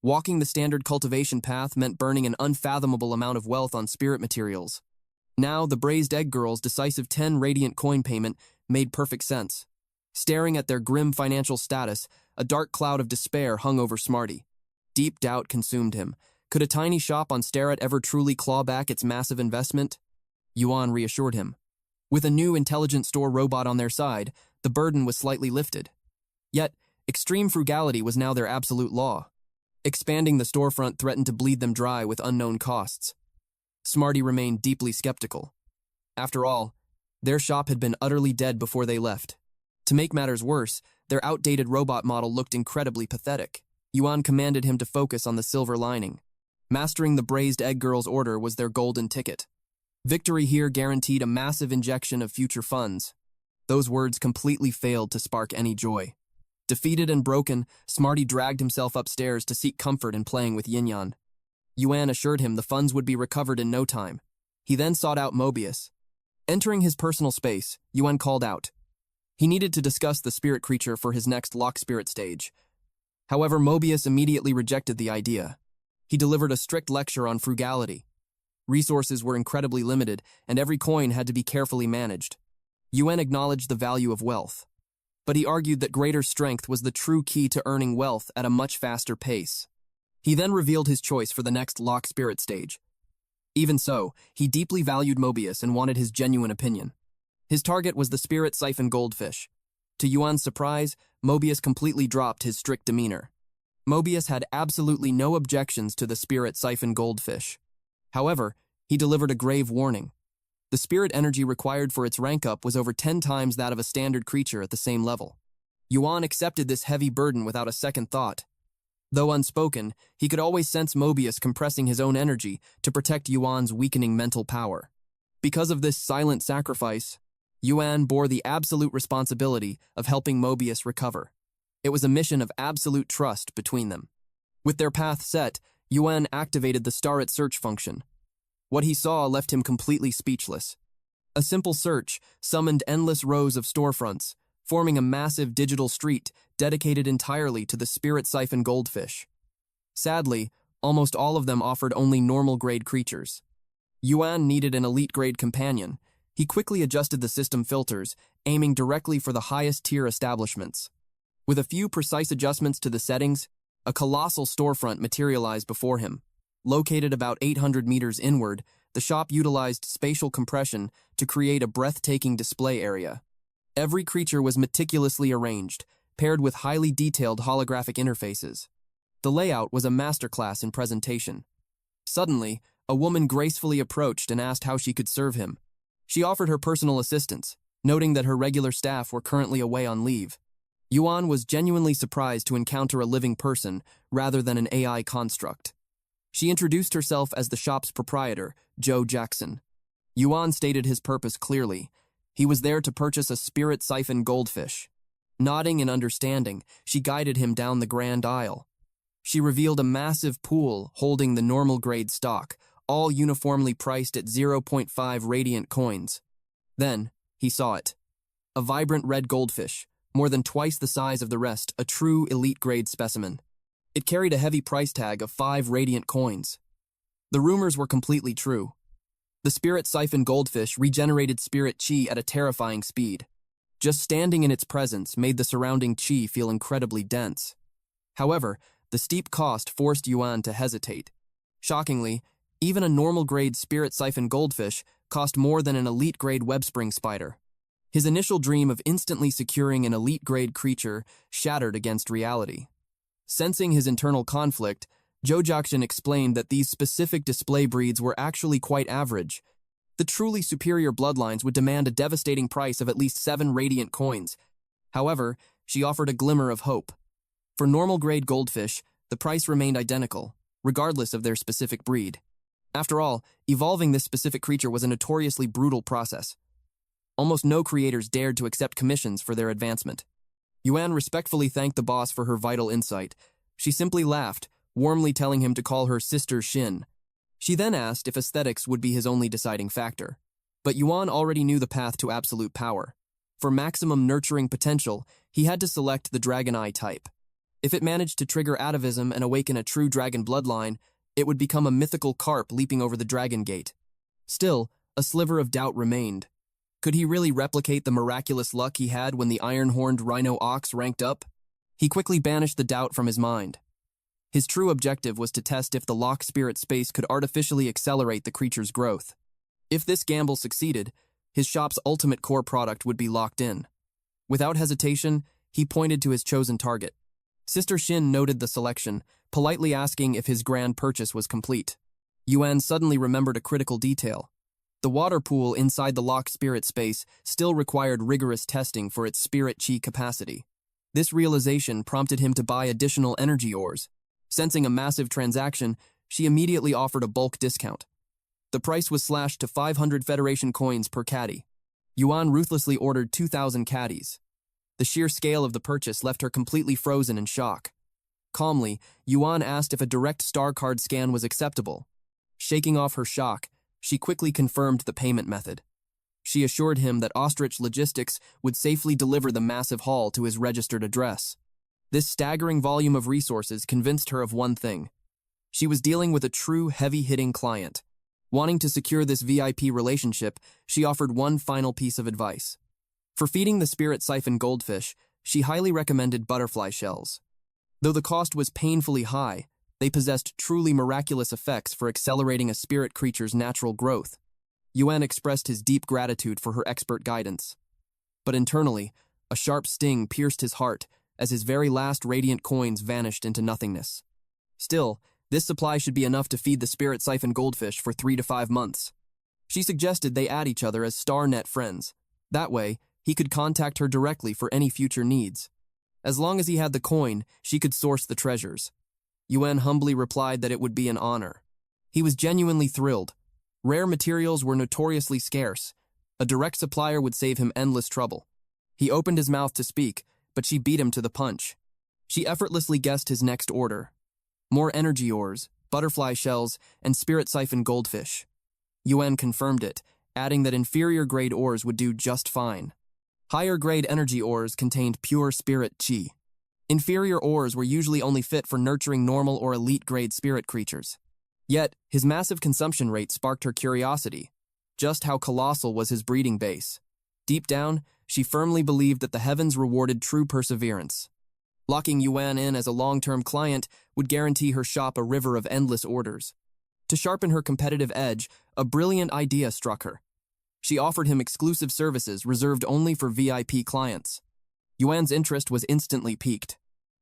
Walking the standard cultivation path meant burning an unfathomable amount of wealth on spirit materials. Now, the Braised Egg Girl's decisive 10 radiant coin payment made perfect sense. Staring at their grim financial status, a dark cloud of despair hung over Smarty. Deep doubt consumed him. Could a tiny shop on Starrett ever truly claw back its massive investment? Yuan reassured him. With a new intelligent store robot on their side, the burden was slightly lifted. Yet, extreme frugality was now their absolute law. Expanding the storefront threatened to bleed them dry with unknown costs. Smarty remained deeply skeptical. After all, their shop had been utterly dead before they left. To make matters worse, their outdated robot model looked incredibly pathetic. Yuan commanded him to focus on the silver lining. Mastering the Braised Egg Girl's order was their golden ticket. Victory here guaranteed a massive injection of future funds. Those words completely failed to spark any joy. Defeated and broken, Smarty dragged himself upstairs to seek comfort in playing with Yinyan. Yuan assured him the funds would be recovered in no time. He then sought out Mobius. Entering his personal space, Yuan called out. He needed to discuss the spirit creature for his next lock spirit stage. However, Mobius immediately rejected the idea. He delivered a strict lecture on frugality. Resources were incredibly limited, and every coin had to be carefully managed. Yuan acknowledged the value of wealth, but he argued that greater strength was the true key to earning wealth at a much faster pace. He then revealed his choice for the next lock spirit stage. Even so, he deeply valued Mobius and wanted his genuine opinion. His target was the spirit siphon goldfish. To Yuan's surprise, Mobius completely dropped his strict demeanor. Mobius had absolutely no objections to the spirit siphon goldfish. However, he delivered a grave warning. The spirit energy required for its rank up was over 10 times that of a standard creature at the same level. Yuan accepted this heavy burden without a second thought. Though unspoken, he could always sense Mobius compressing his own energy to protect Yuan's weakening mental power. Because of this silent sacrifice, Yuan bore the absolute responsibility of helping Mobius recover. It was a mission of absolute trust between them. With their path set, Yuan activated the Starrett search function. What he saw left him completely speechless. A simple search summoned endless rows of storefronts, forming a massive digital street dedicated entirely to the spirit siphon goldfish. Sadly, almost all of them offered only normal-grade creatures. Yuan needed an elite-grade companion. He quickly adjusted the system filters, aiming directly for the highest-tier establishments. With a few precise adjustments to the settings, a colossal storefront materialized before him. Located about 800 meters inward, the shop utilized spatial compression to create a breathtaking display area. Every creature was meticulously arranged, paired with highly detailed holographic interfaces. The layout was a masterclass in presentation. Suddenly, a woman gracefully approached and asked how she could serve him. She offered her personal assistance, noting that her regular staff were currently away on leave. Yuan was genuinely surprised to encounter a living person rather than an AI construct. She introduced herself as the shop's proprietor, Joe Jackson. Yuan stated his purpose clearly. He was there to purchase a spirit siphon goldfish. Nodding in understanding, she guided him down the grand aisle. She revealed a massive pool holding the normal grade stock, all uniformly priced at 0.5 radiant coins. Then, he saw it. A vibrant red goldfish, more than twice the size of the rest, a true elite-grade specimen. It carried a heavy price tag of 5 radiant coins. The rumors were completely true. The spirit siphon goldfish regenerated spiritqi at a terrifying speed. Just standing in its presence made the surrounding qi feel incredibly dense. However, the steep cost forced Yuan to hesitate. Shockingly, even a normal-grade spirit siphon goldfish cost more than an elite-grade web-spring spider. His initial dream of instantly securing an elite-grade creature shattered against reality. Sensing his internal conflict, Joe Jackson explained that these specific display breeds were actually quite average. The truly superior bloodlines would demand a devastating price of at least 7 radiant coins. However, she offered a glimmer of hope. For normal-grade goldfish, the price remained identical, regardless of their specific breed. After all, evolving this specific creature was a notoriously brutal process. Almost no creators dared to accept commissions for their advancement. Yuan respectfully thanked the boss for her vital insight. She simply laughed, warmly telling him to call her Sister Shin. She then asked if aesthetics would be his only deciding factor. But Yuan already knew the path to absolute power. For maximum nurturing potential, he had to select the Dragon Eye type. If it managed to trigger atavism and awaken a true dragon bloodline, it would become a mythical carp leaping over the dragon gate. Still, a sliver of doubt remained. Could he really replicate the miraculous luck he had when the iron-horned rhino ox ranked up? He quickly banished the doubt from his mind. His true objective was to test if the lock spirit space could artificially accelerate the creature's growth. If this gamble succeeded, his shop's ultimate core product would be locked in. Without hesitation, he pointed to his chosen target. Sister Shin noted the selection, politely asking if his grand purchase was complete. Yuan suddenly remembered a critical detail. The water pool inside the locked spirit space still required rigorous testing for its spirit qi capacity. This realization prompted him to buy additional energy ores. Sensing a massive transaction, she immediately offered a bulk discount. The price was slashed to 500 Federation coins per caddy. Yuan ruthlessly ordered 2,000 caddies. The sheer scale of the purchase left her completely frozen in shock. Calmly, Yuan asked if a direct star card scan was acceptable. Shaking off her shock, she quickly confirmed the payment method. She assured him that Ostrich Logistics would safely deliver the massive haul to his registered address. This staggering volume of resources convinced her of one thing. She was dealing with a true heavy-hitting client. Wanting to secure this VIP relationship, she offered one final piece of advice. For feeding the spirit siphon goldfish, she highly recommended butterfly shells. Though the cost was painfully high, they possessed truly miraculous effects for accelerating a spirit creature's natural growth. Yuan expressed his deep gratitude for her expert guidance. But internally, a sharp sting pierced his heart as his very last radiant coins vanished into nothingness. Still, this supply should be enough to feed the spirit siphon goldfish for 3 to 5 months. She suggested they add each other as StarNet friends. That way, he could contact her directly for any future needs. As long as he had the coin, she could source the treasures. Yuan humbly replied that it would be an honor. He was genuinely thrilled. Rare materials were notoriously scarce. A direct supplier would save him endless trouble. He opened his mouth to speak, but she beat him to the punch. She effortlessly guessed his next order. More energy ores, butterfly shells, and spirit siphon goldfish. Yuan confirmed it, adding that inferior-grade ores would do just fine. Higher-grade energy ores contained pure spirit qi. Inferior ores were usually only fit for nurturing normal or elite-grade spirit creatures. Yet, his massive consumption rate sparked her curiosity. Just how colossal was his breeding base? Deep down, she firmly believed that the heavens rewarded true perseverance. Locking Yuan in as a long-term client would guarantee her shop a river of endless orders. To sharpen her competitive edge, a brilliant idea struck her. She offered him exclusive services reserved only for VIP clients. Yuan's interest was instantly piqued.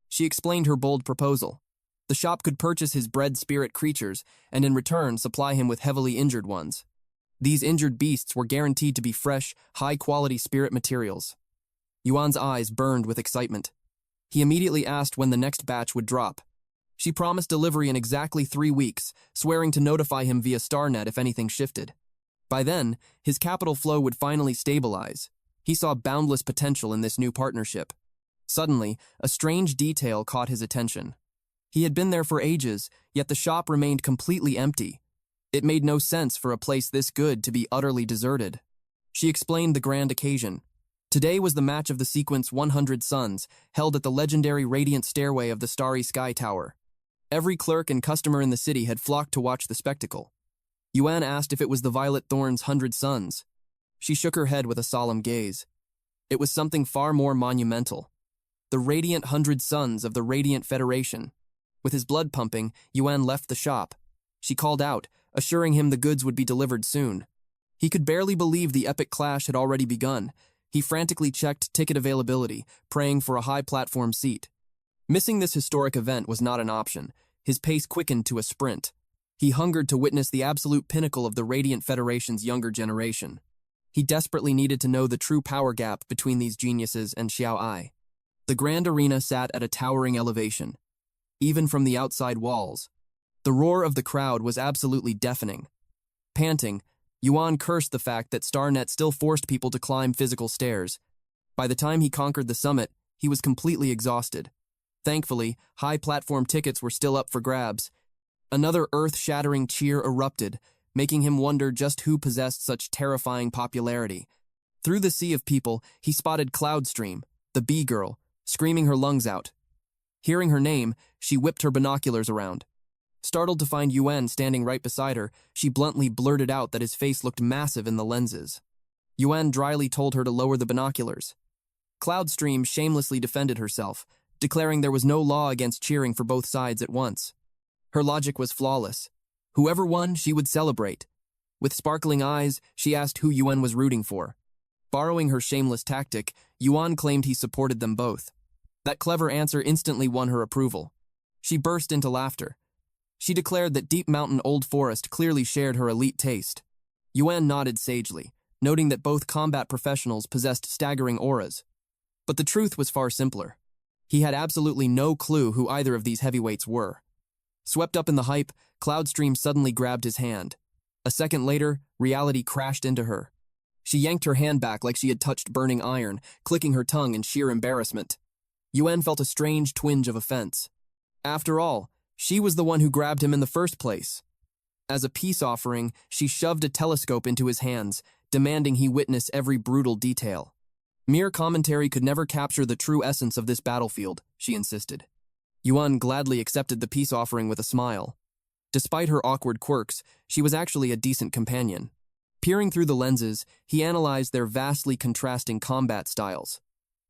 She explained her bold proposal. The shop could purchase his bred spirit creatures and in return supply him with heavily injured ones. These injured beasts were guaranteed to be fresh, high-quality spirit materials. Yuan's eyes burned with excitement. He immediately asked when the next batch would drop. She promised delivery in exactly 3 weeks, swearing to notify him via Starnet if anything shifted. By then, his capital flow would finally stabilize. He saw boundless potential in this new partnership. Suddenly, a strange detail caught his attention. He had been there for ages, yet the shop remained completely empty. It made no sense for a place this good to be utterly deserted. She explained the grand occasion. Today was the match of the sequence 100 Suns, held at the legendary Radiant Stairway of the Starry Sky Tower. Every clerk and customer in the city had flocked to watch the spectacle. Yuan asked if it was the Violet Thorn's 100 Suns. She shook her head with a solemn gaze. It was something far more monumental. The Radiant 100 Suns of the Radiant Federation. With his blood pumping, Yuan left the shop. She called out, assuring him the goods would be delivered soon. He could barely believe the epic clash had already begun. He frantically checked ticket availability, praying for a high-platform seat. Missing this historic event was not an option. His pace quickened to a sprint. He hungered to witness the absolute pinnacle of the Radiant Federation's younger generation. He desperately needed to know the true power gap between these geniuses and Xiao Ai. The grand arena sat at a towering elevation. Even from the outside walls, the roar of the crowd was absolutely deafening. Panting, Yuan cursed the fact that Starnet still forced people to climb physical stairs. By the time he conquered the summit, he was completely exhausted. Thankfully, high-platform tickets were still up for grabs. Another earth-shattering cheer erupted, making him wonder just who possessed such terrifying popularity. Through the sea of people, he spotted Cloudstream, the bee girl, screaming her lungs out. Hearing her name, she whipped her binoculars around. Startled to find Yuan standing right beside her, she bluntly blurted out that his face looked massive in the lenses. Yuan dryly told her to lower the binoculars. Cloudstream shamelessly defended herself, declaring there was no law against cheering for both sides at once. Her logic was flawless. Whoever won, she would celebrate. With sparkling eyes, she asked who Yuan was rooting for. Borrowing her shameless tactic, Yuan claimed he supported them both. That clever answer instantly won her approval. She burst into laughter. She declared that Deep Mountain Old Forest clearly shared her elite taste. Yuan nodded sagely, noting that both combat professionals possessed staggering auras. But the truth was far simpler. He had absolutely no clue who either of these heavyweights were. Swept up in the hype, Cloudstream suddenly grabbed his hand. A second later, reality crashed into her. She yanked her hand back like she had touched burning iron, clicking her tongue in sheer embarrassment. Yuan felt a strange twinge of offense. After all, she was the one who grabbed him in the first place. As a peace offering, she shoved a telescope into his hands, demanding he witness every brutal detail. Mere commentary could never capture the true essence of this battlefield, she insisted. Yuan gladly accepted the peace offering with a smile. Despite her awkward quirks, she was actually a decent companion. Peering through the lenses, he analyzed their vastly contrasting combat styles.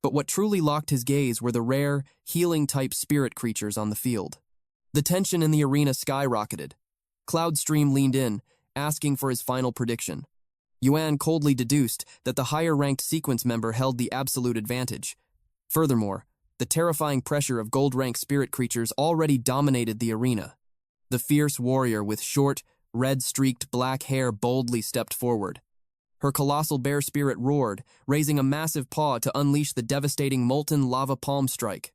But what truly locked his gaze were the rare, healing-type spirit creatures on the field. The tension in the arena skyrocketed. Cloudstream leaned in, asking for his final prediction. Yuan coldly deduced that the higher-ranked sequence member held the absolute advantage. Furthermore, the terrifying pressure of gold-rank spirit creatures already dominated the arena. The fierce warrior with short, red-streaked black hair boldly stepped forward. Her colossal bear spirit roared, raising a massive paw to unleash the devastating molten lava palm strike.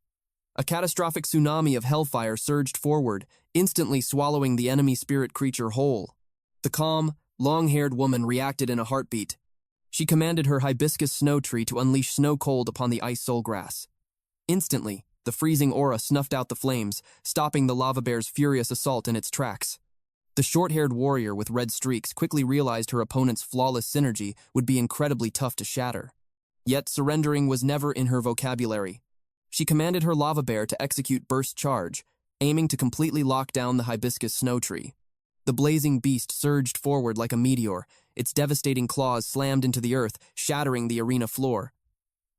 A catastrophic tsunami of hellfire surged forward, instantly swallowing the enemy spirit creature whole. The calm, long-haired woman reacted in a heartbeat. She commanded her hibiscus snow tree to unleash snow cold upon the ice soul grass. Instantly, the freezing aura snuffed out the flames, stopping the lava bear's furious assault in its tracks. The short-haired warrior with red streaks quickly realized her opponent's flawless synergy would be incredibly tough to shatter. Yet surrendering was never in her vocabulary. She commanded her lava bear to execute burst charge, aiming to completely lock down the hibiscus snow tree. The blazing beast surged forward like a meteor, its devastating claws slammed into the earth, shattering the arena floor.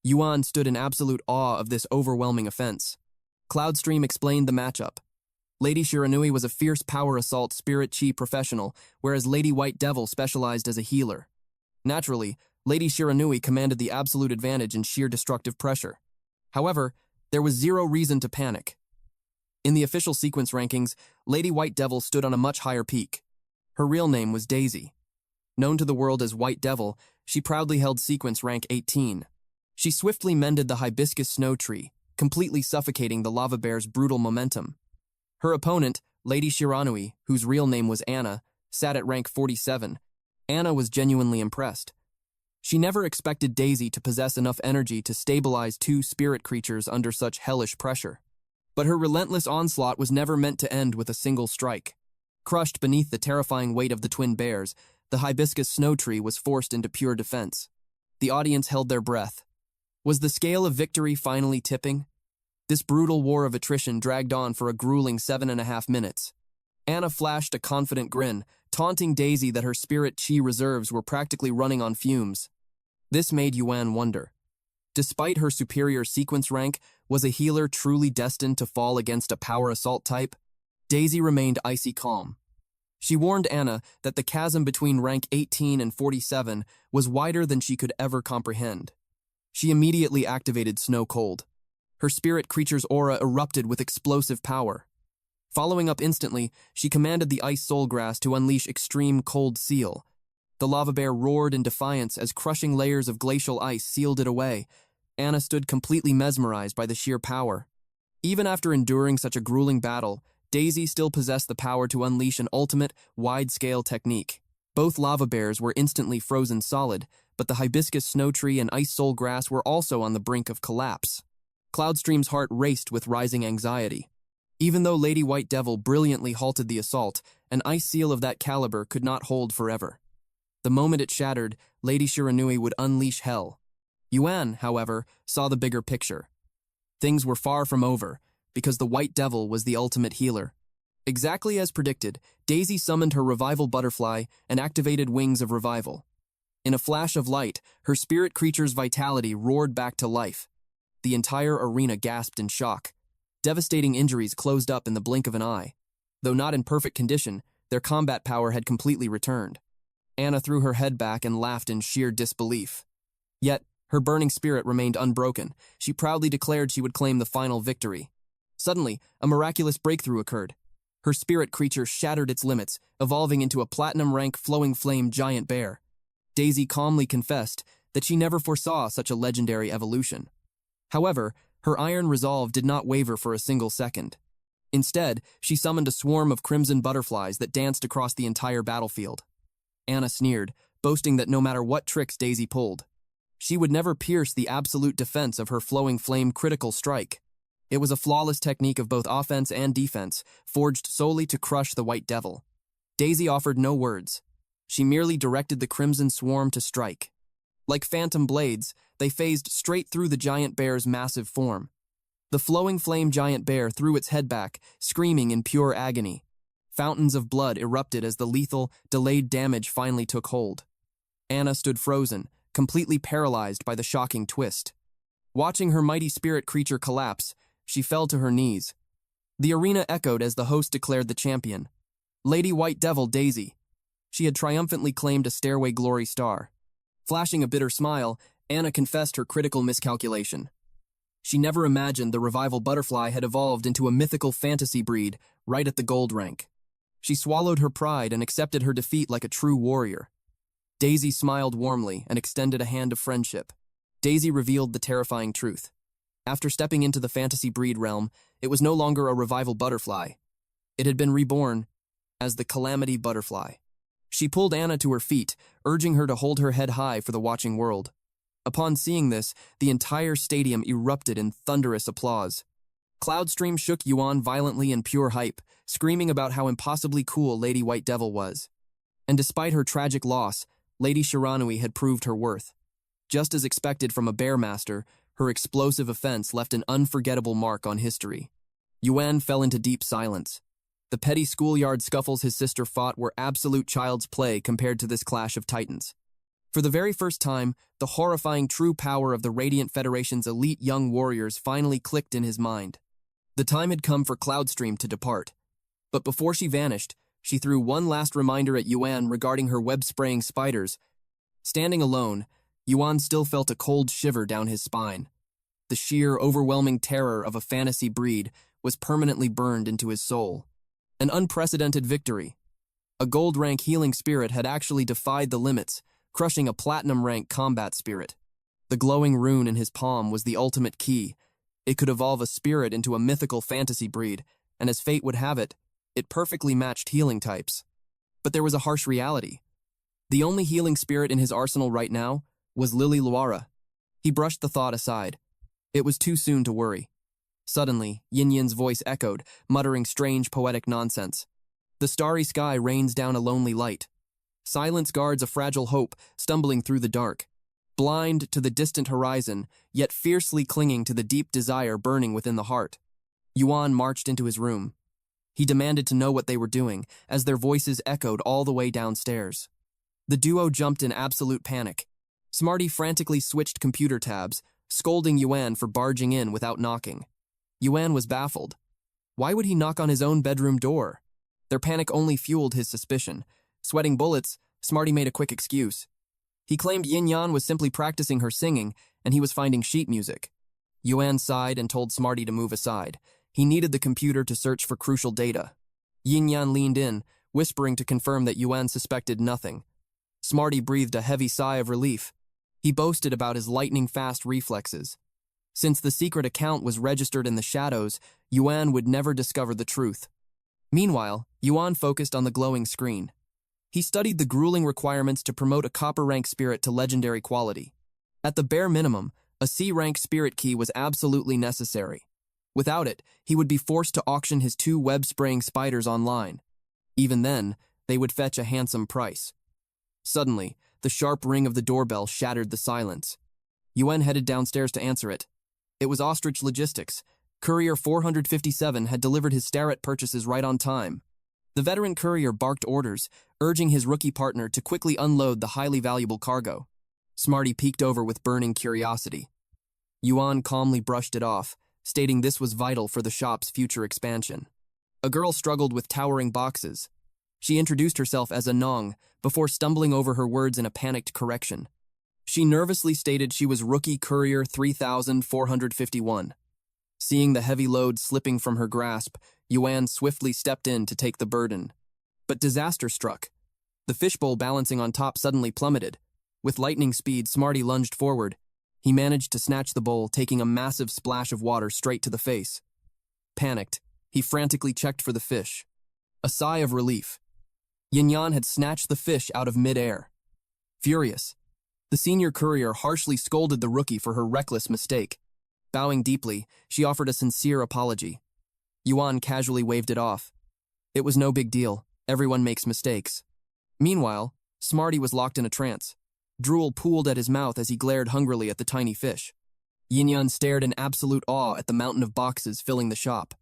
Yuan stood in absolute awe of this overwhelming offense. Cloudstream explained the matchup. Lady Shiranui was a fierce power assault spiritqi professional, whereas Lady White Devil specialized as a healer. Naturally, Lady Shiranui commanded the absolute advantage in sheer destructive pressure. However, there was zero reason to panic. In the official sequence rankings, Lady White Devil stood on a much higher peak. Her real name was Daisy. Known to the world as White Devil, she proudly held sequence rank 18. She swiftly mended the hibiscus snow tree, completely suffocating the lava bear's brutal momentum. Her opponent, Lady Shiranui, whose real name was Anna, sat at rank 47. Anna was genuinely impressed. She never expected Daisy to possess enough energy to stabilize two spirit creatures under such hellish pressure. But her relentless onslaught was never meant to end with a single strike. Crushed beneath the terrifying weight of the twin bears, the hibiscus snow tree was forced into pure defense. The audience held their breath. Was the scale of victory finally tipping? This brutal war of attrition dragged on for a grueling 7.5 minutes. Anna flashed a confident grin, taunting Daisy that her spiritqi reserves were practically running on fumes. This made Yuan wonder. Despite her superior sequence rank, was a healer truly destined to fall against a power assault type? Daisy remained icy calm. She warned Anna that the chasm between rank 18 and 47 was wider than she could ever comprehend. She immediately activated Snow Cold. Her spirit creature's aura erupted with explosive power. Following up instantly, she commanded the Ice Soul Grass to unleash Extreme Cold Seal. The lava bear roared in defiance as crushing layers of glacial ice sealed it away. Anna stood completely mesmerized by the sheer power. Even after enduring such a grueling battle, Daisy still possessed the power to unleash an ultimate, wide-scale technique. Both lava bears were instantly frozen solid, but the hibiscus snow tree and Ice Soul Grass were also on the brink of collapse. Cloudstream's heart raced with rising anxiety. Even though Lady White Devil brilliantly halted the assault, an ice seal of that caliber could not hold forever. The moment it shattered, Lady Shiranui would unleash hell. Yuan, however, saw the bigger picture. Things were far from over, because the White Devil was the ultimate healer. Exactly as predicted, Daisy summoned her revival butterfly and activated Wings of Revival. In a flash of light, her spirit creature's vitality roared back to life. The entire arena gasped in shock. Devastating injuries closed up in the blink of an eye. Though not in perfect condition, their combat power had completely returned. Anna threw her head back and laughed in sheer disbelief. Yet, her burning spirit remained unbroken. She proudly declared she would claim the final victory. Suddenly, a miraculous breakthrough occurred. Her spirit creature shattered its limits, evolving into a platinum-rank flowing flame giant bear. Daisy calmly confessed that she never foresaw such a legendary evolution. However, her iron resolve did not waver for a single second. Instead, she summoned a swarm of crimson butterflies that danced across the entire battlefield. Anna sneered, boasting that no matter what tricks Daisy pulled, she would never pierce the absolute defense of her flowing flame critical strike. It was a flawless technique of both offense and defense, forged solely to crush the White Devil. Daisy offered no words. She merely directed the crimson swarm to strike. Like phantom blades, they phased straight through the giant bear's massive form. The flowing flame giant bear threw its head back, screaming in pure agony. Fountains of blood erupted as the lethal, delayed damage finally took hold. Anna stood frozen, completely paralyzed by the shocking twist. Watching her mighty spirit creature collapse, she fell to her knees. The arena echoed as the host declared the champion. Lady White Devil Daisy. She had triumphantly claimed a Stairway Glory star. Flashing a bitter smile, Anna confessed her critical miscalculation. She never imagined the revival butterfly had evolved into a mythical fantasy breed right at the gold rank. She swallowed her pride and accepted her defeat like a true warrior. Daisy smiled warmly and extended a hand of friendship. Daisy revealed the terrifying truth. After stepping into the fantasy breed realm, it was no longer a revival butterfly. It had been reborn as the Calamity Butterfly. She pulled Anna to her feet, urging her to hold her head high for the watching world. Upon seeing this, the entire stadium erupted in thunderous applause. Cloudstream shook Yuan violently in pure hype, screaming about how impossibly cool Lady White Devil was. And despite her tragic loss, Lady Shiranui had proved her worth. Just as expected from a bear master, her explosive offense left an unforgettable mark on history. Yuan fell into deep silence. The petty schoolyard scuffles his sister fought were absolute child's play compared to this clash of titans. For the very first time, the horrifying true power of the Radiant Federation's elite young warriors finally clicked in his mind. The time had come for Cloudstream to depart. But before she vanished, she threw one last reminder at Yuan regarding her web-spraying spiders. Standing alone, Yuan still felt a cold shiver down his spine. The sheer, overwhelming terror of a fantasy breed was permanently burned into his soul. An unprecedented victory. A gold-rank healing spirit had actually defied the limits, crushing a platinum-rank combat spirit. The glowing rune in his palm was the ultimate key. It could evolve a spirit into a mythical fantasy breed, and as fate would have it, it perfectly matched healing types. But there was a harsh reality. The only healing spirit in his arsenal right now was Lily Luara. He brushed the thought aside. It was too soon to worry. Suddenly, Yinyan's voice echoed, muttering strange poetic nonsense. The starry sky rains down a lonely light. Silence guards a fragile hope, stumbling through the dark. Blind to the distant horizon, yet fiercely clinging to the deep desire burning within the heart. Yuan marched into his room. He demanded to know what they were doing, as their voices echoed all the way downstairs. The duo jumped in absolute panic. Smarty frantically switched computer tabs, scolding Yuan for barging in without knocking. Yuan was baffled. Why would he knock on his own bedroom door? Their panic only fueled his suspicion. Sweating bullets, Smarty made a quick excuse. He claimed Yinyan was simply practicing her singing, and he was finding sheet music. Yuan sighed and told Smarty to move aside. He needed the computer to search for crucial data. Yinyan leaned in, whispering to confirm that Yuan suspected nothing. Smarty breathed a heavy sigh of relief. He boasted about his lightning-fast reflexes. Since the secret account was registered in the shadows, Yuan would never discover the truth. Meanwhile, Yuan focused on the glowing screen. He studied the grueling requirements to promote a copper-rank spirit to legendary quality. At the bare minimum, a C-rank spiritqi was absolutely necessary. Without it, he would be forced to auction his 2 web-spraying spiders online. Even then, they would fetch a handsome price. Suddenly, the sharp ring of the doorbell shattered the silence. Yuan headed downstairs to answer it. It was Ostrich Logistics. Courier 457 had delivered his Starret purchases right on time. The veteran courier barked orders, urging his rookie partner to quickly unload the highly valuable cargo. Smarty peeked over with burning curiosity. Yuan calmly brushed it off, stating this was vital for the shop's future expansion. A girl struggled with towering boxes. She introduced herself as Anong, before stumbling over her words in a panicked correction. She nervously stated she was Rookie Courier 3451. Seeing the heavy load slipping from her grasp, Yuan swiftly stepped in to take the burden. But disaster struck. The fishbowl balancing on top suddenly plummeted. With lightning speed, Smarty lunged forward. He managed to snatch the bowl, taking a massive splash of water straight to the face. Panicked, he frantically checked for the fish. A sigh of relief. Yinyan had snatched the fish out of mid-air. Furious, the senior courier harshly scolded the rookie for her reckless mistake. Bowing deeply, she offered a sincere apology. Yuan casually waved it off. It was no big deal. Everyone makes mistakes. Meanwhile, Smarty was locked in a trance. Drool pooled at his mouth as he glared hungrily at the tiny fish. Yinyan stared in absolute awe at the mountain of boxes filling the shop.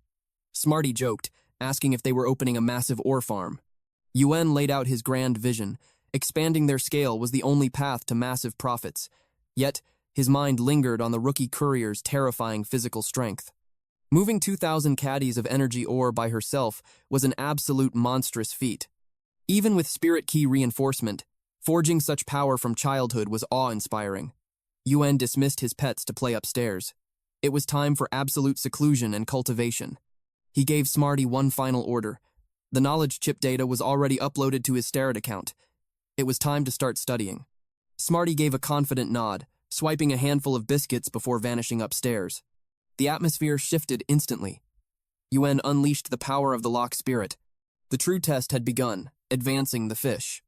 Smarty joked, asking if they were opening a massive ore farm. Yuan laid out his grand vision. Expanding their scale was the only path to massive profits. Yet, his mind lingered on the rookie courier's terrifying physical strength. Moving 2,000 caddies of energy ore by herself was an absolute monstrous feat. Even with spiritqi reinforcement, forging such power from childhood was awe-inspiring. Yuan dismissed his pets to play upstairs. It was time for absolute seclusion and cultivation. He gave Smarty one final order. The knowledge chip data was already uploaded to his Starret account. It was time to start studying. Smarty gave a confident nod, swiping a handful of biscuits before vanishing upstairs. The atmosphere shifted instantly. Yuan unleashed the power of the lock spirit. The true test had begun, advancing the fish.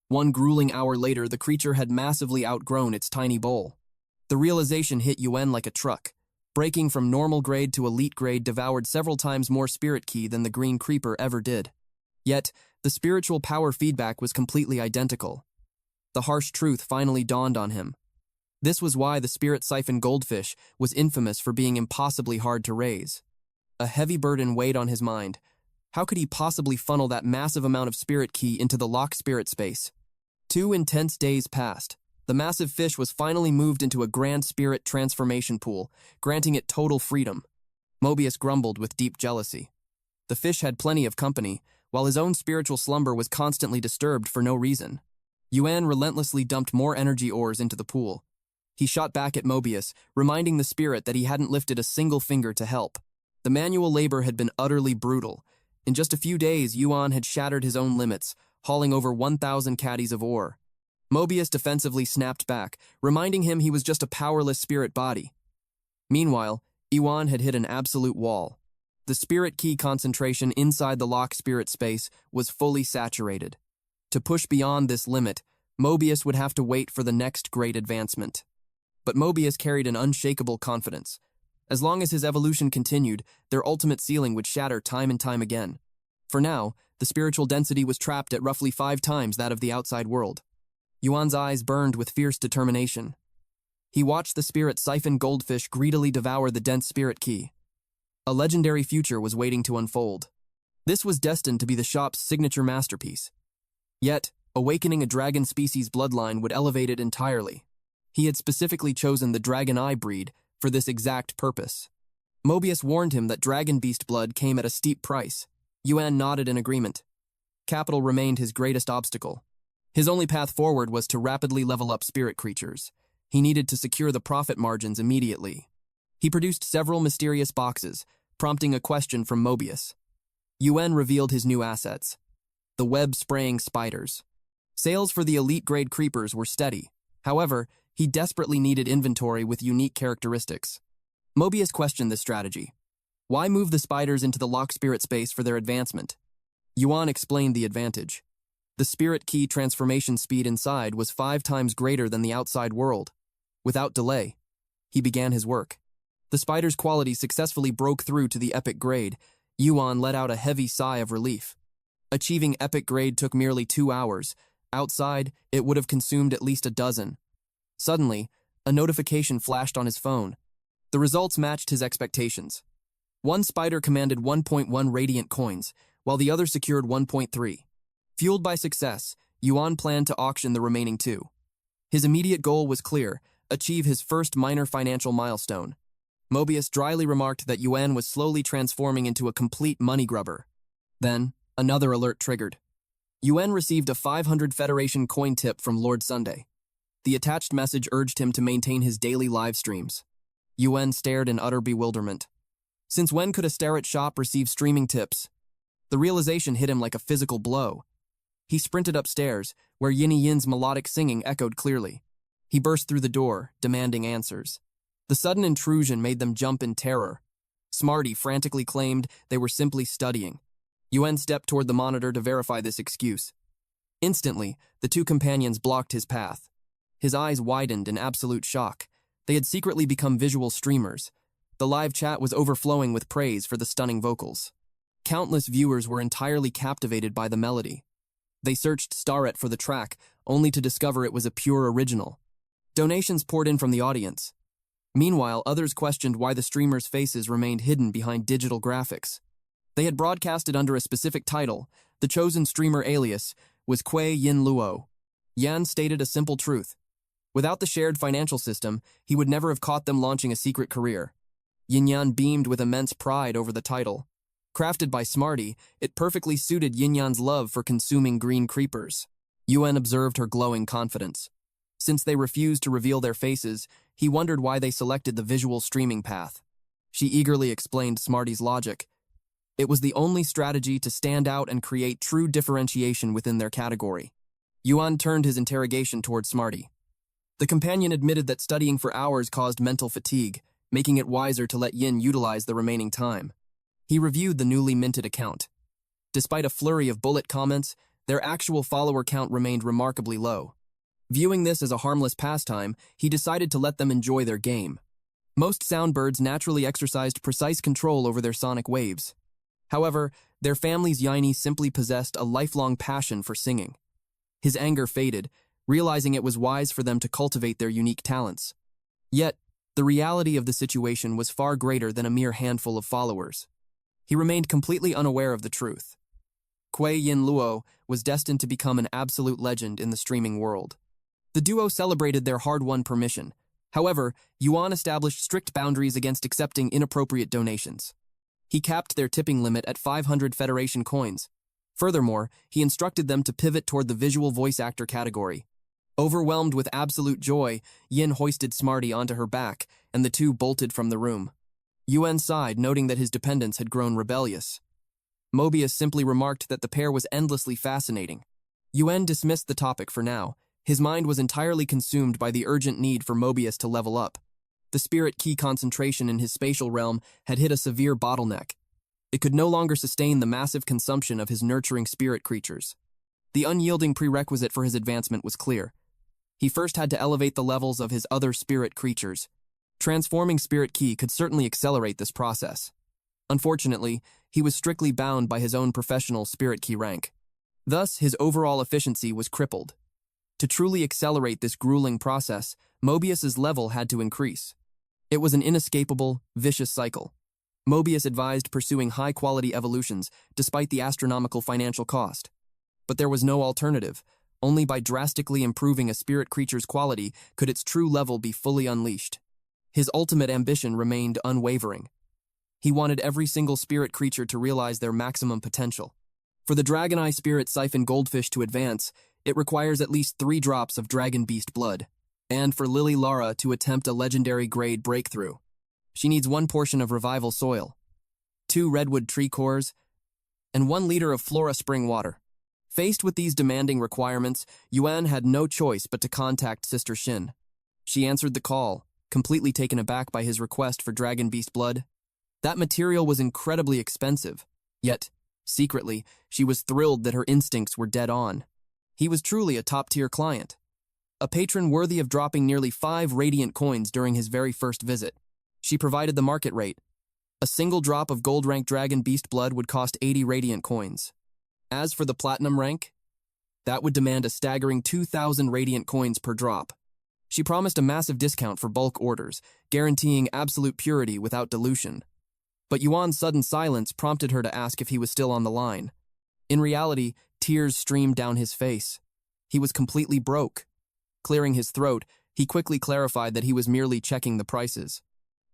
One grueling hour later, the creature had massively outgrown its tiny bowl. The realization hit Yuan like a truck. Breaking from normal grade to elite grade devoured several times more spiritqi than the green creeper ever did. Yet, the spiritual power feedback was completely identical. The harsh truth finally dawned on him. This was why the spirit siphon goldfish was infamous for being impossibly hard to raise. A heavy burden weighed on his mind. How could he possibly funnel that massive amount of spiritqi into the locked spirit space? 2 intense days passed. The massive fish was finally moved into a grand spirit transformation pool, granting it total freedom. Mobius grumbled with deep jealousy. The fish had plenty of company, while his own spiritual slumber was constantly disturbed for no reason. Yuan relentlessly dumped more energy ores into the pool. He shot back at Mobius, reminding the spirit that he hadn't lifted a single finger to help. The manual labor had been utterly brutal. In just a few days, Yuan had shattered his own limits, hauling over 1,000 caddies of ore. Mobius defensively snapped back, reminding him he was just a powerless spirit body. Meanwhile, Yuan had hit an absolute wall. The spirit key concentration inside the lock spirit space was fully saturated. To push beyond this limit, Mobius would have to wait for the next great advancement. But Mobius carried an unshakable confidence. As long as his evolution continued, their ultimate ceiling would shatter time and time again. For now, the spiritual density was trapped at roughly 5 times that of the outside world. Yuan's eyes burned with fierce determination. He watched the spirit siphon goldfish greedily devour the dense spirit key. A legendary future was waiting to unfold. This was destined to be the shop's signature masterpiece. Yet, awakening a dragon species bloodline would elevate it entirely. He had specifically chosen the Dragon Eye breed for this exact purpose. Mobius warned him that dragon beast blood came at a steep price. Yuan nodded in agreement. Capital remained his greatest obstacle. His only path forward was to rapidly level up spirit creatures. He needed to secure the profit margins immediately. He produced several mysterious boxes, prompting a question from Mobius. Yuan revealed his new assets. The web-spraying spiders. Sales for the elite-grade creepers were steady. However, he desperately needed inventory with unique characteristics. Mobius questioned this strategy. Why move the spiders into the locked spirit space for their advancement? Yuan explained the advantage. The spirit key transformation speed inside was 5 times greater than the outside world. Without delay, he began his work. The spider's quality successfully broke through to the epic grade. Yuan let out a heavy sigh of relief. Achieving epic grade took merely 2 hours. Outside, it would have consumed at least a dozen. Suddenly, a notification flashed on his phone. The results matched his expectations. One spider commanded 1.1 radiant coins, while the other secured 1.3. Fueled by success, Yuan planned to auction the remaining 2. His immediate goal was clear: achieve his first minor financial milestone. Mobius dryly remarked that Yuan was slowly transforming into a complete money grubber. Then, another alert triggered. Yuan received a 500 Federation coin tip from Lord Sunday. The attached message urged him to maintain his daily live streams. Yuan stared in utter bewilderment. Since when could a Starrett shop receive streaming tips? The realization hit him like a physical blow. He sprinted upstairs, where Yinyan's melodic singing echoed clearly. He burst through the door, demanding answers. The sudden intrusion made them jump in terror. Smarty frantically claimed they were simply studying. Yuan stepped toward the monitor to verify this excuse. Instantly, the 2 companions blocked his path. His eyes widened in absolute shock. They had secretly become visual streamers. The live chat was overflowing with praise for the stunning vocals. Countless viewers were entirely captivated by the melody. They searched Starrett for the track, only to discover it was a pure original. Donations poured in from the audience. Meanwhile, others questioned why the streamers' faces remained hidden behind digital graphics. They had broadcasted under a specific title. The chosen streamer alias was Kuei Yin Luo. Yan stated a simple truth. Without the shared financial system, he would never have caught them launching a secret career. Yinyan beamed with immense pride over the title. Crafted by Smarty, it perfectly suited Yinyan's love for consuming green creepers. Yuan observed her glowing confidence. Since they refused to reveal their faces, he wondered why they selected the visual streaming path. She eagerly explained Smarty's logic. It was the only strategy to stand out and create true differentiation within their category. Yuan turned his interrogation toward Smarty. The companion admitted that studying for hours caused mental fatigue, making it wiser to let Yin utilize the remaining time. He reviewed the newly minted account. Despite a flurry of bullet comments, their actual follower count remained remarkably low. Viewing this as a harmless pastime, he decided to let them enjoy their game. Most sound birds naturally exercised precise control over their sonic waves. However, their family's Yinyan simply possessed a lifelong passion for singing. His anger faded, realizing it was wise for them to cultivate their unique talents. Yet, the reality of the situation was far greater than a mere handful of followers. He remained completely unaware of the truth. Kuei Yin Luo was destined to become an absolute legend in the streaming world. The duo celebrated their hard-won permission. However, Yuan established strict boundaries against accepting inappropriate donations. He capped their tipping limit at 500 Federation coins. Furthermore, he instructed them to pivot toward the visual voice actor category. Overwhelmed with absolute joy, Yin hoisted Smarty onto her back, and the two bolted from the room. Yuan sighed, noting that his dependents had grown rebellious. Mobius simply remarked that the pair was endlessly fascinating. Yuan dismissed the topic for now. His mind was entirely consumed by the urgent need for Mobius to level up. The spiritqi concentration in his spatial realm had hit a severe bottleneck. It could no longer sustain the massive consumption of his nurturing spirit creatures. The unyielding prerequisite for his advancement was clear. He first had to elevate the levels of his other spirit creatures. Transforming spiritqi could certainly accelerate this process. Unfortunately, he was strictly bound by his own professional spiritqi rank. Thus, his overall efficiency was crippled. To truly accelerate this grueling process, Mobius's level had to increase. It was an inescapable, vicious cycle. Mobius advised pursuing high-quality evolutions despite the astronomical financial cost. But there was no alternative. Only by drastically improving a spirit creature's quality could its true level be fully unleashed. His ultimate ambition remained unwavering. He wanted every single spirit creature to realize their maximum potential. For the Dragon Eye Spirit Siphon Goldfish to advance, it requires at least 3 drops of Dragon Beast blood. And for Lily Lara to attempt a legendary grade breakthrough, she needs 1 portion of Revival Soil, 2 Redwood Tree Cores, and 1 liter of Flora Spring Water. Faced with these demanding requirements, Yuan had no choice but to contact Sister Shin. She answered the call, completely taken aback by his request for Dragon Beast blood. That material was incredibly expensive, yet, secretly, she was thrilled that her instincts were dead on. He was truly a top-tier client. A patron worthy of dropping nearly 5 radiant coins during his very first visit. She provided the market rate. A single drop of gold-rank Dragon Beast blood would cost 80 radiant coins. As for the platinum rank, that would demand a staggering 2,000 radiant coins per drop. She promised a massive discount for bulk orders, guaranteeing absolute purity without dilution. But Yuan's sudden silence prompted her to ask if he was still on the line. In reality, tears streamed down his face. He was completely broke. Clearing his throat, he quickly clarified that he was merely checking the prices.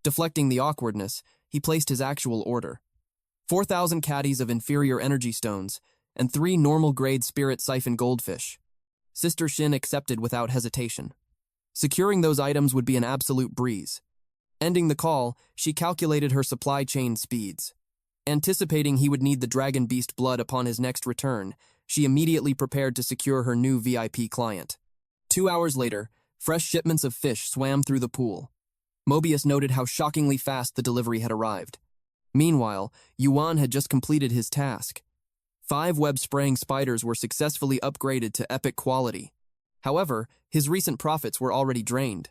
Deflecting the awkwardness, he placed his actual order. 4,000 caddies of inferior energy stones, and 3 normal-grade spirit siphon goldfish. Sister Shin accepted without hesitation. Securing those items would be an absolute breeze. Ending the call, she calculated her supply chain speeds. Anticipating he would need the Dragon Beast blood upon his next return, she immediately prepared to secure her new VIP client. 2 hours later, fresh shipments of fish swam through the pool. Mobius noted how shockingly fast the delivery had arrived. Meanwhile, Yuan had just completed his task. 5 web-spraying spiders were successfully upgraded to epic quality. However, his recent profits were already drained.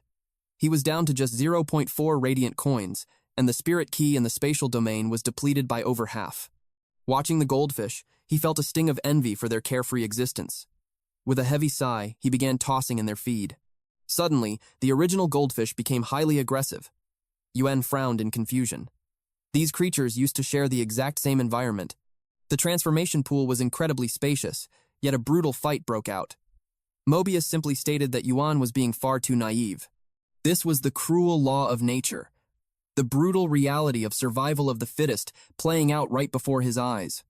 He was down to just 0.4 radiant coins, and the spiritqi in the spatial domain was depleted by over half. Watching the goldfish, he felt a sting of envy for their carefree existence. With a heavy sigh, he began tossing in their feed. Suddenly, the original goldfish became highly aggressive. Yuan frowned in confusion. These creatures used to share the exact same environment. The transformation pool was incredibly spacious, yet a brutal fight broke out. Mobius simply stated that Yuan was being far too naive. This was the cruel law of nature, the brutal reality of survival of the fittest playing out right before his eyes.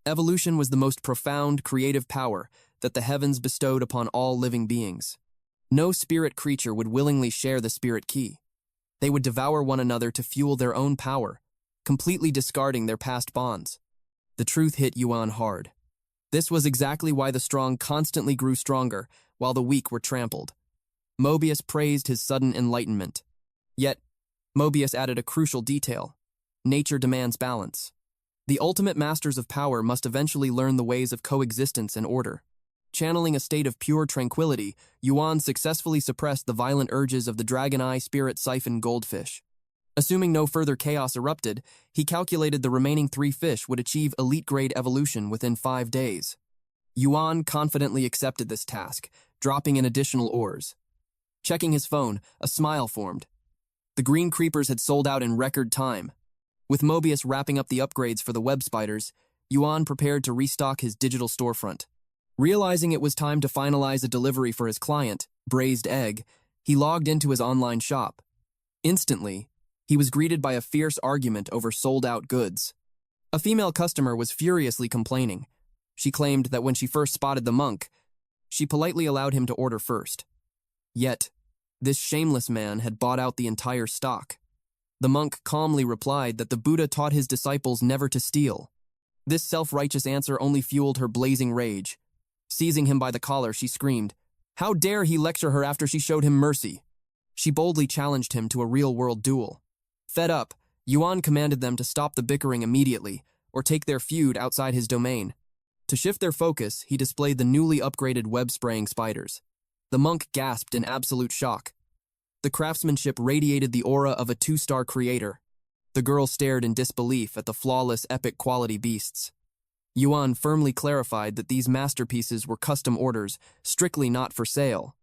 Evolution was the most profound creative power that the heavens bestowed upon all living beings. No spirit creature would willingly share the spiritqi. They would devour one another to fuel their own power, completely discarding their past bonds. The truth hit Yuan hard. This was exactly why the strong constantly grew stronger, while the weak were trampled. Mobius praised his sudden enlightenment. Yet, Mobius added a crucial detail. Nature demands balance. The ultimate masters of power must eventually learn the ways of coexistence and order. Channeling a state of pure tranquility, Yuan successfully suppressed the violent urges of the Dragon Eye Spirit Siphon Goldfish. Assuming no further chaos erupted, he calculated the remaining 3 fish would achieve elite-grade evolution within 5 days. Yuan confidently accepted this task, dropping in additional ores. Checking his phone, a smile formed. The green creepers had sold out in record time. With Mobius wrapping up the upgrades for the web spiders, Yuan prepared to restock his digital storefront. Realizing it was time to finalize a delivery for his client, Braised Egg, he logged into his online shop. Instantly, he was greeted by a fierce argument over sold-out goods. A female customer was furiously complaining. She claimed that when she first spotted the monk, she politely allowed him to order first. Yet, this shameless man had bought out the entire stock. The monk calmly replied that the Buddha taught his disciples never to steal. This self-righteous answer only fueled her blazing rage. Seizing him by the collar, she screamed, "How dare he lecture her after she showed him mercy?" She boldly challenged him to a real-world duel. Fed up, Yuan commanded them to stop the bickering immediately, or take their feud outside his domain. To shift their focus, he displayed the newly upgraded web-spraying spiders. The monk gasped in absolute shock. The craftsmanship radiated the aura of a 2-star creator. The girl stared in disbelief at the flawless, epic-quality beasts. Yuan firmly clarified that these masterpieces were custom orders, strictly not for sale.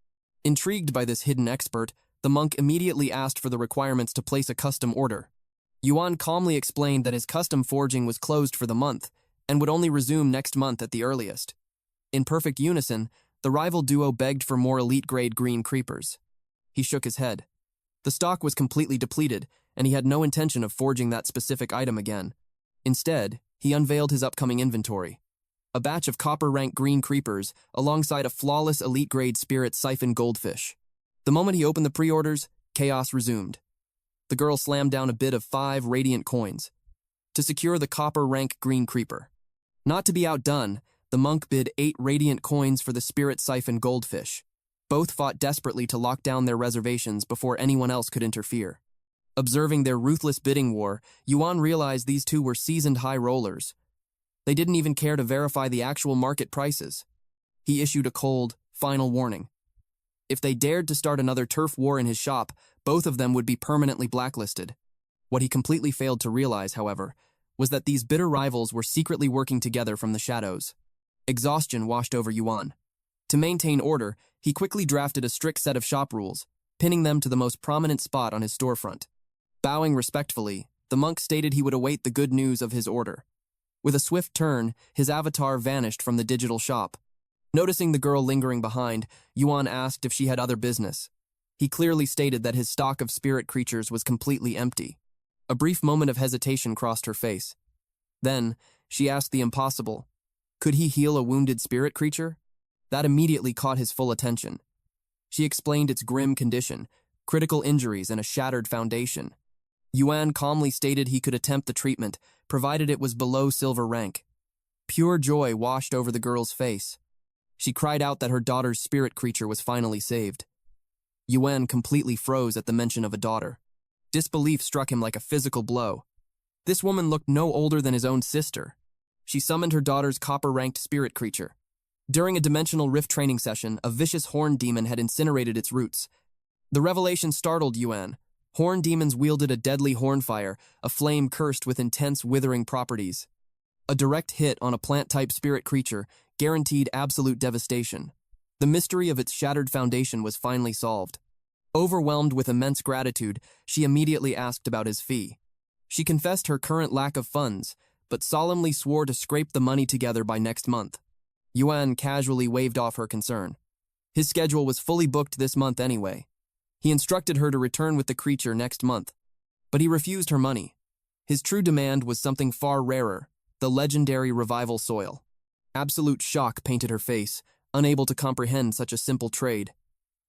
Intrigued by this hidden expert, the monk immediately asked for the requirements to place a custom order. Yuan calmly explained that his custom forging was closed for the month, and would only resume next month at the earliest. In perfect unison, the rival duo begged for more elite-grade green creepers. He shook his head. The stock was completely depleted, and he had no intention of forging that specific item again. Instead, he unveiled his upcoming inventory. A batch of copper-rank green creepers, alongside a flawless elite-grade spirit siphon goldfish. The moment he opened the pre-orders, chaos resumed. The girl slammed down a bid of 5 radiant coins to secure the copper-rank green creeper. Not to be outdone, the monk bid 8 radiant coins for the spirit siphon goldfish. Both fought desperately to lock down their reservations before anyone else could interfere. Observing their ruthless bidding war, Yuan realized these two were seasoned high rollers. They didn't even care to verify the actual market prices. He issued a cold, final warning. If they dared to start another turf war in his shop, both of them would be permanently blacklisted. What he completely failed to realize, however, was that these bitter rivals were secretly working together from the shadows. Exhaustion washed over Yuan. To maintain order, he quickly drafted a strict set of shop rules, pinning them to the most prominent spot on his storefront. Bowing respectfully, the monk stated he would await the good news of his order. With a swift turn, his avatar vanished from the digital shop. Noticing the girl lingering behind, Yuan asked if she had other business. He clearly stated that his stock of spirit creatures was completely empty. A brief moment of hesitation crossed her face. Then, she asked the impossible. Could he heal a wounded spirit creature? That immediately caught his full attention. She explained its grim condition, critical injuries, and a shattered foundation. Yuan calmly stated he could attempt the treatment, provided it was below silver rank. Pure joy washed over the girl's face. She cried out that her daughter's spirit creature was finally saved. Yuan completely froze at the mention of a daughter. Disbelief struck him like a physical blow. This woman looked no older than his own sister. She summoned her daughter's copper-ranked spirit creature. During a dimensional rift training session, a vicious horn demon had incinerated its roots. The revelation startled Yuan. Horn demons wielded a deadly hornfire, a flame cursed with intense withering properties. A direct hit on a plant-type spirit creature guaranteed absolute devastation. The mystery of its shattered foundation was finally solved. Overwhelmed with immense gratitude, she immediately asked about his fee. She confessed her current lack of funds, but solemnly swore to scrape the money together by next month. Yuan casually waved off her concern. His schedule was fully booked this month anyway. He instructed her to return with the creature next month, but he refused her money. His true demand was something far rarer, the legendary revival soil. Absolute shock painted her face, unable to comprehend such a simple trade.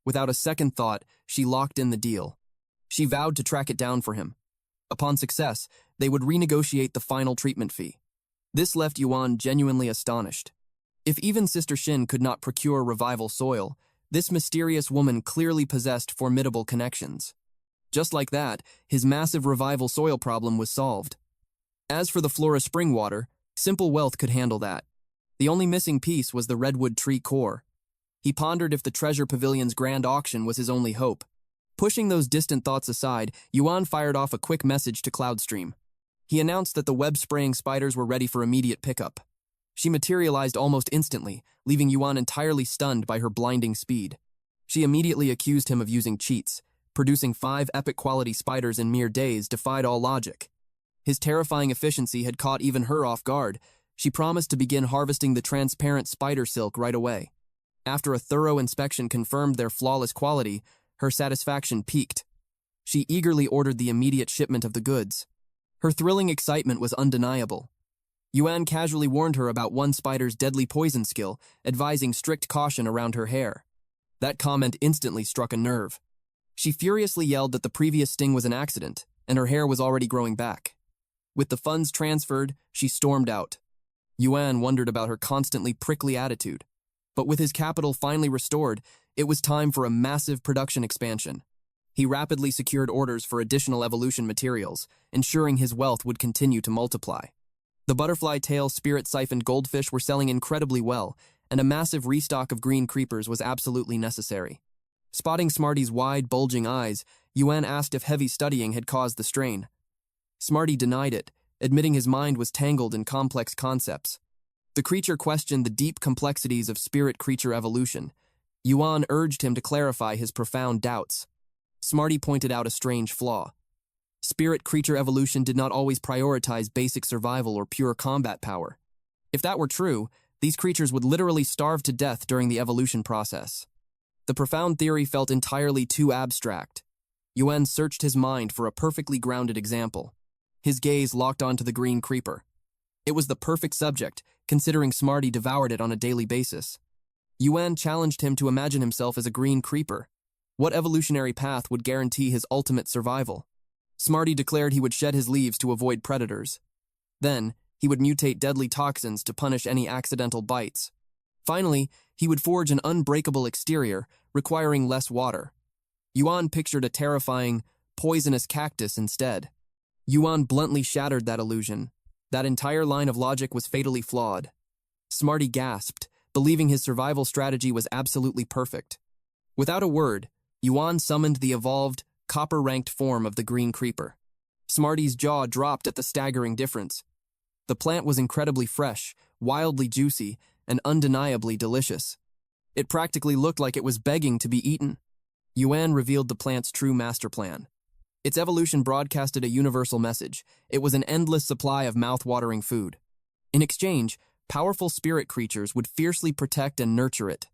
Without a second thought, she locked in the deal. She vowed to track it down for him. Upon success, they would renegotiate the final treatment fee. This left Yuan genuinely astonished. If even Sister Shin could not procure revival soil, this mysterious woman clearly possessed formidable connections. Just like that, his massive revival soil problem was solved. As for the Flora spring water, simple wealth could handle that. The only missing piece was the redwood tree core. He pondered if the treasure pavilion's grand auction was his only hope. Pushing those distant thoughts aside, Yuan fired off a quick message to Cloudstream. He announced that the web-spraying spiders were ready for immediate pickup. She materialized almost instantly, leaving Yuan entirely stunned by her blinding speed. She immediately accused him of using cheats. Producing 5 epic-quality spiders in mere days defied all logic. His terrifying efficiency had caught even her off guard. She promised to begin harvesting the transparent spider silk right away. After a thorough inspection confirmed their flawless quality, her satisfaction peaked. She eagerly ordered the immediate shipment of the goods. Her thrilling excitement was undeniable. Yuan casually warned her about one spider's deadly poison skill, advising strict caution around her hair. That comment instantly struck a nerve. She furiously yelled that the previous sting was an accident, and her hair was already growing back. With the funds transferred, she stormed out. Yuan wondered about her constantly prickly attitude. But with his capital finally restored, it was time for a massive production expansion. He rapidly secured orders for additional evolution materials, ensuring his wealth would continue to multiply. The butterfly tail spirit-siphoned goldfish were selling incredibly well, and a massive restock of green creepers was absolutely necessary. Spotting Smarty's wide, bulging eyes, Yuan asked if heavy studying had caused the strain. Smarty denied it, admitting his mind was tangled in complex concepts. The creature questioned the deep complexities of spirit-creature evolution. Yuan urged him to clarify his profound doubts. Smarty pointed out a strange flaw. Spirit-creature evolution did not always prioritize basic survival or pure combat power. If that were true, these creatures would literally starve to death during the evolution process. The profound theory felt entirely too abstract. Yuan searched his mind for a perfectly grounded example. His gaze locked onto the green creeper. It was the perfect subject, considering Smarty devoured it on a daily basis. Yuan challenged him to imagine himself as a green creeper. What evolutionary path would guarantee his ultimate survival? Smarty declared he would shed his leaves to avoid predators. Then, he would mutate deadly toxins to punish any accidental bites. Finally, he would forge an unbreakable exterior, requiring less water. Yuan pictured a terrifying, poisonous cactus instead. Yuan bluntly shattered that illusion. That entire line of logic was fatally flawed. Smarty gasped, believing his survival strategy was absolutely perfect. Without a word, Yuan summoned the evolved, copper-ranked form of the green creeper. Smarty's jaw dropped at the staggering difference. The plant was incredibly fresh, wildly juicy, and undeniably delicious. It practically looked like it was begging to be eaten. Yuan revealed the plant's true master plan. Its evolution broadcasted a universal message. It was an endless supply of mouth-watering food. In exchange, powerful spirit creatures would fiercely protect and nurture it.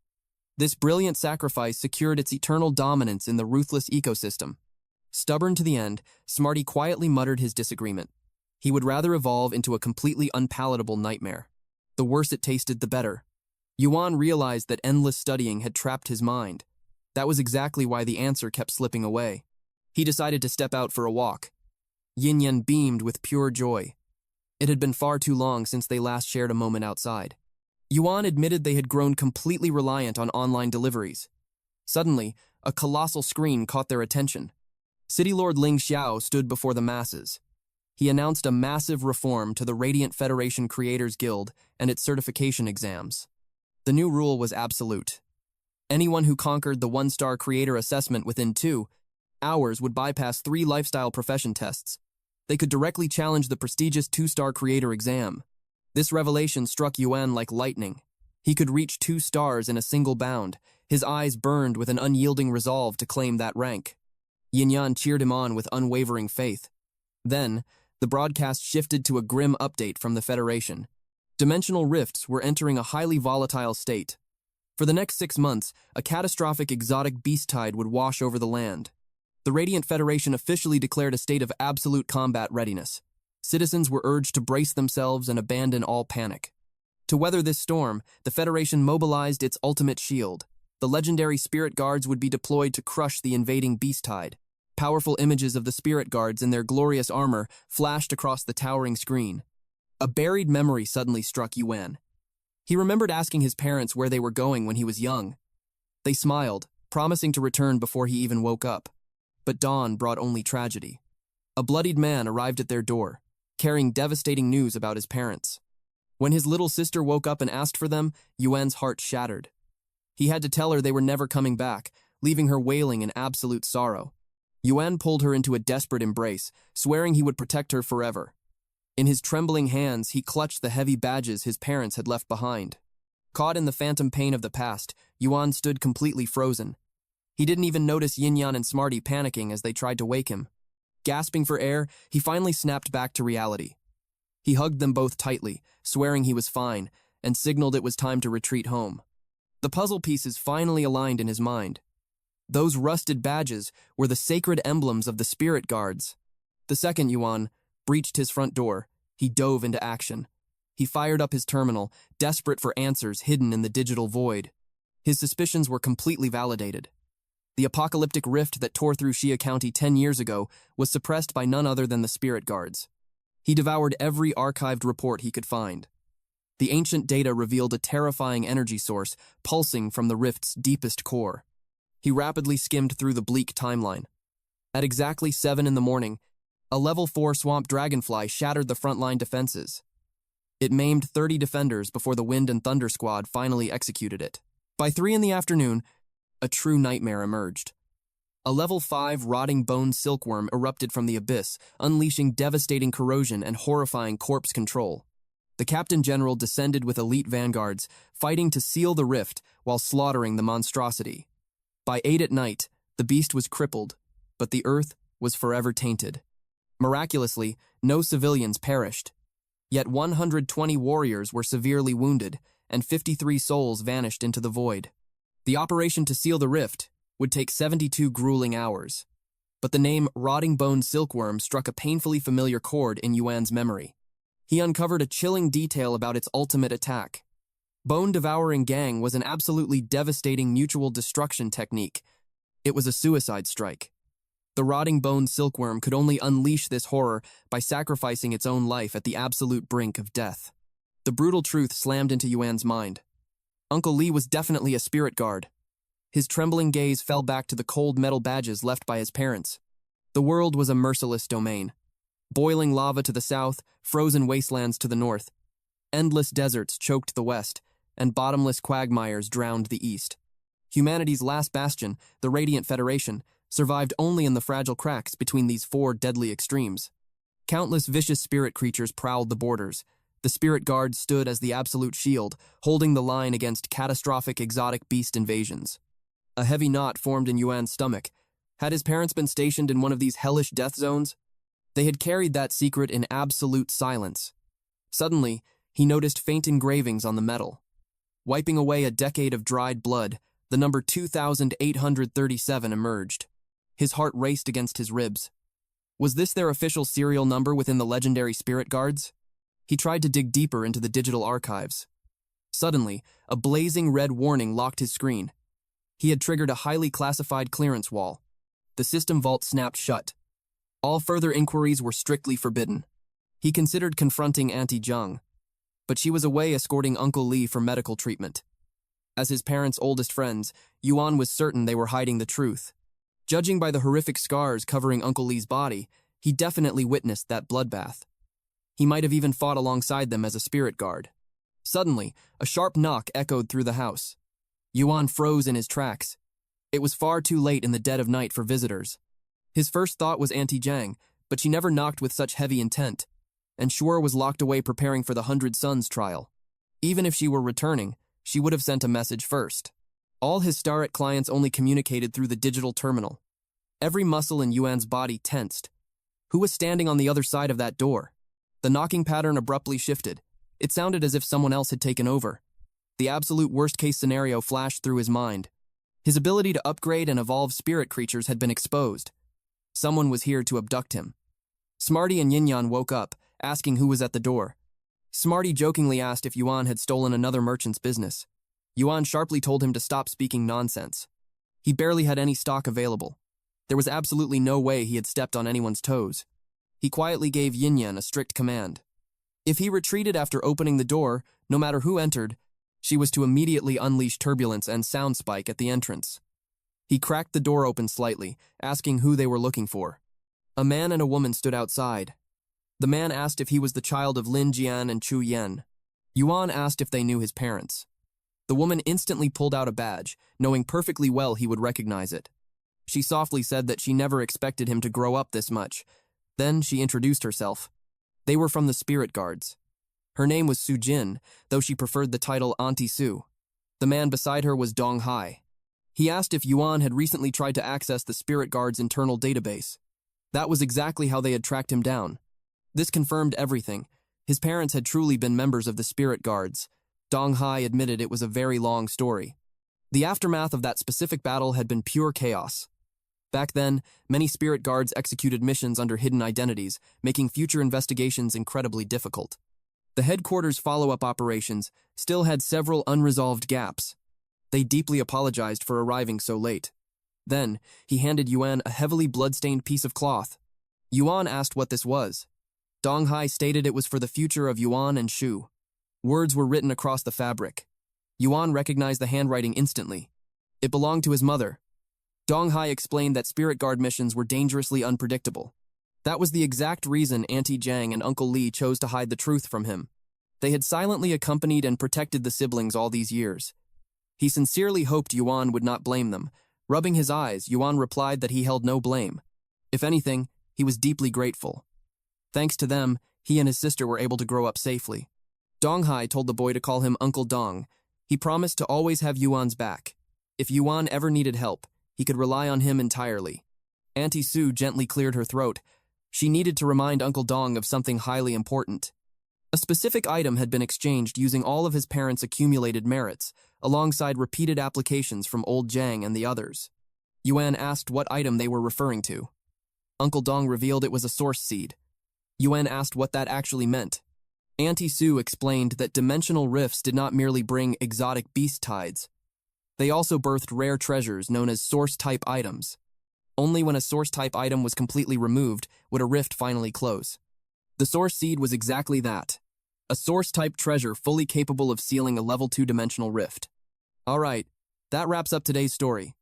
This brilliant sacrifice secured its eternal dominance in the ruthless ecosystem. Stubborn to the end, Smarty quietly muttered his disagreement. He would rather evolve into a completely unpalatable nightmare. The worse it tasted, the better. Yuan realized that endless studying had trapped his mind. That was exactly why the answer kept slipping away. He decided to step out for a walk. Yinyan beamed with pure joy. It had been far too long since they last shared a moment outside. Yuan admitted they had grown completely reliant on online deliveries. Suddenly, a colossal screen caught their attention. City Lord Ling Xiao stood before the masses. He announced a massive reform to the Radiant Federation Creators Guild and its certification exams. The new rule was absolute. Anyone who conquered the 1-star creator assessment within 2 hours would bypass 3 lifestyle profession tests. They could directly challenge the prestigious 2-star creator exam. This revelation struck Yuan like lightning. He could reach 2 stars in a single bound. His eyes burned with an unyielding resolve to claim that rank. Yinyan cheered him on with unwavering faith. Then, the broadcast shifted to a grim update from the Federation. Dimensional rifts were entering a highly volatile state. For the next 6 months, a catastrophic exotic beast tide would wash over the land. The Radiant Federation officially declared a state of absolute combat readiness. Citizens were urged to brace themselves and abandon all panic. To weather this storm, the Federation mobilized its ultimate shield. The legendary Spirit Guards would be deployed to crush the invading beast tide. Powerful images of the Spirit Guards in their glorious armor flashed across the towering screen. A buried memory suddenly struck Yuan. He remembered asking his parents where they were going when he was young. They smiled, promising to return before he even woke up. But dawn brought only tragedy. A bloodied man arrived at their door, carrying devastating news about his parents. When his little sister woke up and asked for them, Yuan's heart shattered. He had to tell her they were never coming back, leaving her wailing in absolute sorrow. Yuan pulled her into a desperate embrace, swearing he would protect her forever. In his trembling hands, he clutched the heavy badges his parents had left behind. Caught in the phantom pain of the past, Yuan stood completely frozen. He didn't even notice Yinyan and Smarty panicking as they tried to wake him. Gasping for air, he finally snapped back to reality. He hugged them both tightly, swearing he was fine, and signaled it was time to retreat home. The puzzle pieces finally aligned in his mind. Those rusted badges were the sacred emblems of the spirit guards. The second Yuan breached his front door, he dove into action. He fired up his terminal, desperate for answers hidden in the digital void. His suspicions were completely validated. The apocalyptic rift that tore through Xia County 10 years ago was suppressed by none other than the spirit guards. He devoured every archived report he could find. The ancient data revealed a terrifying energy source pulsing from the rift's deepest core. He rapidly skimmed through the bleak timeline. At exactly 7 in the morning, a level 4 swamp dragonfly shattered the frontline defenses. It maimed 30 defenders before the Wind and Thunder Squad finally executed it. By 3 in the afternoon, a true nightmare emerged. A level 5 rotting bone silkworm erupted from the abyss, unleashing devastating corrosion and horrifying corpse control. The Captain General descended with elite vanguards, fighting to seal the rift while slaughtering the monstrosity. By 8 at night, the beast was crippled, but the earth was forever tainted. Miraculously, no civilians perished. Yet 120 warriors were severely wounded, and 53 souls vanished into the void. The operation to seal the rift would take 72 grueling hours. But the name Rotting Bone Silkworm struck a painfully familiar chord in Yuan's memory. He uncovered a chilling detail about its ultimate attack. Bone-devouring gang was an absolutely devastating mutual destruction technique. It was a suicide strike. The Rotting Bone Silkworm could only unleash this horror by sacrificing its own life at the absolute brink of death. The brutal truth slammed into Yuan's mind. Uncle Lee was definitely a spirit guard. His trembling gaze fell back to the cold metal badges left by his parents. The world was a merciless domain. Boiling lava to the south, frozen wastelands to the north. Endless deserts choked the west, and bottomless quagmires drowned the east. Humanity's last bastion, the Radiant Federation, survived only in the fragile cracks between these 4 deadly extremes. Countless vicious spirit creatures prowled the borders. The spirit guard stood as the absolute shield, holding the line against catastrophic exotic beast invasions. A heavy knot formed in Yuan's stomach. Had his parents been stationed in one of these hellish death zones? They had carried that secret in absolute silence. Suddenly, he noticed faint engravings on the metal. Wiping away a decade of dried blood, the number 2837 emerged. His heart raced against his ribs. Was this their official serial number within the legendary spirit guards? He tried to dig deeper into the digital archives. Suddenly, a blazing red warning locked his screen. He had triggered a highly classified clearance wall. The system vault snapped shut. All further inquiries were strictly forbidden. He considered confronting Auntie Zhang, but she was away escorting Uncle Lee for medical treatment. As his parents' oldest friends, Yuan was certain they were hiding the truth. Judging by the horrific scars covering Uncle Lee's body, he definitely witnessed that bloodbath. He might have even fought alongside them as a spirit guard. Suddenly, a sharp knock echoed through the house. Yuan froze in his tracks. It was far too late in the dead of night for visitors. His first thought was Auntie Zhang, but she never knocked with such heavy intent, and Shuo was locked away preparing for the 100 Sons trial. Even if she were returning, she would have sent a message first. All his Starret clients only communicated through the digital terminal. Every muscle in Yuan's body tensed. Who was standing on the other side of that door? The knocking pattern abruptly shifted. It sounded as if someone else had taken over. The absolute worst-case scenario flashed through his mind. His ability to upgrade and evolve spirit creatures had been exposed. Someone was here to abduct him. Smarty and Yinyan woke up, asking who was at the door. Smarty jokingly asked if Yuan had stolen another merchant's business. Yuan sharply told him to stop speaking nonsense. He barely had any stock available. There was absolutely no way he had stepped on anyone's toes. He quietly gave Yinyan a strict command. If he retreated after opening the door, no matter who entered, she was to immediately unleash turbulence and sound spike at the entrance. He cracked the door open slightly, asking who they were looking for. A man and a woman stood outside. The man asked if he was the child of Lin Yuan and Chu Yen. Yuan asked if they knew his parents. The woman instantly pulled out a badge, knowing perfectly well he would recognize it. She softly said that she never expected him to grow up this much. Then she introduced herself. They were from the spirit guards. Her name was Su Jin, though she preferred the title Auntie Su. The man beside her was Dong Hai. He asked if Yuan had recently tried to access the spirit guard's internal database. That was exactly how they had tracked him down. This confirmed everything. His parents had truly been members of the spirit guards. Dong Hai admitted it was a very long story. The aftermath of that specific battle had been pure chaos. Back then, many spirit guards executed missions under hidden identities, making future investigations incredibly difficult. The headquarters' follow-up operations still had several unresolved gaps. They deeply apologized for arriving so late. Then, he handed Yuan a heavily blood-stained piece of cloth. Yuan asked what this was. Dong Hai stated it was for the future of Yuan and Shu. Words were written across the fabric. Yuan recognized the handwriting instantly. It belonged to his mother. Dong Hai explained that spirit guard missions were dangerously unpredictable. That was the exact reason Auntie Jiang and Uncle Li chose to hide the truth from him. They had silently accompanied and protected the siblings all these years. He sincerely hoped Yuan would not blame them. Rubbing his eyes, Yuan replied that he held no blame. If anything, he was deeply grateful. Thanks to them, he and his sister were able to grow up safely. Dong Hai told the boy to call him Uncle Dong. He promised to always have Yuan's back. If Yuan ever needed help, he could rely on him entirely. Auntie Su gently cleared her throat. She needed to remind Uncle Dong of something highly important. A specific item had been exchanged using all of his parents' accumulated merits, alongside repeated applications from old Jiang and the others. Yuan asked what item they were referring to. Uncle Dong revealed it was a source seed. Yuan asked what that actually meant. Auntie Su explained that dimensional rifts did not merely bring exotic beast tides. They also birthed rare treasures known as source-type items. Only when a source-type item was completely removed would a rift finally close. The source seed was exactly that. A source-type treasure fully capable of sealing a level 2 dimensional rift. Alright, that wraps up today's story.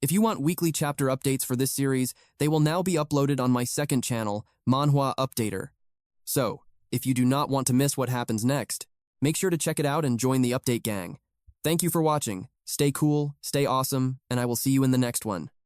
If you want weekly chapter updates for this series, they will now be uploaded on my second channel, Manhwa Updater. So, if you do not want to miss what happens next, make sure to check it out and join the update gang. Thank you for watching. Stay cool, stay awesome, and I will see you in the next one.